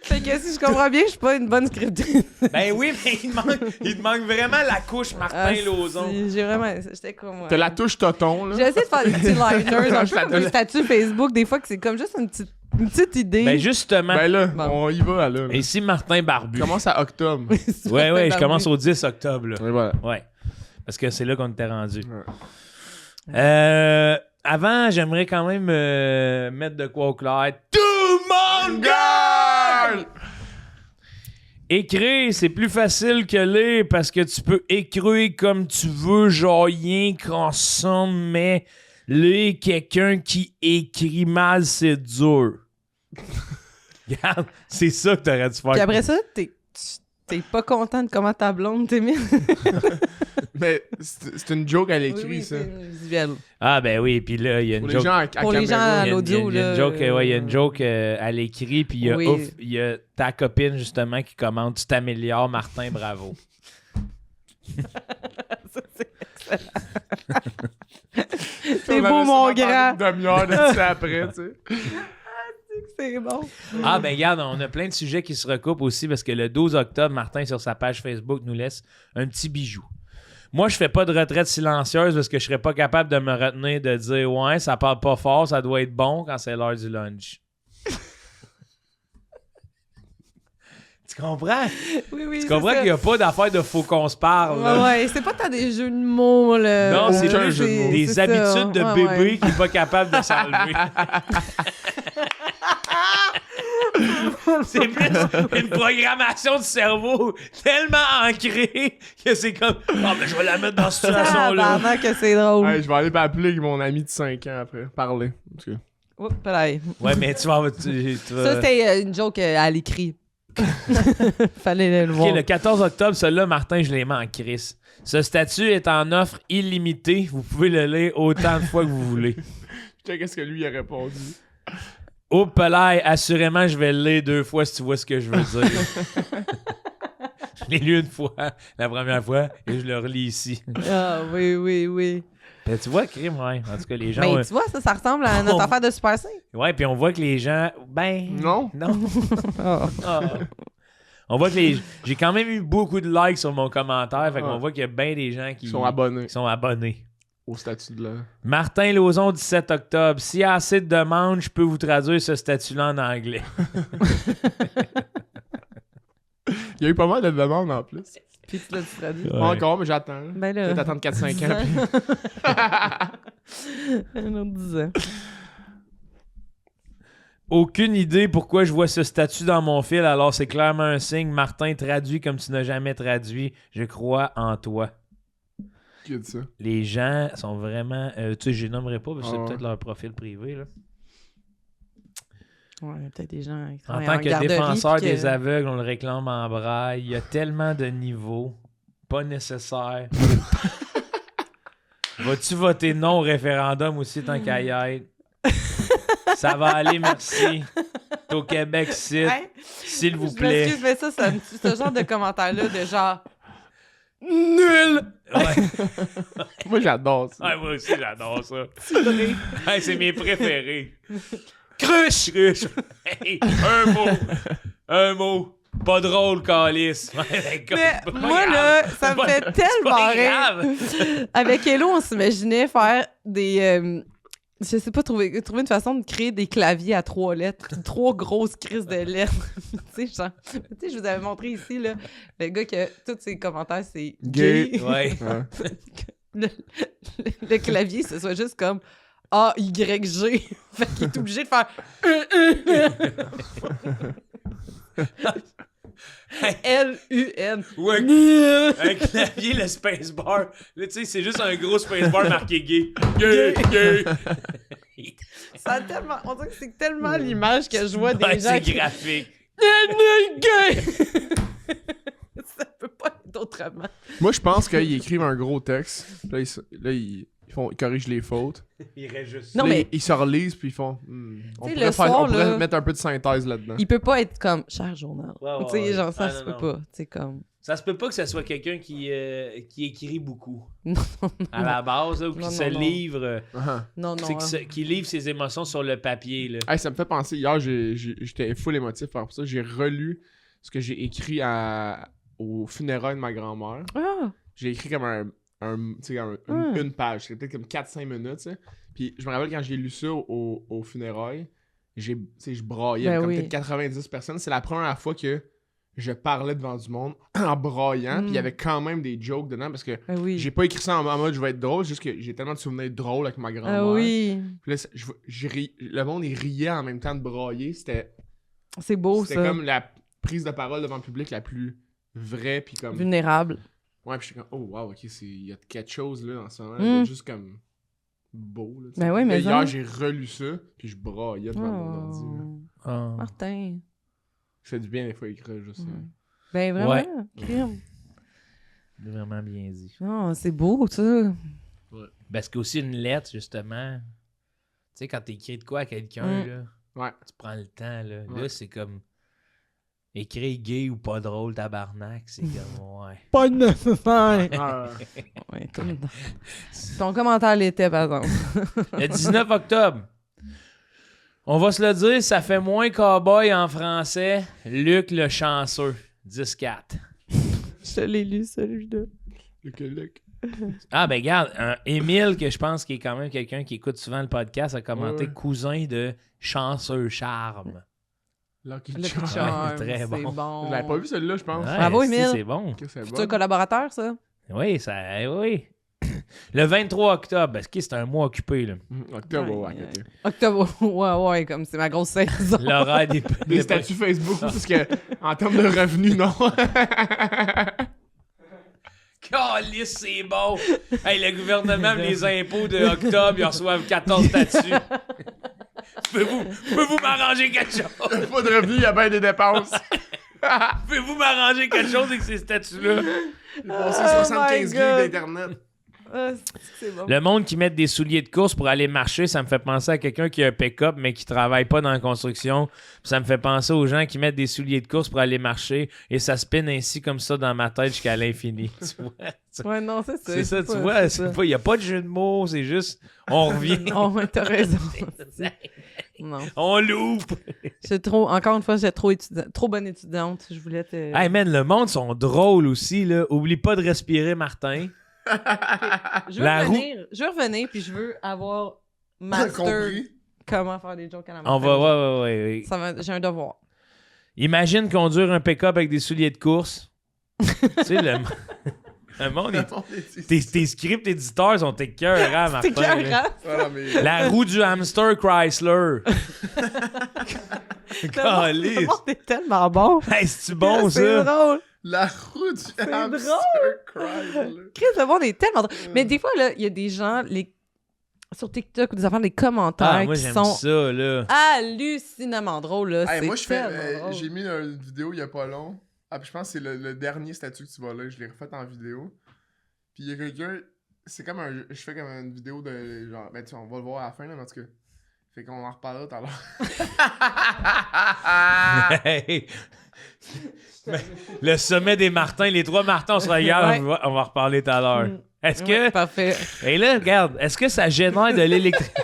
Fait que si je comprends bien, je suis pas une bonne scriptrice. Ben oui, mais il te manque vraiment la couche Martin Lauzon. J'ai vraiment... J'étais comme... ouais. T'as la touche toton, là. J'ai essayé de faire des petits liners, un Je peu comme t'attends. un statut Facebook, des fois, que c'est comme juste une petite idée. Ben justement, Ben là, Bon. on y va, là. et si Martin Barbu? Commence à octobre. Ouais, je commence au 10 octobre. Là. Et voilà. Ouais. Parce que c'est là qu'on était rendu. Ouais. Avant, j'aimerais quand même mettre de quoi au clair. Tout le monde gagne! Écrire, c'est plus facile que lire parce que tu peux écrire comme tu veux, genre rien qu'ensemble, mais lire quelqu'un qui écrit mal, c'est dur. Regarde, c'est ça que t'aurais dû faire. Puis après ça, t'es pas content de comment ta blonde t'est mise. Mais c'est une joke à l'écrit, ça. c'est visuel. Ah ben oui, puis là, il y a une Pour les joke. gens à Pour les gens caméra. à Il y a une- l'audio, il y a une là, joke, ouais, il y a une joke à l'écrit, puis il y a, Oui. il y a ta copine, justement, qui commente « Tu t'améliores, Martin, bravo. Ça, c'est excellent. On C'est avait beau, mon sûrement parlé grand. une demi-heure de ça après, tu sais. C'est bon. » Ah ben regarde, on a plein de sujets qui se recoupent aussi, parce que le 12 octobre, Martin, sur sa page Facebook, nous laisse un petit bijou. Moi, je fais pas de retraite silencieuse parce que je serais pas capable de me retenir de dire « Ouais, ça parle pas fort, ça doit être bon quand c'est l'heure du lunch. » Tu comprends? Oui, Tu comprends qu'il n'y a pas d'affaire de faut qu'on se parle. là. Ouais, c'est pas tant des jeux de mots, là. Non, c'est aucun plus jeu de mots. des c'est habitudes de ça. bébé Ouais, ouais. qui n'est pas capable de s'enlever. C'est plus une programmation du cerveau tellement ancrée que c'est comme « Ah, ben je vais la mettre dans cette situation-là. Pendant que c'est drôle. Ouais, je vais aller m'appeler mon ami de 5 ans après. Parler. Parce que... Oups, là. » Ouais, mais tu vas... Ça, c'était une joke à l'écrit. Fallait le voir. OK, le 14 octobre, celui-là, Martin, je l'ai mis en crise. Ce statut est en offre illimitée. Vous pouvez le lire autant de fois que vous voulez. Putain, qu'est-ce que lui a répondu? Oh, Pelay, assurément, je vais le lire 2 fois si tu vois ce que je veux dire. Je l'ai lu une fois, la première fois, et je le relis ici. Ah, oui. Ben, tu vois, crime, ouais. En tout cas, les gens... Ben, tu vois, ça ressemble à notre affaire de Super 5. Ouais, puis on voit que les gens... Ben... Non? Non. Ah. Ah. On voit que j'ai quand même eu beaucoup de likes sur mon commentaire, fait qu'on voit qu'il y a bien des gens qui Ils sont abonnés qui sont abonnés. au statut de là. Martin Lauzon, 17 octobre. S'il y a assez de demandes, je peux vous traduire ce statut-là en anglais. Il y a eu pas mal de demandes en plus. Puis tu l'as traduit. Pas encore, mais j'attends. Ben là. Peut-être attendre 4-5 ans. Puis... Un autre 10 ans. Aucune idée pourquoi je vois ce statut dans mon fil, alors c'est clairement un signe. Martin, traduit comme tu n'as jamais traduit. Je crois en toi. Qui a dit ça? Les gens sont vraiment... tu sais, je les nommerai pas parce que c'est Ah. peut-être leur profil privé, là. Ouais, peut-être des gens qui En travaillent tant que garderie, défenseur puis que- des aveugles, on le réclame en braille. Il y a tellement de niveaux. Pas nécessaire. Vas-tu voter non au référendum aussi tant qu'à y être? Ça va aller, merci. T'es au Québec, ici. Hey, S'il vous je plaît. m'excuse, mais ça me tue, ce genre de commentaire-là, de genre... Nul! Ouais. Moi, j'adore ça. Ouais, moi aussi, j'adore ça. Titré. Hey, c'est mes préférés. Cruche! Cruche! Hey, un mot. Pas drôle, calice. Ouais, Mais c'est pas moi, grave. là, ça me fait C'est tellement pas rire. grave. Avec Hello, on s'imaginait faire des... je sais pas, trouver une façon de créer des claviers à 3 lettres. 3 grosses crises de lettres. Tu sais, genre... Tu sais, je vous avais montré ici, là, le gars que tous ses commentaires, c'est Gay. gay. Ouais. Ouais. Le clavier, ce soit juste comme A-Y-G. Fait qu'il est obligé de faire... L-U-N. Ouais. Un clavier, le spacebar. Là, tu sais, c'est juste un gros spacebar marqué gay. Gay, gay. Ça a tellement... On dirait que c'est tellement l'image que je vois des Ouais, gens c'est qui... graphique. Gay! Ça peut pas être autrement. Moi, je pense qu'ils écrivent un gros texte. Là, ils corrigent les fautes. Il reste juste Non, Là, mais- ils se relisent, puis ils font... on Tu sais, pourrait, le faire, soir, on pourrait là- mettre un peu de synthèse là-dedans. Il peut pas être comme cher journal. Ouais, Tu sais, ouais, genre, ouais. ça Ah, se non, peut non. pas. Tu sais, comme. Ça se peut pas que ce soit quelqu'un qui écrit beaucoup. Non, À la base, là, ou qui Non, se non, non. livre. non. C'est qui livre ses émotions sur le papier, là. Hey, ça me fait penser, hier, j'étais full émotif par ça. J'ai relu ce que j'ai écrit au funérailles de ma grand-mère. Ah! J'ai écrit comme une page. C'était peut-être comme 4-5 minutes, tu sais. Puis je me rappelle quand j'ai lu ça au funérailles, je braillais Ben comme oui. peut-être 90 personnes. C'est la première fois que je parlais devant du monde en braillant. Puis il y avait quand même des jokes dedans parce que Ben oui. j'ai pas écrit ça en mode je vais être drôle, juste que j'ai tellement de souvenirs drôles avec ma grand-mère. Ah oui. Puis là, le monde, il riait en même temps de brailler. C'était C'est beau, ça. comme la prise de parole devant le public la plus vraie. Puis comme. Vulnérable. Ouais, puis je suis comme, oh wow, ok, il y a quelque chose là en ce moment. Mm. Juste comme beau. Là, tu Ben sais. oui, Là, mais hier, ça. j'ai relu ça, puis je braillais devant mon ordi. là. Oh. Ah. Martin. Ça fait du bien des fois écrire juste ça. Ben vraiment. Ouais. Crime. Vraiment bien dit. Oh, c'est beau, ça. Parce qu'aussi une lettre, justement. Tu sais, quand t'écris de quoi à quelqu'un, là, Ouais. tu prends le temps, là. Ouais. Là, c'est comme. Écrire gay ou pas drôle, tabarnak, c'est comme. Ouais. Pas nécessaire. Ah, Ouais, ton commentaire l'était, par exemple. Le 19 octobre. On va se le dire, ça fait moins cowboy en français. Luc le chanceux. 10-4. Je l'ai lu, celui-là. Luc. Ah, ben regarde, Émile, que je pense qu'il est quand même quelqu'un qui écoute souvent le podcast, a commenté Ouais. cousin de chanceux charme. Lucky Lucky Charm. Charm, très c'est bon. bon. Je l'avais pas vu celui-là, je pense. Ouais, Bravo, si, Émile. C'est bon. Ok, c'est Futur bon. collaborateur, ça? Oui, oui. Le 23 octobre, parce que c'est un mois occupé, là. Octobre, ouais, Aïe, à côté. Octobre, ouais, comme c'est ma grosse saison. L'horaire des... Des statuts Facebook, parce que en termes de revenus, non. Calice, c'est bon! Hey, le gouvernement, les impôts de octobre, ils reçoivent 14 statuts. Pouvez-vous m'arranger quelque chose? Pas de revenus, il y a bien des dépenses. Pouvez-vous m'arranger quelque chose avec ces statuts-là? Ils ont passé Oh 75 my gigs God. d'internet. Ah, c'est bon. Le monde qui met des souliers de course pour aller marcher, ça me fait penser à quelqu'un qui a un pick-up mais qui travaille pas dans la construction. Puis ça me fait penser aux gens qui mettent des souliers de course pour aller marcher et ça spinne ainsi comme ça dans ma tête jusqu'à l'infini. Tu vois? Ouais, non, c'est ça. C'est ça, tu pas- vois. c'est ça. Il n'y a pas de jeu de mots, c'est juste on revient, Oh, ouais, t'as raison. Non. on loupe. Encore une fois, j'ai trop bonne étudiante. Je voulais te. Hey man, le monde sont drôles aussi, là. Oublie pas de respirer, Martin. je veux la revenir, puis je veux avoir master Compris. comment faire des jokes à la On Martin. va, ouais. J'ai un devoir. Imagine conduire un pick-up avec des souliers de course. Tu sais, le monde, tes scripts éditeurs sont écœurants, Martin. C'est là. écœurant. Voilà, mais... La roue du hamster Chrysler. Le Calice. monde est tellement bon. Hey, c'est-tu bon, C'est ça? drôle. La roue du hamster Chrysler. Chris, le monde est tellement drôle. Mais des fois, là, il y a des gens sur TikTok ou des affaires, des commentaires Ah, moi, qui j'aime sont ça, là. hallucinamment drôles. Là. Hey, C'est moi, tellement drôle. j'ai mis une vidéo il y a pas long. Ah, puis je pense que c'est le dernier statut que tu vois là. Je l'ai refait en vidéo. Puis il y a quelqu'un. C'est comme je fais comme une vidéo de genre. Ben, tu sais, on va le voir à la fin, là, mais en tout cas. Fait qu'on en reparlera tout à l'heure. Hey. Mais le sommet des Martins, les 3 Martins, on se regarde, Ouais. on va reparler tout à l'heure. Est-ce Ouais, que... parfait. Et là, regarde, est-ce que ça génère de l'électricité?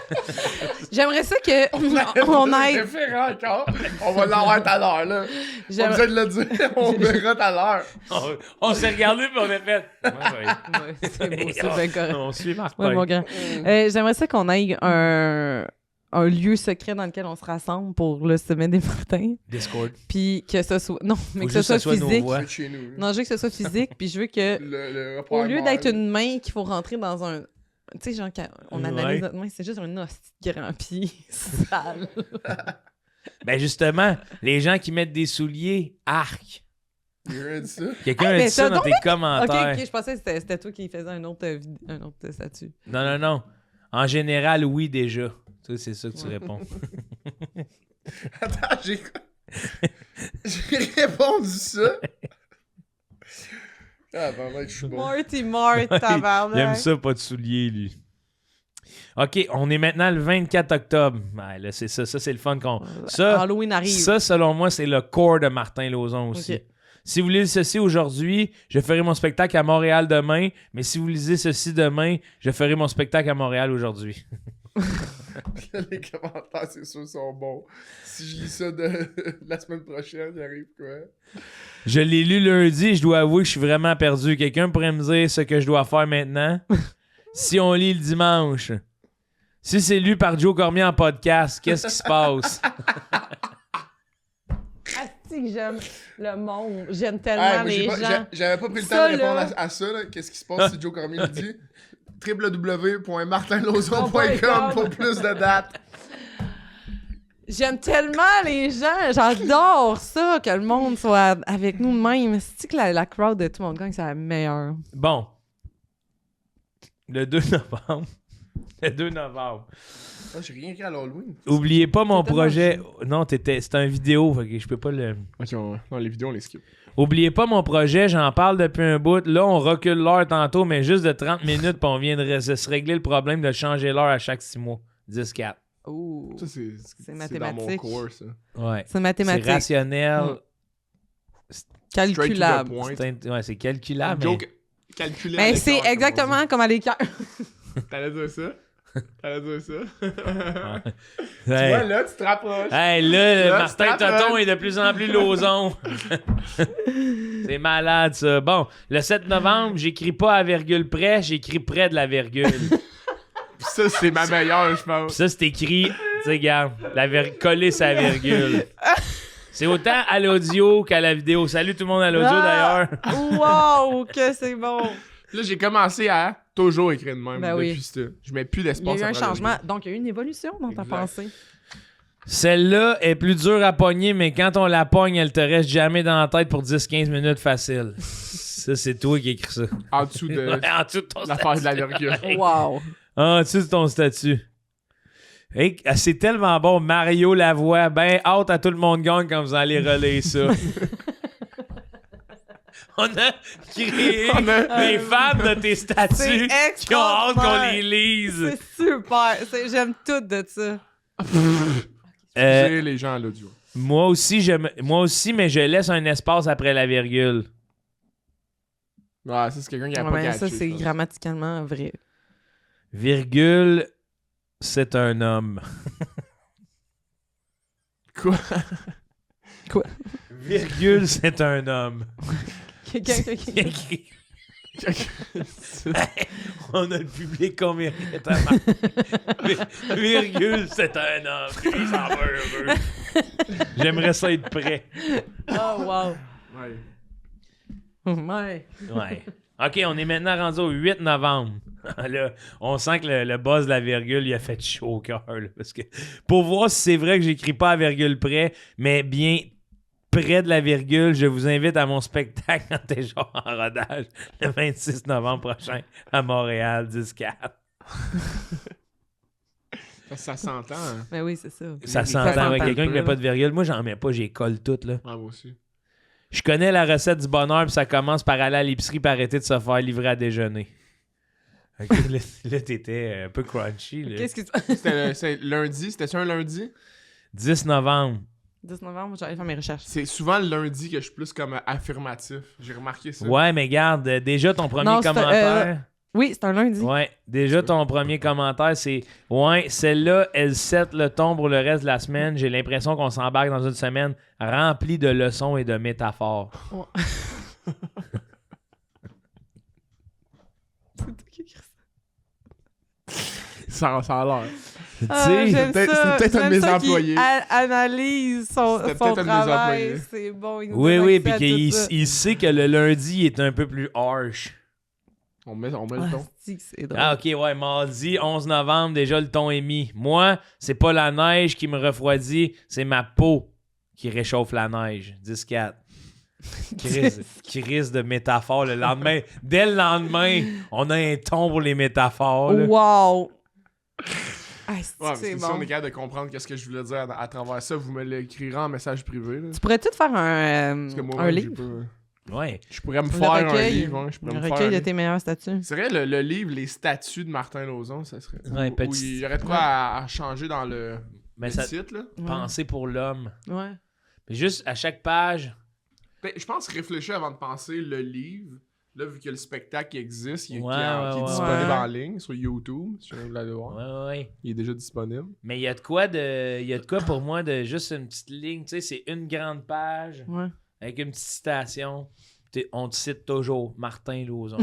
J'aimerais ça que on aille. référent encore. On va l'avoir tout à l'heure, là. Pas J'aimerais- besoin de le dire. On verra tout à l'heure. On s'est regardé puis on a fait... Ouais. Ouais, c'est beau, c'est bien correct. On suit Martin. Ouais, mon grand. J'aimerais ça qu'on aille un lieu secret dans lequel on se rassemble pour le sommet des Martins. Discord. Puis que ce soit. Non, mais Faut que ce juste que soit ce soit nos physique. voix. C'est chez nous. là. Non, je veux que ce soit physique, puis je veux que. Le Au lieu d'être une main qu'il faut rentrer dans un. Tu sais, genre, quand on analyse Ouais. notre main, c'est juste un hostie de grand pied sale. Ben justement, les gens qui mettent des souliers, arc. Il a dit ça. Quelqu'un Ah, a mais dit ça t'as dans donc tes Ok, commentaires. ok, je pensais que c'était toi qui faisais un autre statut. Non. En général, oui, déjà. Ça, c'est ça que tu réponds. Attends, j'ai répondu ça. Ah, ben, je suis bon. Marty Mart, Il aime tabarnak. ça, pas de souliers, lui. OK, on est maintenant le 24 octobre. Ouais, là, c'est ça. Ça, c'est le fun qu'on... Ça, Halloween arrive. ça, selon moi, c'est le corps de Martin Lauzon aussi. Ok. Si vous lisez ceci aujourd'hui, je ferai mon spectacle à Montréal demain. Mais si vous lisez ceci demain, je ferai mon spectacle à Montréal aujourd'hui. Les commentaires, c'est sûr, sont bons. Si je lis ça de la semaine prochaine, il arrive quoi? Je l'ai lu lundi, je dois avouer que je suis vraiment perdu. Quelqu'un pourrait me dire ce que je dois faire maintenant? Si on lit le dimanche. Si c'est lu par Joe Cormier en podcast, qu'est-ce qui se passe? Asti que j'aime le monde. J'aime Ah, tellement moi, les gens. j'avais pas pris le Ça, temps de répondre là. à ça. Là. Qu'est-ce qui se passe si Joe Cormier le dit? www.martinlozon.com pour plus de dates. J'aime tellement les gens. J'adore ça, que le monde soit avec nous de même. C'est que la crowd de tout le monde gang, c'est la meilleure. Bon. Le 2 novembre. Le 2 novembre. Ah, j'ai rien écrit à l'Halloween. Oubliez pas mon T'étais projet. Non, c'était un vidéo, fait que je peux pas le... Ok, non, les vidéos, on les skip. Oubliez pas mon projet, j'en parle depuis un bout. Là, on recule l'heure tantôt, mais juste de 30 minutes, puis on vient de se régler le problème de changer l'heure à chaque 6 mois. 10-4. Ouh. Ça, c'est dans mon mathématique. cours, ça. Ouais. C'est C'est mathématique. rationnel. Calculable. Straight to the point. Ouais, c'est calculable. Joke calculé. à Mais l'écart, c'est comme on exactement comme à l'écart. dit. T'allais dire ça? T'allais dire ça? Tu Hey. vois, là, tu te rapproches. Hey, là, Là, Martin tu te rappelles. Toton est de plus en plus Lauzon. C'est malade, ça. Bon, le 7 novembre, j'écris pas à virgule près, j'écris près de la virgule. Ça, c'est ma meilleure, je pense. Puis ça, c'est écrit, tu sais, regarde, coller sa virgule. C'est autant à l'audio qu'à la vidéo. Salut tout le monde à l'audio, Ah! d'ailleurs. Wow, que c'est bon. Là, j'ai commencé à toujours écrire de même Ben depuis oui. ça. Je mets plus Il y a d'espace eu un après le changement. Donc, il y a eu une évolution dans ta Exact. pensée. Celle-là est plus dure à pogner, mais quand on la pogne, elle te reste jamais dans la tête pour 10-15 minutes facile. Ça, c'est toi qui écris ça. En dessous de En dessous de ton l'affaire de la statut. virgule. Wow. En dessous de ton statut. Hey, c'est tellement bon. Mario Lavoie, ben hâte à tout le monde gagne quand vous allez relayer ça. On a créé les fans de tes statuts C'est qui ont hâte qu'on extraordinaire. les lise. C'est super. J'aime tout de ça. Excusez les gens à l'audio. Moi aussi, mais je laisse un espace après la virgule. Ouais, ça, c'est quelqu'un qui a Ouais, pas mais catché. ça, c'est je pense. grammaticalement vrai. Virgule, c'est un homme. Quoi? Virgule, c'est un homme. Quelqu'un qui... On a le public qu'on mérite. Virgule, c'est un homme. Lui, il s'en va heureux. J'aimerais ça être prêt. Oh, wow. Ouais. Ouais. Ouais. OK, on est maintenant rendu au 8 novembre. Là, on sent que le boss de la virgule, il a fait chaud au cœur. Là, parce que pour voir si c'est vrai que j'écris pas à virgule près, mais bien près de la virgule, je vous invite à mon spectacle quand t'es genre en rodage le 26 novembre prochain à Montréal, 10-4. Ça s'entend. Hein? Mais oui, c'est ça. Ça s'entend s'entend avec quelqu'un qui pas. met pas de virgule. Moi, j'en mets pas, j'y colle toutes, là. Ah, moi aussi. Je connais la recette du bonheur, puis ça commence par aller à l'épicerie et arrêter de se faire livrer à déjeuner. Ok, là, t'étais un peu crunchy. Là. Qu'est-ce que tu... C'est lundi. C'était-tu un lundi? 10 novembre. 10 novembre, j'allais faire mes recherches. C'est souvent le lundi que je suis plus comme affirmatif. J'ai remarqué ça. Ouais, mais garde, déjà ton premier Non, c'est commentaire. Oui, c'est un lundi. Ouais, déjà ton premier commentaire, c'est ouais, celle-là, elle set le ton pour le reste de la semaine. J'ai l'impression qu'on s'embarque dans une semaine remplie de leçons et de métaphores. Ouais. C'est toi qui écris ça. Ça a l'air. Tu Ah, sais, j'aime peut-être- ça. c'est peut-être un de J'aime mes ça employés. qu'il analyse son C'était peut-être un de mes travail. employés. C'est bon. Il nous oui, donne oui, accès puis à tout qu'il ça. il sait que le lundi est un peu plus harsh. On met le Ah, ton. c'est drôle. Ah, ok, ouais, mardi, 11 novembre, déjà le ton est mis. Moi, c'est pas la neige qui me refroidit, c'est ma peau qui réchauffe la neige. 10-4. Crise de métaphore le lendemain. Dès le lendemain, on a un ton pour les métaphores. Là. Wow! Ah, Ouais, parce c'est que si bon. on est capable de comprendre qu'est-ce que je voulais dire à travers ça, vous me l'écrirez en message privé. Là. Tu pourrais-tu te faire Parce que moi, un j'ai livre? pas- Ouais. Je pourrais me Le faire un recueil. livre. Ouais, je pourrais Un me faire recueil un de livre. tes meilleurs statuts. C'est vrai, le livre, les statuts de Martin Lauzon, ça serait. Ouais, Où petit- il y aurait de quoi à changer dans Mais le ça, titre, là. penser pour l'homme. Ouais. Mais juste à chaque page. Ben, je pense réfléchir avant de penser le livre. Là, vu que le spectacle existe, qui est Ouais, disponible ouais. en ligne sur YouTube, si vous voulez aller voir. Ouais, ouais. Il est déjà disponible. Mais il y a de quoi pour moi de juste une petite ligne. Tu sais, c'est une grande page Ouais. avec une petite citation. On te cite toujours Martin Lauzon.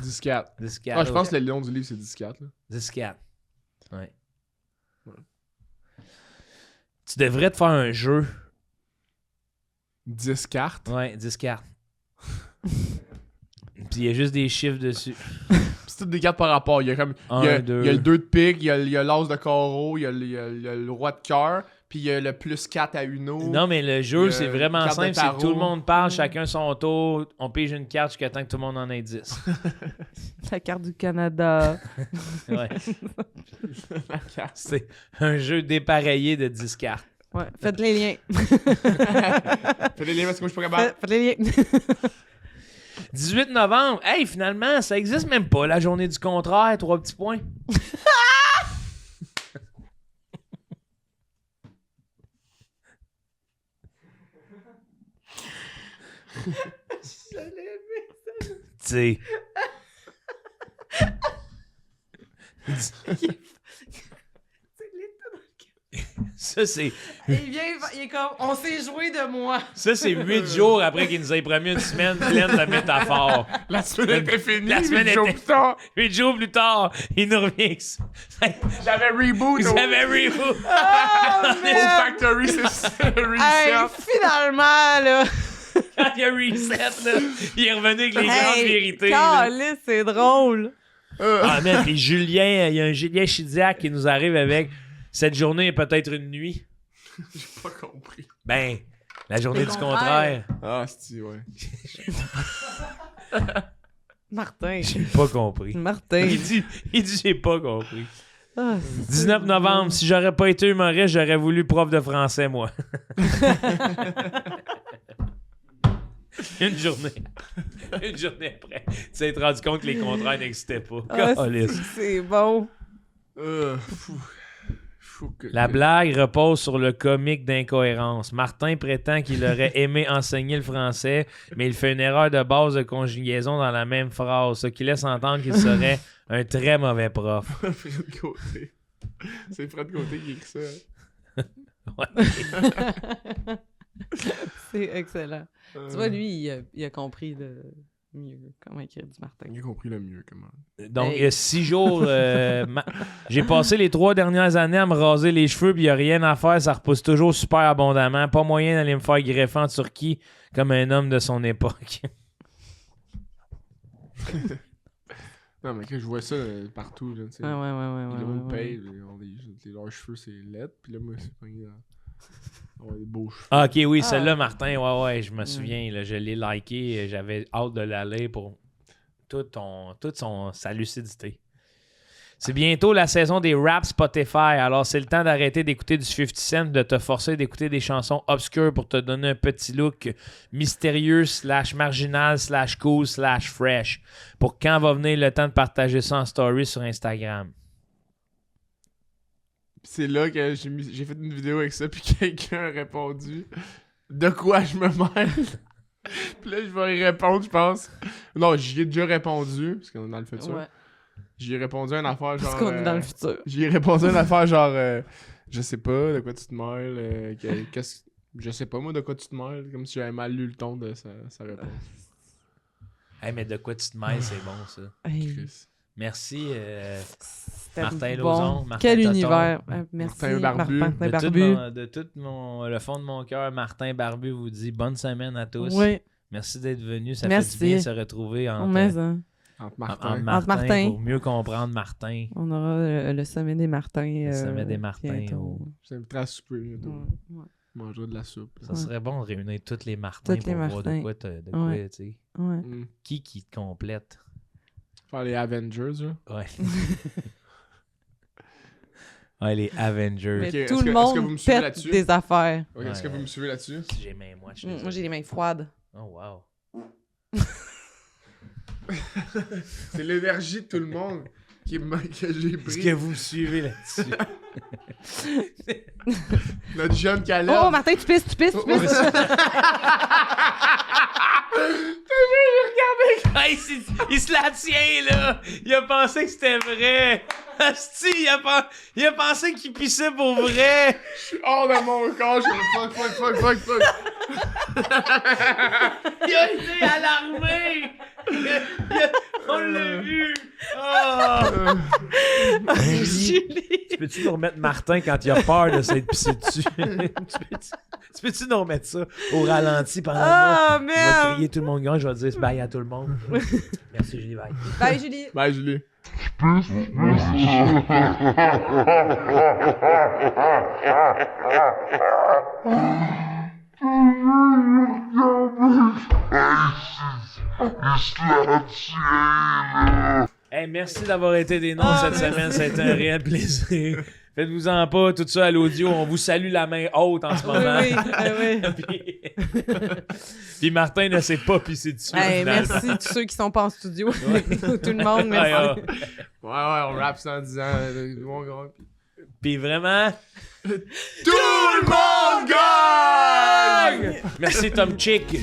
10-4. 10-4. Ah, je pense que le nom du livre, c'est 10-4. là. 10-4. Ouais. Ouais. Tu devrais te faire un jeu. 10 cartes. Ouais, 10 cartes. Puis il y a juste des chiffres dessus. Puis c'est toutes des cartes par rapport. Il y a, comme, il y a, 2. il y a le 2 de pique, il y a l'as de carreau, il y a le roi de cœur, puis il y a le plus 4 à Uno. Non, mais le jeu, c'est vraiment carte de simple. C'est que tarot. tout le monde parle, chacun son tour. On pige une carte jusqu'à temps que tout le monde en ait 10. La carte du Canada. Ouais. La carte. C'est un jeu dépareillé de 10 cartes. Ouais. Faites les liens. Fais les liens parce que moi, je suis pas capable. Faites les liens. 18 novembre. Hey, finalement, ça existe même pas, la journée du contraire. 3 petits points. Tu sais. Ça, c'est Il vient, il est comme, on s'est joué de moi. 8 jours après qu'il nous ait promis une semaine pleine de métaphores. La semaine était finie. La semaine huit jours était- plus tard. 8 jours plus tard, il nous revient avec ça. J'avais reboot. Ils avaient reboot. Oh, Au Factory, c'est Hey, reset. finalement, là. Quand il y a reset, là, il est revenu avec les grandes vérités. là. Caliste, c'est drôle. Ah, man, puis Julien, il y a un Julien Chidiac qui nous arrive avec cette journée est peut-être une nuit. J'ai pas compris. Ben, la journée Le du contraire. contraire. Ah, c'est ouais. Martin. J'ai pas compris. Martin. Il dit j'ai pas compris. Ah, 19 novembre, si j'aurais pas été humoriste, j'aurais voulu prof de français, moi. Une journée après, tu t'es rendu compte que les contraires n'existaient pas. Ah, Calisse. c'est bon. Faut que... La blague repose sur le comique d'incohérence. Martin prétend qu'il aurait aimé enseigner le français, mais il fait une erreur de base de conjugaison dans la même phrase, ce qui laisse entendre qu'il serait un très mauvais prof. Fred Côté. C'est Fred Côté qui écrit ça. Ouais. C'est excellent. Tu vois, lui, il a compris le mieux comment écrire du Martin. Il a compris le mieux, comment. Donc, Hey. il y a 6 jours, j'ai passé les 3 dernières années à me raser les cheveux, puis il n'y a rien à faire, ça repousse toujours super abondamment. Pas moyen d'aller me faire greffer en Turquie comme un homme de son époque. Non, mais que je vois ça partout, là, tu sais. Ouais. Le monde paye, leurs cheveux, c'est laid, puis là, moi, c'est pas on a des beaux cheveux. Ah, ok, oui, Ah. celle-là, Martin, ouais, je me souviens, là, je l'ai liké, j'avais hâte de l'aller pour toute sa lucidité. C'est bientôt la saison des raps Spotify, alors c'est le temps d'arrêter d'écouter du 50 Cent, de te forcer d'écouter des chansons obscures pour te donner un petit look mystérieux / marginal / cool / fresh. Pour quand va venir le temps de partager ça en story sur Instagram? C'est là que j'ai fait une vidéo avec ça, puis quelqu'un a répondu « De quoi je me mêle? » Puis là, je vais y répondre, je pense. Non, j'y ai déjà répondu, parce qu'on est dans le futur. Ouais. J'y ai répondu à une affaire genre... Parce qu'on est dans le futur. J'y ai répondu à une affaire genre... je sais pas de quoi tu te mêles. Je sais pas moi de quoi tu te mêles. Comme si j'avais mal lu le ton de sa réponse. Hey, mais de quoi tu te mêles, c'est bon ça. Hey, Chris. Merci c'était Martin bon. Lauzon, Martin Quel Toton. univers. Merci, Martin Barbu. Martin De Barbu. tout le fond de mon cœur, Martin Barbu vous dit bonne semaine à tous. Oui, Merci d'être venus. Ça Merci. fait du bien de se retrouver on met ça. Entre Martin, Martin. pour mieux comprendre Martin. On aura le sommet des Martins. Le sommet des Martins. bientôt. Je t'inviterai à souper bientôt. Ouais. Manger de la soupe. Ça serait bon de réunir tous les Martins Tous les pour voir de Martins. quoi, Ouais. tu sais. Ouais. Qui te complète? Faire les Avengers, là. Ouais. Ouais, les Avengers. Mais Ok, tout est-ce le que vous monde me suivez pète là-dessus? des affaires. Ok, est-ce que vous me suivez là-dessus? Si j'ai main, moi, je suis Moi, désolé. j'ai les mains froides. Oh, wow. C'est l'énergie de tout le monde que j'ai Est-ce que pris. vous me suivez là-dessus? Notre jeune Caleb. Oh, Martin, tu pisses. Hey, il se la tient, là! Il a pensé que c'était vrai! Asti, il a pensé qu'il pissait pour vrai! Je suis hors de mon corps. Je suis fuck. Il a été alarmé! On l'a vu! Oh! Julie. Tu peux-tu nous remettre Martin quand il a peur de s'être pissé dessus? tu peux-tu nous remettre ça au ralenti pendant Ah, moi? Je vais merde. crier tout le monde grand, je vais dire bye à tout le monde. Merci Julie, bye. Bye, Julie. Bye, Julie. Hey, merci d'avoir été des nôtres cette semaine, c'était un réel plaisir. Faites-vous-en pas, tout ça à l'audio, on vous salue la main haute en ce moment. Oui. Puis Martin ne s'est pas pissé dessus. Hey, finalement. merci tous ceux qui sont pas en studio. Tout le monde, Ouais, merci. ouais. Ouais, on rappe ça en disant mon gars. Puis vraiment, Tout le monde gagne! merci Tom Chick.